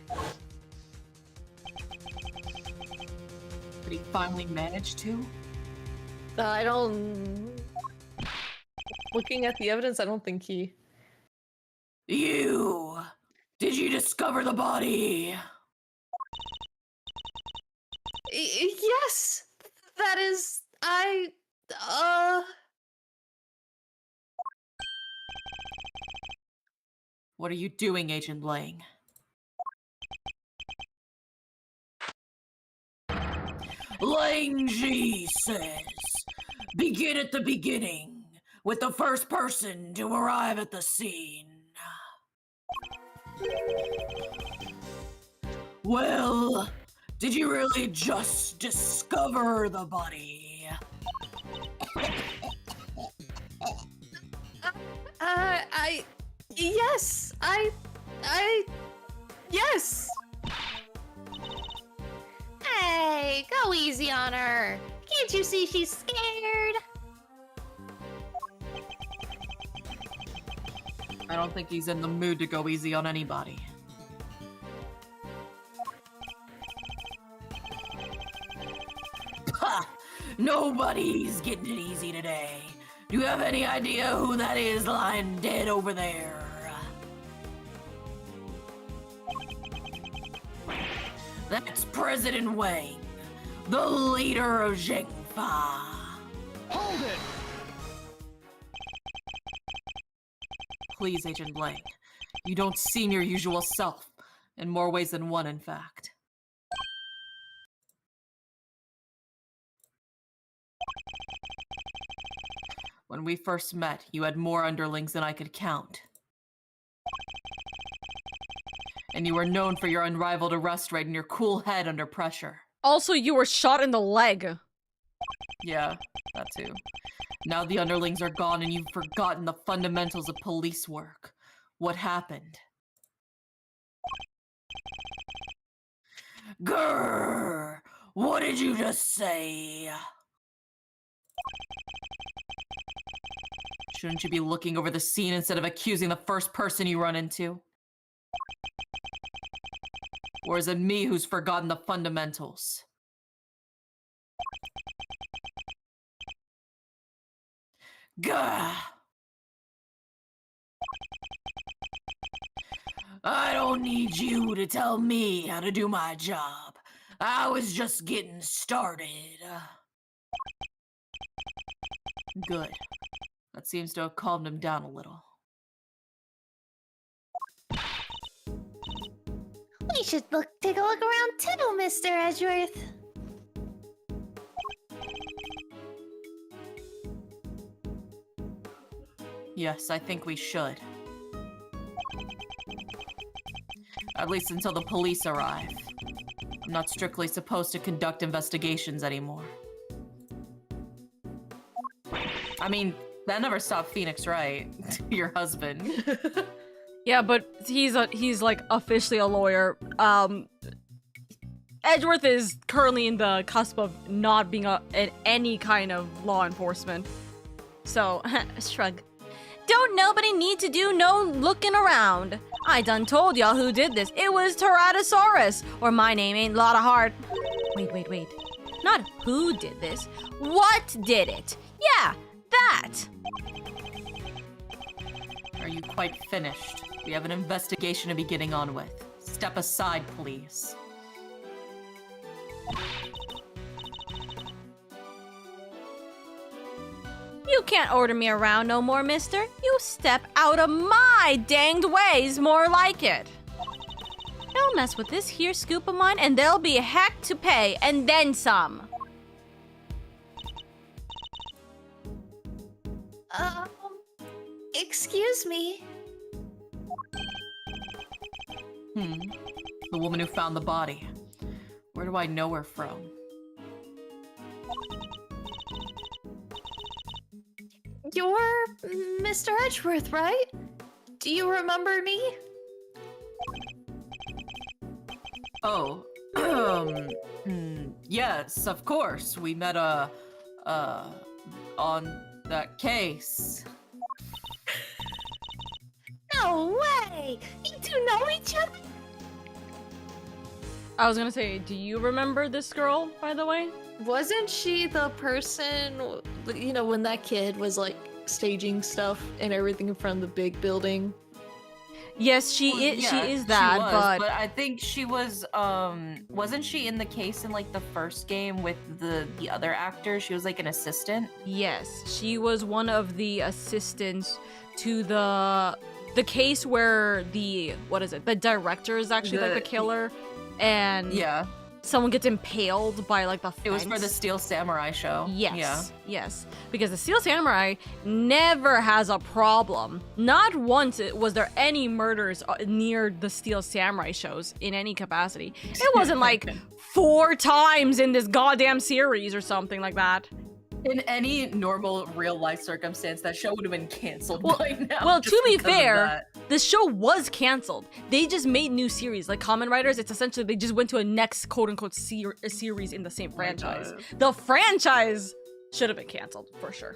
But he finally managed to? I don't... Looking at the evidence, I don't think he... You! Did you discover the body? Yes! That is... What are you doing, Agent Lang? Lang Ji says, begin at the beginning, with the first person to arrive at the scene. Well, did you really just discover the body? Yes! Yes! Hey, go easy on her. Can't you see she's scared? I don't think he's in the mood to go easy on anybody. Ha! Nobody's getting it easy today. Do you have any idea who that is lying dead over there? That's President Wang, the leader of Zhengfa. Hold it! Please, Agent Lang, you don't seem your usual self, in more ways than one, in fact. When we first met, you had more underlings than I could count. And you were known for your unrivaled arrest rate and your cool head under pressure. Also, you were shot in the leg. Yeah, that too. Now the underlings are gone and you've forgotten the fundamentals of police work. What happened? Grrr! What did you just say? Shouldn't you be looking over the scene instead of accusing the first person you run into? Or is it me who's forgotten the fundamentals? Gah! I don't need you to tell me how to do my job. I was just getting started. Good. That seems to have calmed him down a little. We should take a look around too, Mr. Edgeworth. Yes, I think we should. At least until the police arrive. I'm not strictly supposed to conduct investigations anymore. I mean, that never stopped Phoenix, right? Your husband. Yeah, but he's like officially a lawyer. Edgeworth is currently in the cusp of not being in any kind of law enforcement. So, shrug. Don't nobody need to do no looking around. I done told y'all who did this. It was Tyrannosaurus, or my name ain't Lotta Heart. Wait. Not who did this. What did it? Yeah, that. Are you quite finished? We have an investigation to be getting on with. Step aside, please. You can't order me around no more, mister. You step out of my danged ways, more like it. Don't mess with this here scoop of mine, and there'll be a heck to pay, and then some. Excuse me. The woman who found the body. Where do I know her from? You're Mr. Edgeworth, right? Do you remember me? Oh, yes, of course. We met, on that case. No way! You two know each other? I was gonna say, do you remember this girl, by the way? Wasn't she the person, you know, when that kid was like staging stuff and everything in front of the big building? Yes, she is that, she was, but I think she was, wasn't she in the case in like the first game with the other actor? She was like an assistant? yes, she was one of the assistants to the case where the director is actually like the killer, and Yeah. someone gets impaled by like the fence. It was for the Steel Samurai show. Yes, yes. Because the Steel Samurai never has a problem. Not once was there any murders near the Steel Samurai shows in any capacity. It wasn't like 4 times in this goddamn series or something like that. In any normal real life circumstance, that show would have been canceled by now. Well, just to be because of fair, that. the show was canceled. They just made new series. Like Kamen Riders, it's essentially they just went to a next quote-unquote series in the same franchise. God. The franchise should have been canceled, for sure.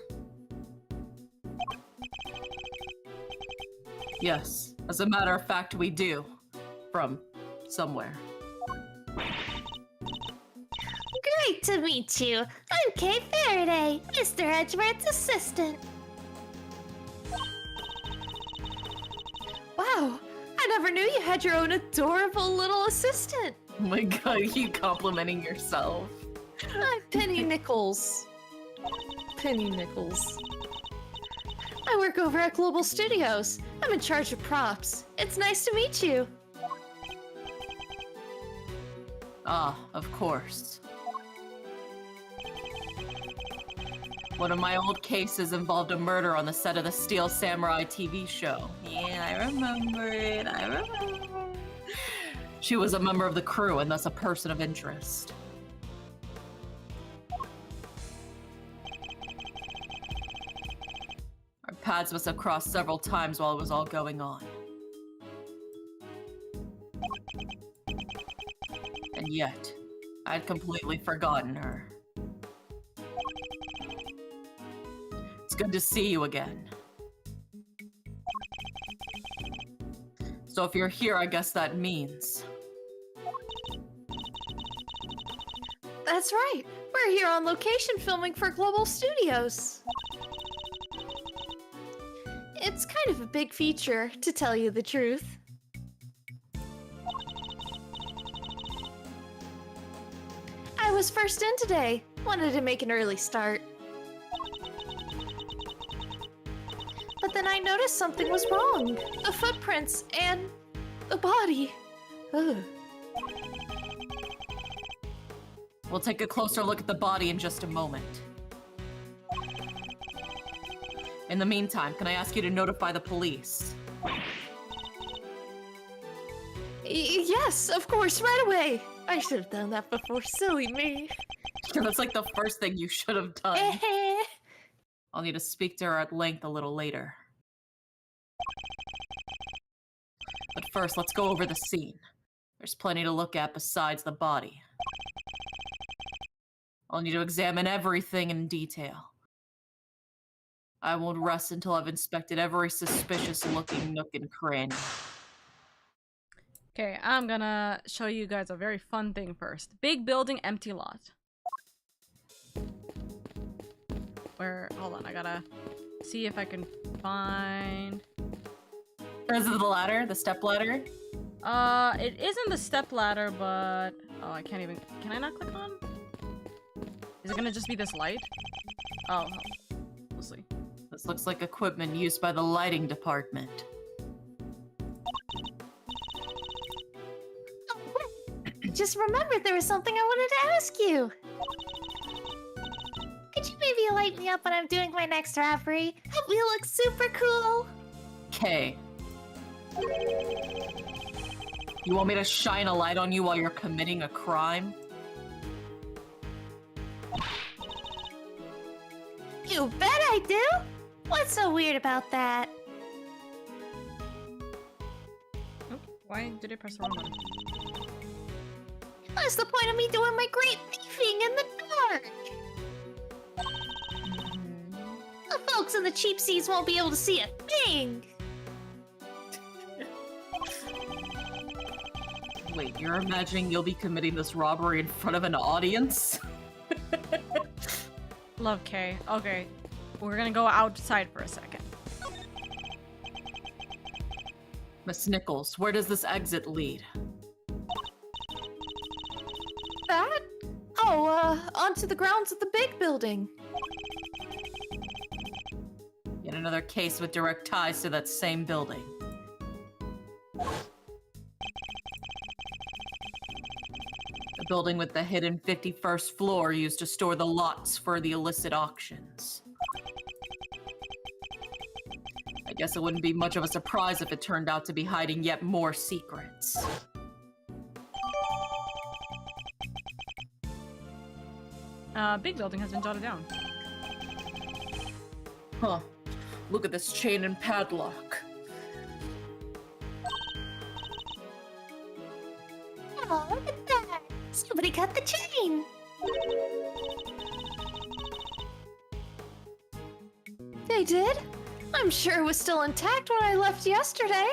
Yes, as a matter of fact, we do. From somewhere. Great to meet you. I'm Kay Faraday, Mr. Edgeworth's assistant. Wow, I never knew you had your own adorable little assistant. Oh my god, you complimenting yourself. I'm Penny Nichols. Penny Nichols. I work over at Global Studios. I'm in charge of props. It's nice to meet you. Ah, of course. One of my old cases involved a murder on the set of the Steel Samurai TV show. Yeah, I remember it. I remember. She was a member of the crew and thus a person of interest. Our paths must have crossed several times while it was all going on. And yet, I'd completely forgotten her. It's good to see you again. So if you're here, I guess that means... That's right. We're here on location filming for Global Studios. It's kind of a big feature, to tell you the truth. I was first in today. Wanted to make an early start. But then I noticed something was wrong. The footprints and the body. Ugh. We'll take a closer look at the body in just a moment. In the meantime, can I ask you to notify the police? Yes, of course, right away. I should have done that before, silly me. That's like the first thing you should have done. I'll need to speak to her at length a little later. But first, let's go over the scene. There's plenty to look at besides the body. I'll need to examine everything in detail. I won't rest until I've inspected every suspicious-looking nook and cranny. Okay, I'm gonna show you guys a very fun thing first. Big building, empty lot. Where, hold on, I gotta see if I can find... Is it the ladder? The step ladder? It isn't the step ladder, but... Oh, I can't even... Can I not click on? Is it gonna just be this light? Oh, we'll see. This looks like equipment used by the lighting department. Just remembered there was something I wanted to ask you. Could you maybe light me up when I'm doing my next robbery? Help me look super cool. Okay. You want me to shine a light on you while you're committing a crime? You bet I do. What's so weird about that? Oh, why did I press the wrong button? What's the point of me doing my great thieving in the dark? The folks in the cheap seats won't be able to see a thing. Wait, you're imagining you'll be committing this robbery in front of an audience? Love K. Okay, we're gonna go outside for a second. Miss Nichols, where does this exit lead? That? Oh, onto the grounds of the big building. Yet another case with direct ties to that same building. The building with the hidden 51st floor used to store the lots for the illicit auctions. I guess it wouldn't be much of a surprise if it turned out to be hiding yet more secrets. Big building has been jotted down. Huh. Look at this chain and padlock. Oh, look at that. Somebody cut the chain. They did? I'm sure it was still intact when I left yesterday.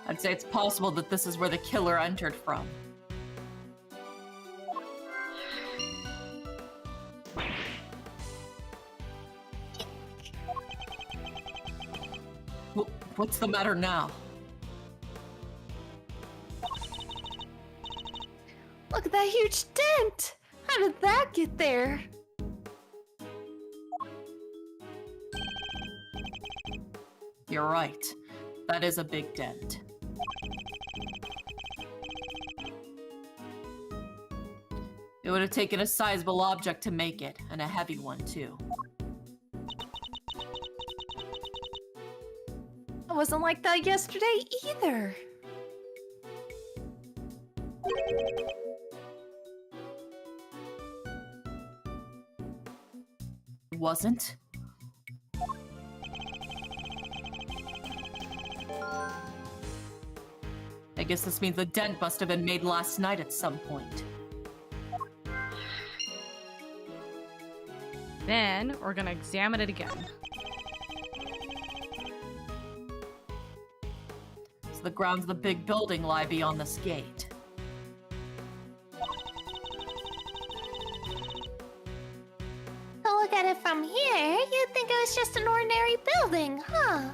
I'd say it's possible that this is where the killer entered from. What's the matter now? Look at that huge dent! How did that get there? You're right. That is a big dent. It would have taken a sizable object to make it, and a heavy one, too. It wasn't like that yesterday either. It wasn't? I guess this means the dent must have been made last night at some point. Then we're gonna examine it again. So the grounds of the big building lie beyond this gate. To look at it from here, you'd think it was just an ordinary building, huh?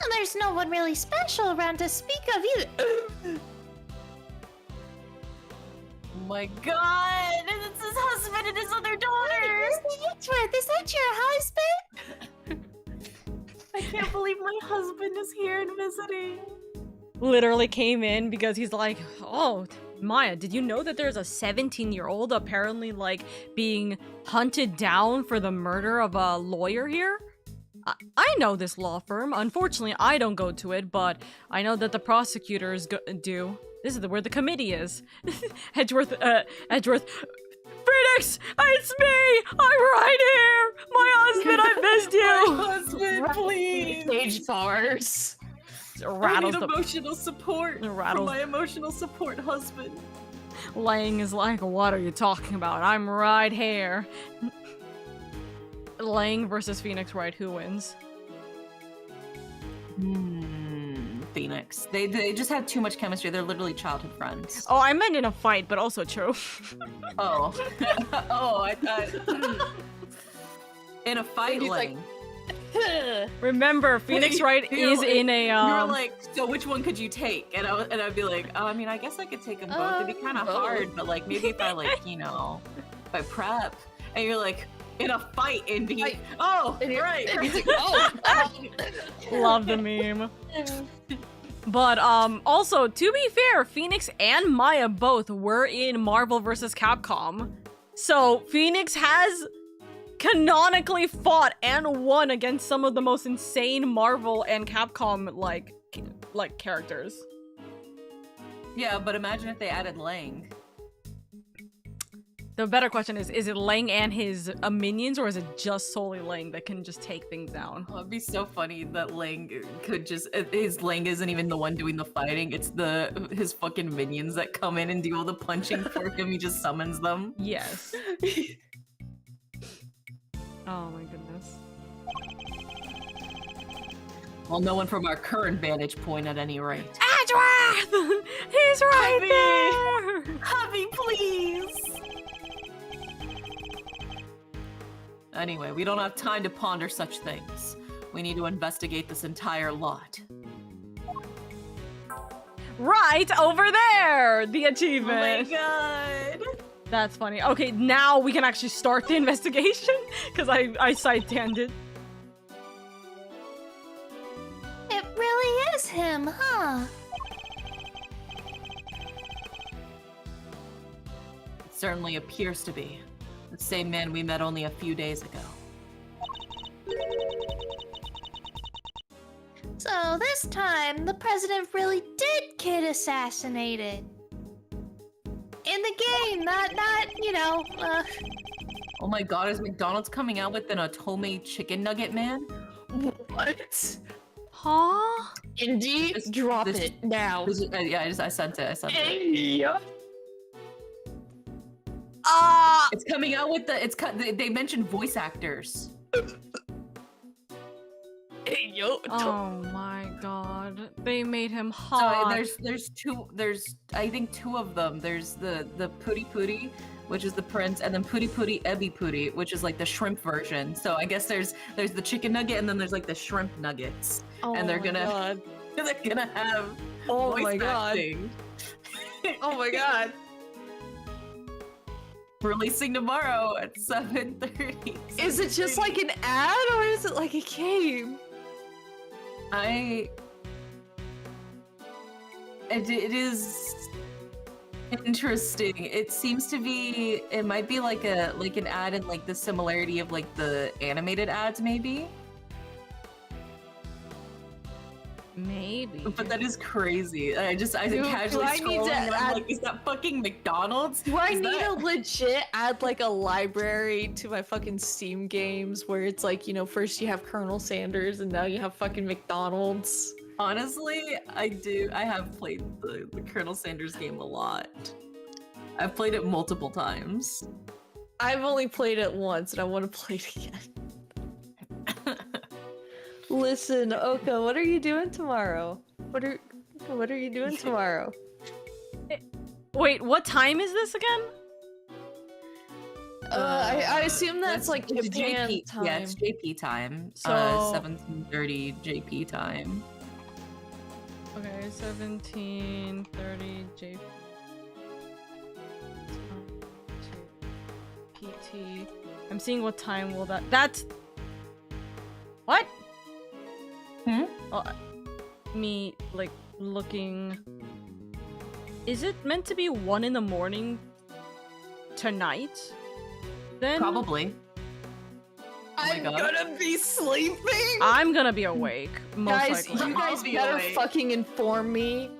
And there's no one really special around to speak of either. Oh my god! It's his husband and his other daughter! Is that your husband? I can't believe my husband is here and visiting. Literally came in because he's like, oh, Maya, did you know that there's a 17-year-old apparently, like, being hunted down for the murder of a lawyer here? I know this law firm. Unfortunately, I don't go to it, but I know that the prosecutors do. This is where the committee is. Edgeworth, Phoenix! It's me! I'm right here! My husband, I missed you! My husband, please! Stage bars. Rattles I need the emotional support from rattles. my emotional support husband. Lang is like, what are you talking about? I'm right here. Lang versus Phoenix Wright, who wins? Phoenix. They just have too much chemistry. They're literally childhood friends. Oh, I meant in a fight, but also true. Oh. Oh, I thought... In a fight, He's like, Lang. Remember, Phoenix Wright is in a You were like, so which one could you take? And I'd be like, I mean, I guess I could take them both. It'd be kind of hard, but like maybe if I like, you know, if I prep. And you're like, in a fight, Indy. Oh, right. And he's like, oh. love the meme. But also, to be fair, Phoenix and Maya both were in Marvel vs. Capcom. So Phoenix has canonically fought and won against some of the most insane Marvel and Capcom like characters. Yeah, but imagine if they added Lang. The better question is it Lang and his minions, or is it just solely Lang that can just take things down? Oh, it'd be so funny that Lang could just, his Lang isn't even the one doing the fighting, it's his fucking minions that come in and do all the punching for him, he just summons them. Yes. Oh my goodness. Well, no one from our current vantage point at any rate. Edgeworth! He's right there! Hubby, please! Anyway, we don't have time to ponder such things. We need to investigate this entire lot. Right over there! The achievement. Oh my god! That's funny. Okay, now we can actually start the investigation, because I side-tanged. It really is him, huh? It certainly appears to be. The same man we met only a few days ago. So this time, the president really did get assassinated. In the game, not you know, Oh my god, is McDonald's coming out with an Otome chicken nugget man? What? Huh? Indy, drop this- it now. Yeah, I sent it. Hey. It's coming out with they mentioned voice actors. Hey, yo. Oh my god. They made him So hot. there's I think two of them. There's the Puri Puri, which is the prince, and then Puri Puri Ebi Puri, which is like the shrimp version. So I guess there's the chicken nugget and then there's like the shrimp nuggets. Oh and they're my gonna God. they're gonna have Oh voice my god. acting. Oh my god. Releasing tomorrow at 7:30. Is it just like an ad or is it like a game? It is interesting. It seems to be. It might be like an ad in like the similarity of like the animated ads, maybe. Maybe. But that is crazy. I Do casually I need scrolling to and I'm add- like, is that fucking McDonald's? Do I Is need that- to legit add like a library to my fucking Steam games where it's like, you know, first you have Colonel Sanders and now you have fucking McDonald's? Honestly, I do. I have played the Colonel Sanders game a lot. I've played it multiple times. I've only played it once and I want to play it again. Listen, Oka, what are you doing tomorrow? What are you doing tomorrow? Wait, what time is this again? I assume that's like it's Japan JP, time. Yeah, it's JP time. So- 17:30 JP time. Okay, 17:30 J. PT. I'm seeing what time will that's. What? Hmm? Me like looking. Is it meant to be 1 in the morning tonight? Then Probably. my I'm God. gonna be sleeping! I'm gonna be awake. Most Guys, likely. you guys I'll be better awake. fucking inform me.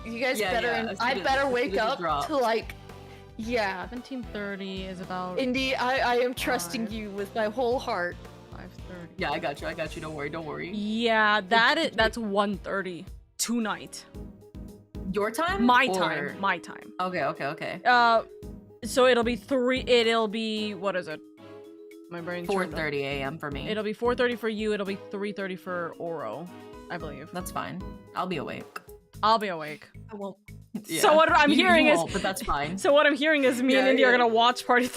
You guys Yeah, better. yeah, as I soon as- better as soon wake as it up drops. to like. Yeah. 17:30 is about Indy, I am trusting 5. you with my whole heart. 5:30. Yeah, I got you. Don't worry. Yeah, that's 1:30 tonight. Your time? My Or- time. My time. Okay. So it'll be 3. It'll be, what is it? My brain. 4:30 a.m. for me. It'll be 4:30 for you. It'll be 3:30 for Oro, I believe. That's fine. I'll be awake. I'll be awake. I won't. Yeah. So what I'm You hearing is, won't, but that's fine. so what I'm hearing is me and Yeah, Indy are yeah. gonna watch Party.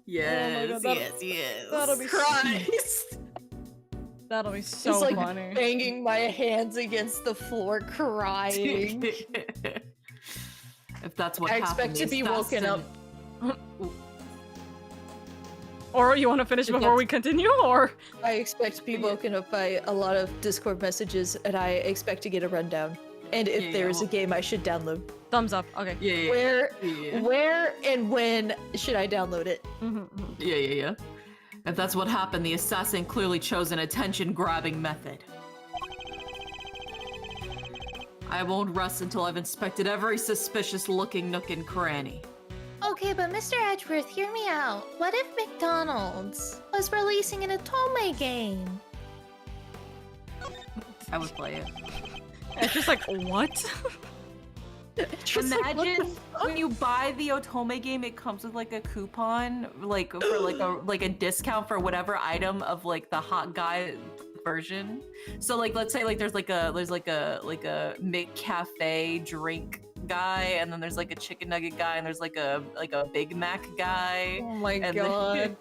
Yes, God, that'll- yes. that'll be Christ. That'll be so Just like funny. banging my hands against the floor, crying. If that's what I happened, expect to be woken up. Or you want to finish If before we continue, or I expect to be woken up by a lot of Discord messages, and I expect to get a rundown. And if Yeah, there yeah, is a well- game I should download, thumbs up? Okay. Yeah. where and when should I download it? Yeah. If that's what happened, the assassin clearly chose an attention-grabbing method. I won't rest until I've inspected every suspicious-looking nook and cranny. Okay, but Mr. Edgeworth, hear me out. What if McDonald's was releasing an Otome game? I would play it. It's just like, what? Just like, what the Imagine when you buy the Otome game, it comes with like a coupon, like for like a discount for whatever item of like the hot guy version. So like, let's say like there's like a McCafe drink guy, and then there's like a chicken nugget guy, and there's like a Big Mac guy, Oh my and god. then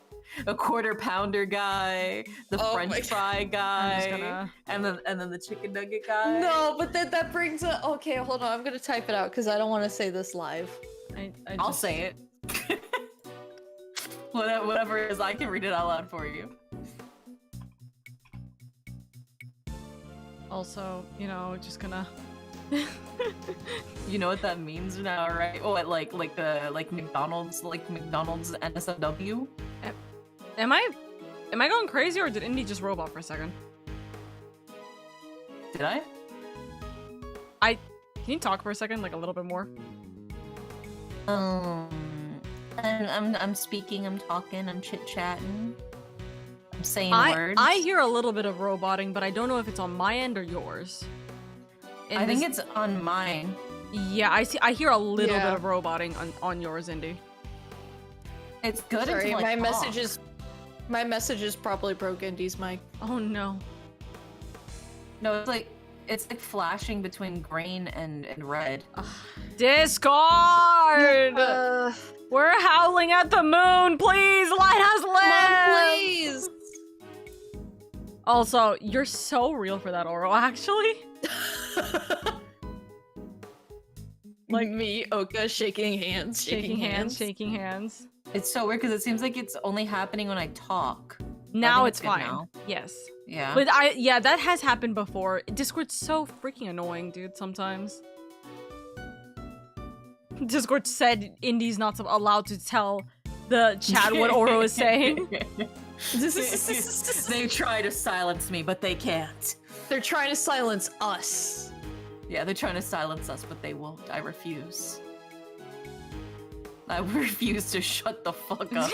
a quarter pounder guy, the Oh French my fry I'm guy, just gonna. and then the chicken nugget guy. No, but then that brings up. Okay, hold on. I'm gonna type it out because I don't want to say this live. I'll just- say it. Whatever it is, I can read it out loud for you. Also, just gonna. You know what that means now, right? Oh, like McDonald's NSFW. Am I going crazy, or did Indy just robot for a second? Did I? Can you talk for a second, like a little bit more? I'm speaking, I'm talking, I'm chit-chatting. I'm saying words. I hear a little bit of roboting, but I don't know if it's on my end or yours. I think it's on mine. Yeah, I hear a little Yeah. bit of roboting on yours, Indy. It's good Sorry, until I talk. my message is probably broke Indy's mic. Oh no. No, it's like flashing between green and red. Discord! We're howling at the moon! Please let us live! Come on, please. Also, you're so real for that, Oro, actually. Like me, Oka, shaking hands. Shaking hands. It's so weird because it seems like it's only happening when I talk. Now think it's it's good fine. now. Yes. Yeah. But that has happened before. Discord's so freaking annoying, dude, sometimes. Discord said Indy's not allowed to tell the chat what Oro is saying. They try to silence me, but they can't. They're trying to silence us. Yeah, they're trying to silence us, but they won't. I refuse. I refuse to shut the fuck up.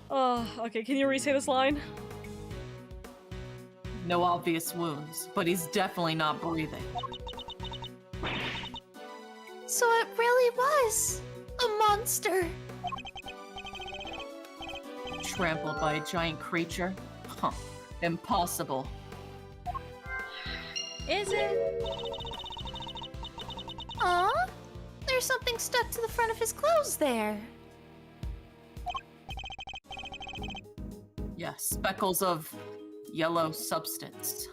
Oh, okay, can you re-say this line? No obvious wounds, but he's definitely not breathing. So it really was a monster. Trampled by a giant creature? Huh. Impossible. Is it? Aw, there's something stuck to the front of his clothes there. Yes, speckles of yellow substance.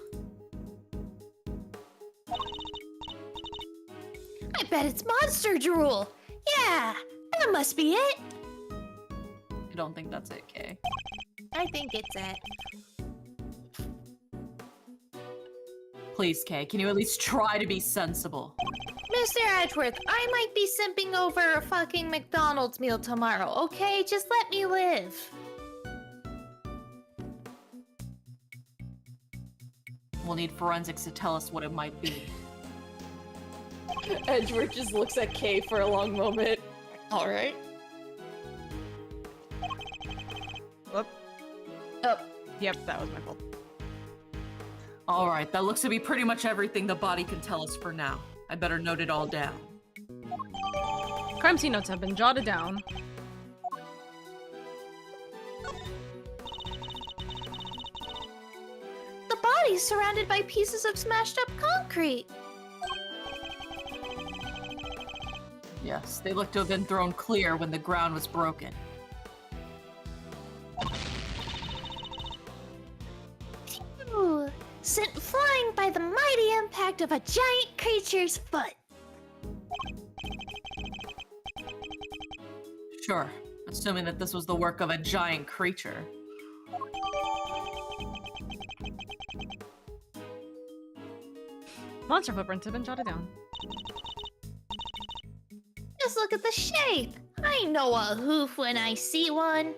I bet it's monster drool. Yeah, that must be it. I don't think that's it, Kay. I think it's it. Please, Kay, can you at least try to be sensible? Mr. Edgeworth, I might be simping over a fucking McDonald's meal tomorrow, okay? Just let me live. We'll need forensics to tell us what it might be. Edgeworth just looks at Kay for a long moment. Alright. Whoop. Oh. Yep, that was my fault. Alright, that looks to be pretty much everything the body can tell us for now. I better note it all down. Crime scene notes have been jotted down. The body's surrounded by pieces of smashed up concrete. Yes, they look to have been thrown clear when the ground was broken. Ooh, sent flying by the mighty impact of a giant creature's foot. Sure, assuming that this was the work of a giant creature. Monster footprints have been jotted down. Just look at the shape. I know a hoof when I see one.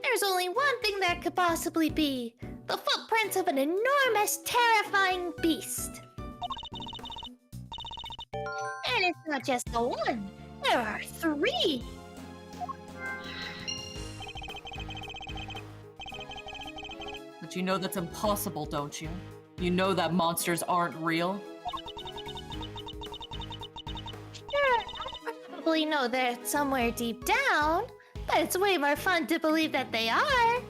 There's only one thing that could possibly be. The footprints of an enormous, terrifying beast. And it's not just the one. There are 3. But you know that's impossible, don't you? You know that monsters aren't real? Sure, I probably know they're somewhere deep down, but it's way more fun to believe that they are.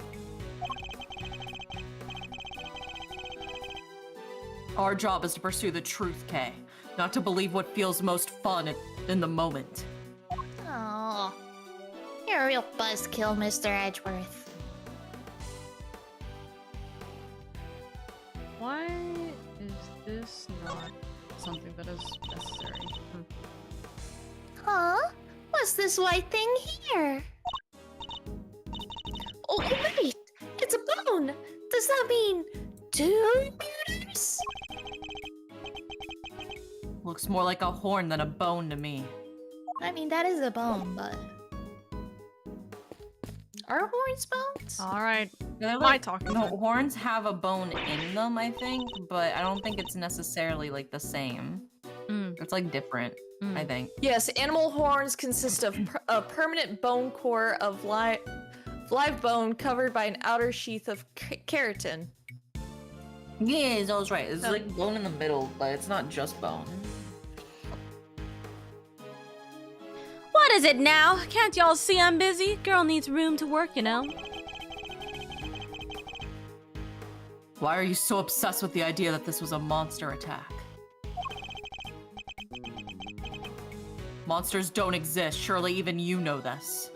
Our job is to pursue the truth, Kay. Not to believe what feels most fun in the moment. Oh, you're a real buzzkill, Mr. Edgeworth. Why is this not something that is necessary? Huh? What's this white thing here? Oh, wait! It's a bone! Does that mean 2 computers? Looks more like a horn than a bone to me. I mean, that is a bone, but... Are horns bones? Alright, They're my talking No, time. horns have a bone in them, I think, but I don't think it's necessarily like the same. It's like different, I think. Yes, animal horns consist of a permanent bone core of live bone covered by an outer sheath of keratin. Yeah, it's always right. It's like bone in the middle, but it's not just bone. What is it now? Can't y'all see I'm busy? Girl needs room to work, you know. Why are you so obsessed with the idea that this was a monster attack? Monsters don't exist. Surely even you know this.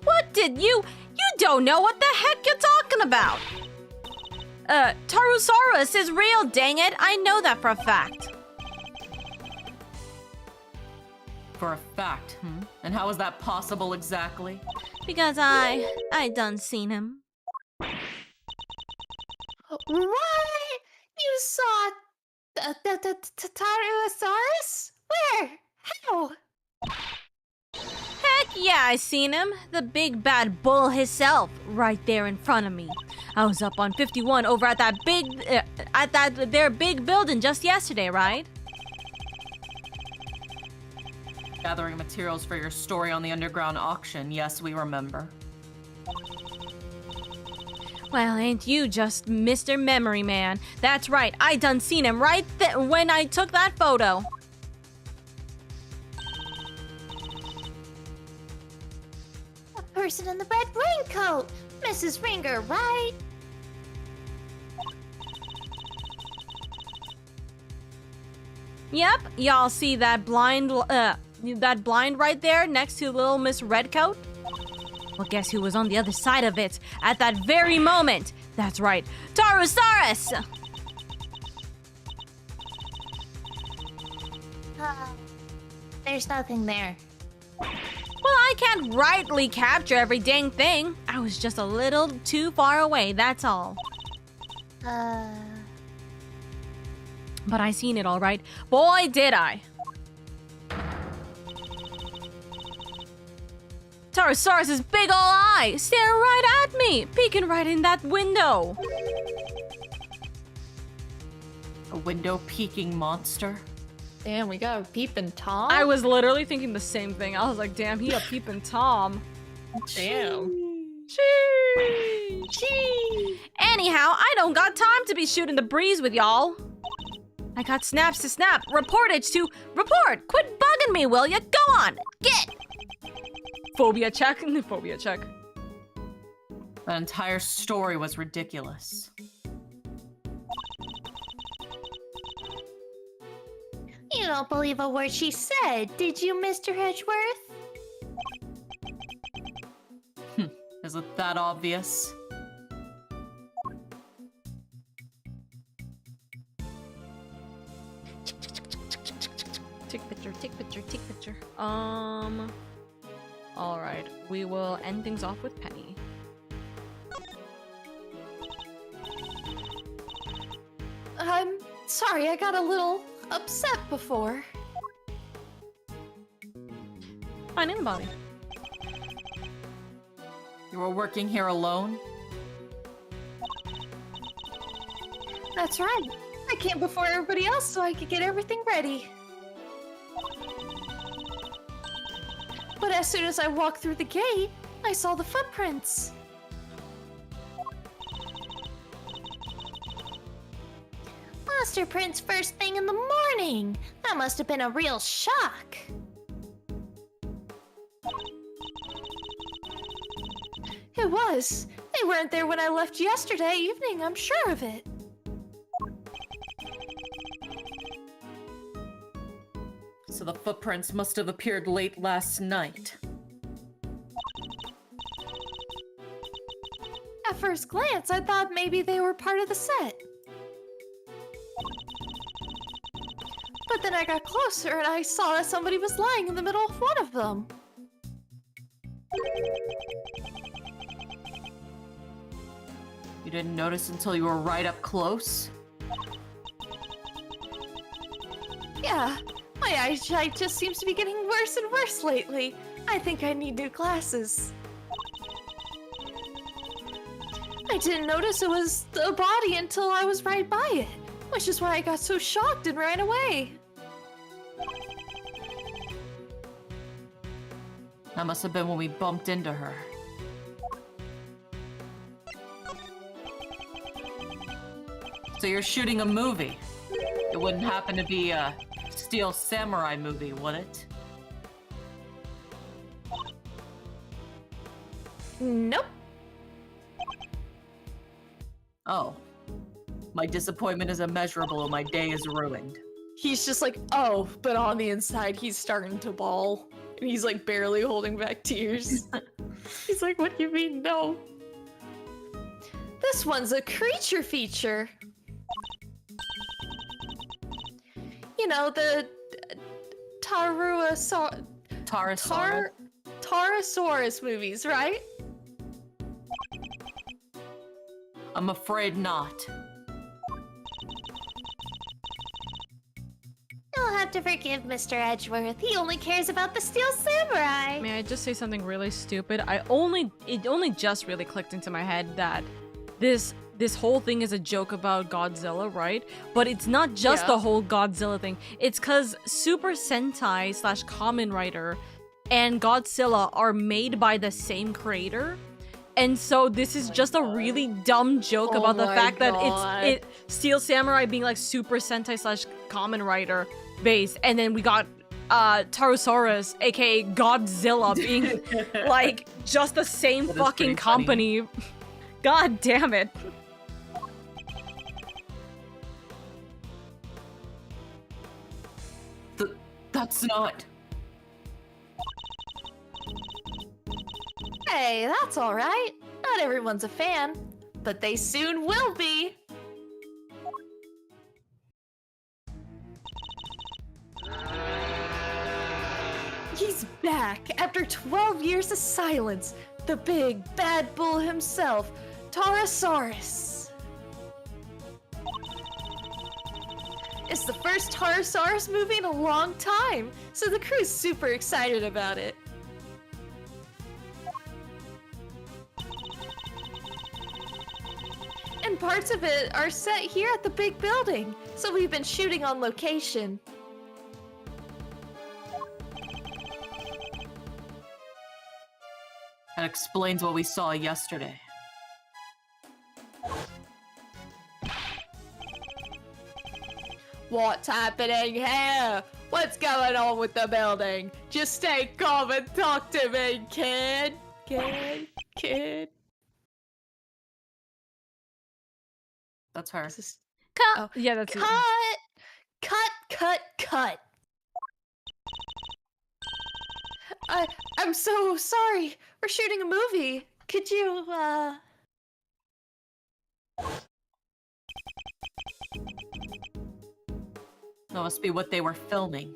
What did you don't know what the heck you're talking about. Tarusaurus is real, dang it. I know that for a fact. For a fact, And how is that possible exactly? Because I done seen him. What? You saw the Tarusaurus? Where? How? Heck yeah, I seen him. The big bad bull himself, right there in front of me. I was up on 51 over at that big building just yesterday, right? Gathering materials for your story on the underground auction. Yes, we remember. Well, ain't you just Mr. Memory Man? That's right, I done seen him right when I took that photo. A person in the red raincoat. Mrs. Ringer, right? Yep, y'all see that blind right there next to little Miss Redcoat? Well, guess who was on the other side of it at that very moment? That's right, Tarusaurus! There's nothing there. Well, I can't rightly capture every dang thing. I was just a little too far away, that's all. But I seen it all right. Boy, did I. Tarosaurus's big ol' eye staring right at me, peeking right in that window. A window peeking monster. Damn, we got a peeping Tom. I was literally thinking the same thing. I was like, damn, he a peeping Tom. Damn. Anyhow, I don't got time to be shooting the breeze with y'all. I got snaps to snap, reportage to report. Quit bugging me, will ya? Go on, get. Phobia check? Phobia check. That entire story was ridiculous. You don't believe a word she said, did you, Mr. Hedgeworth? Is it that obvious? Take picture, take picture, take picture. Alright, we will end things off with Penny. I'm sorry, I got a little upset before. Fine, in the body. You were working here alone? That's right. I came before everybody else so I could get everything ready. But as soon as I walked through the gate, I saw the footprints. Monster prints first thing in the morning. That must have been a real shock. It was. They weren't there when I left yesterday evening, I'm sure of it. So the footprints must have appeared late last night. At first glance, I thought maybe they were part of the set. But then I got closer and I saw that somebody was lying in the middle of one of them. You didn't notice until you were right up close? Yeah, my eyesight just seems to be getting worse and worse lately. I think I need new glasses. I didn't notice it was a body until I was right by it, which is why I got so shocked and ran away. That must have been when we bumped into her. So you're shooting a movie. It wouldn't happen to be a Steel Samurai movie, would it? Nope. Oh. My disappointment is immeasurable and my day is ruined. He's just like, oh, but on the inside, he's starting to bawl. And he's like barely holding back tears. He's like, what do you mean, no? This one's a creature feature. You know, the Tarosaurus movies, right? I'm afraid not. You'll have have to forgive Mr. Edgeworth. He only cares about the Steel Samurai. May I just say something really stupid? It only just really clicked into my head that this whole thing is a joke about Godzilla, right? But it's not just the whole Godzilla thing. It's because Super Sentai / Kamen Rider and Godzilla are made by the same creator. And so this is just a really dumb joke about the fact that it's Steel Samurai being like Super Sentai / Kamen Rider based, and then we got Tarosaurus, aka Godzilla, being like just the same fucking company. God damn it. That's not. Hey, that's all right. Not everyone's a fan, but they soon will be. He's back after 12 years of silence. The big bad bull himself, Tarosaurus. It's the first Tarosaurus movie in a long time, so the crew's super excited about it. And parts of it are set here at the big building, so we've been shooting on location. That explains what we saw yesterday. What's happening here? What's going on with the building? Just stay calm and talk to me, kid. Kid. That's her. Cut. Yeah, that's it. Cut. I'm so sorry. We're shooting a movie. Could you, That must be what they were filming.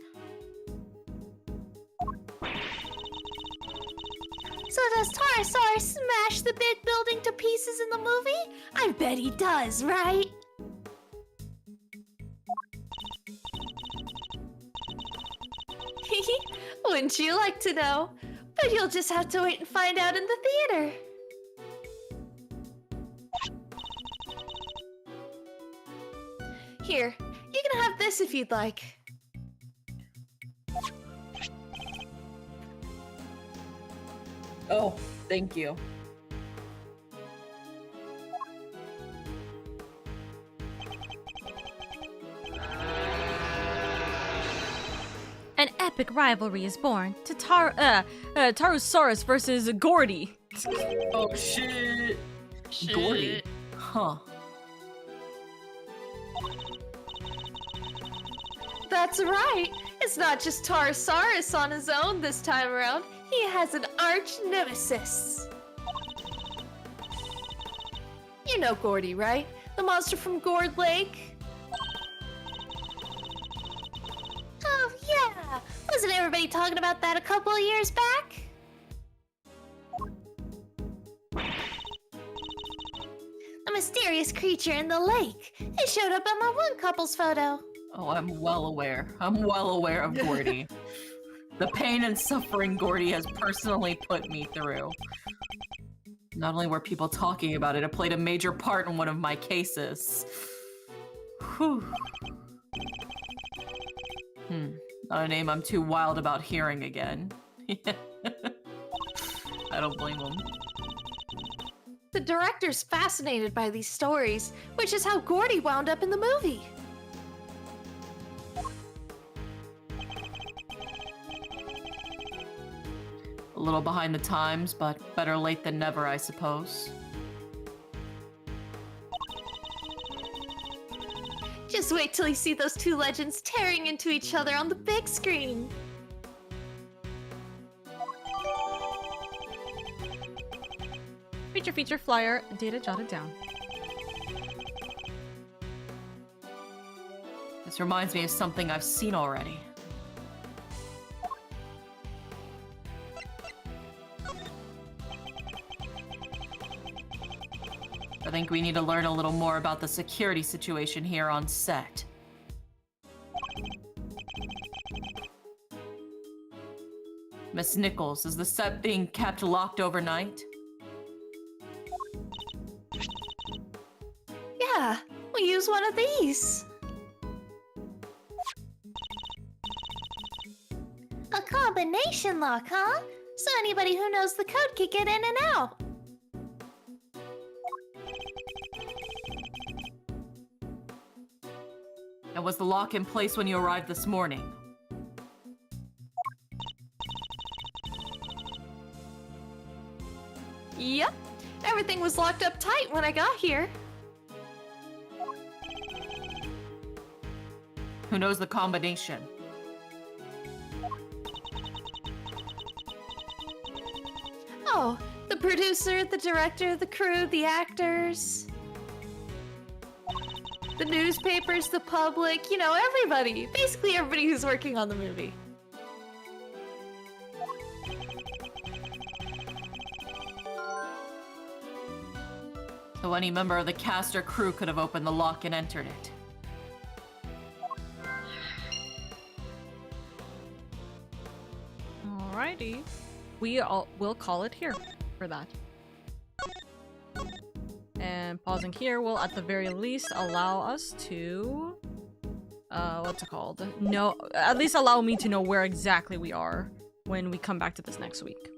So does Tarosaurus smash the big building to pieces in the movie? I bet he does, right? Wouldn't you like to know? But you'll just have to wait and find out in the theater. Here, you can have this if you'd like. Oh, thank you. An epic rivalry is born to Tarosaurus versus Gordy. Oh shit. Gordy. Huh. That's right. It's not just Tarosaurus on his own this time around. He has an arch nemesis. You know Gordy, right? The monster from Gourd Lake? Oh, yeah. Wasn't everybody talking about that a couple of years back? A mysterious creature in the lake. It showed up on my one couple's photo. Oh, I'm well aware. I'm well aware of Gordy. The pain and suffering Gordy has personally put me through. Not only were people talking about it, it played a major part in one of my cases. Whew. Not a name I'm too wild about hearing again. I don't blame him. The director's fascinated by these stories, which is how Gordy wound up in the movie. A little behind the times, but better late than never, I suppose. Just wait till you see those two legends tearing into each other on the big screen. Feature flyer, data jotted down. This reminds me of something I've seen already. I think we need to learn a little more about the security situation here on set. Miss Nichols, is the set being kept locked overnight? Yeah, we'll use one of these. A combination lock, huh? So anybody who knows the code can get in and out. And was the lock in place when you arrived this morning? Yep. Everything was locked up tight when I got here. Who knows the combination? Oh, the producer, the director, the crew, the actors, the newspapers, the public, you know, everybody. Basically everybody who's working on the movie. So any member of the cast or crew could have opened the lock and entered it. Alrighty. We'll call it here for that. And pausing here will at the very least allow us to what's it called? No, at least allow me to know where exactly we are when we come back to this next week.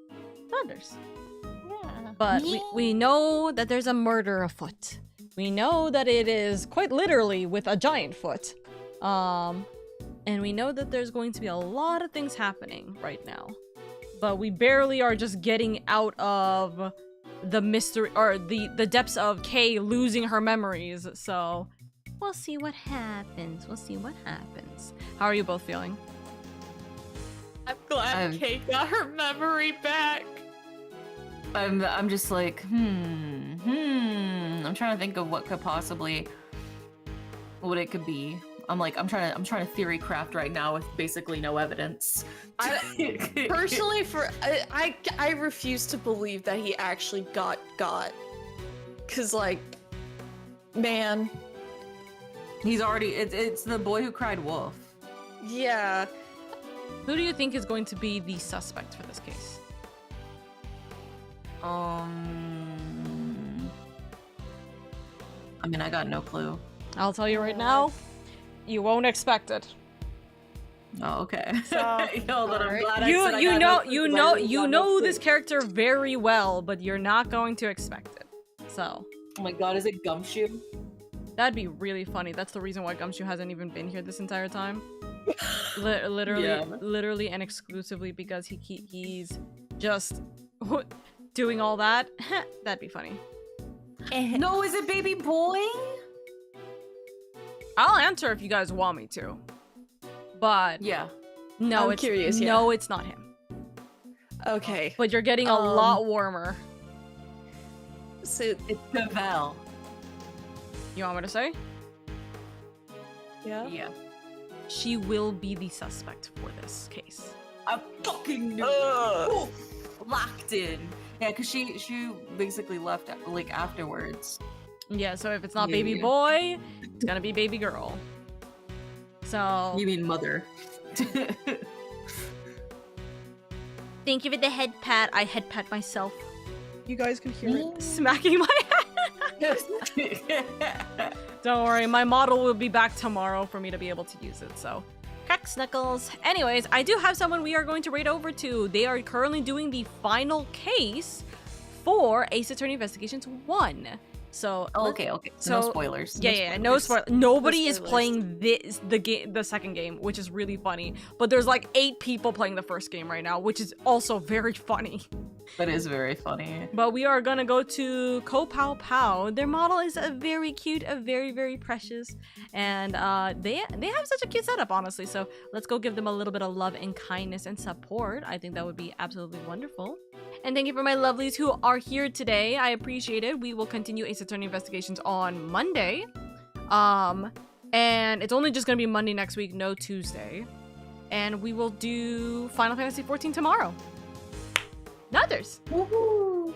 Thunders. Yeah. But we know that there's a murder afoot. We know that it is quite literally with a giant foot. And we know that there's going to be a lot of things happening right now. But we barely are just getting out of the mystery or the depths of Kay losing her memories. So we'll see what happens. We'll see what happens. How are you both feeling? I'm glad Kate got her memory back. I'm just like, I'm trying to think of what it could be. I'm trying to theory craft right now with basically no evidence. Personally, I refuse to believe that he actually got. Cause like, man. He's already, it's the boy who cried wolf. Yeah. Who do you think is going to be the suspect for this case? I mean, I got no clue. I'll tell you right now, you won't expect it. Oh, okay. So, You know this character very well, but you're not going to expect it. So. Oh my god, is it Gumshoe? That'd be really funny. That's the reason why Gumshoe hasn't even been here this entire time. Literally and exclusively because he's just doing all that. That'd be funny. No, is it baby boy? I'll answer if you guys want me to. But yeah. No, I'm curious, no, it's not him. Okay. But you're getting a lot warmer. So it's Pavel. You want me to say? Yeah. Yeah. She will be the suspect for this case. I fucking knew it. Locked in. Yeah, because she basically left like afterwards. Yeah, so if it's not baby boy, it's gonna be baby girl. So you mean mother? Thank you for the head pat. I head pat myself. You guys can hear it smacking my head. Don't worry, my model will be back tomorrow for me to be able to use it, so. Crack snuggles. Anyways, I do have someone we are going to raid over to. They are currently doing the final case for Ace Attorney Investigations 1. So okay. So no spoilers. Yeah, no spoilers. Nobody is playing the second game, which is really funny. But there's like 8 people playing the first game right now, which is also very funny. That is very funny. But we are gonna go to Ko Pow Pow. Their model is very cute, very, very precious, and they have such a cute setup, honestly. So let's go give them a little bit of love and kindness and support. I think that would be absolutely wonderful. And thank you for my lovelies who are here today. I appreciate it. We will continue Ace Attorney Investigations on Monday. And it's only just gonna be Monday next week, no Tuesday. And we will do Final Fantasy XIV tomorrow. Others.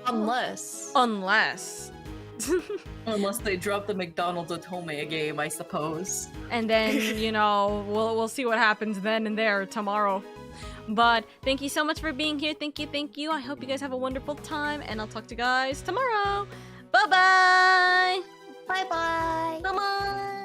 Unless they drop the McDonald's Otome game, I suppose. And then, you know, we'll see what happens then and there tomorrow. But thank you so much for being here. Thank you. I hope you guys have a wonderful time, and I'll talk to you guys tomorrow. Bye-bye! Bye bye. Come on.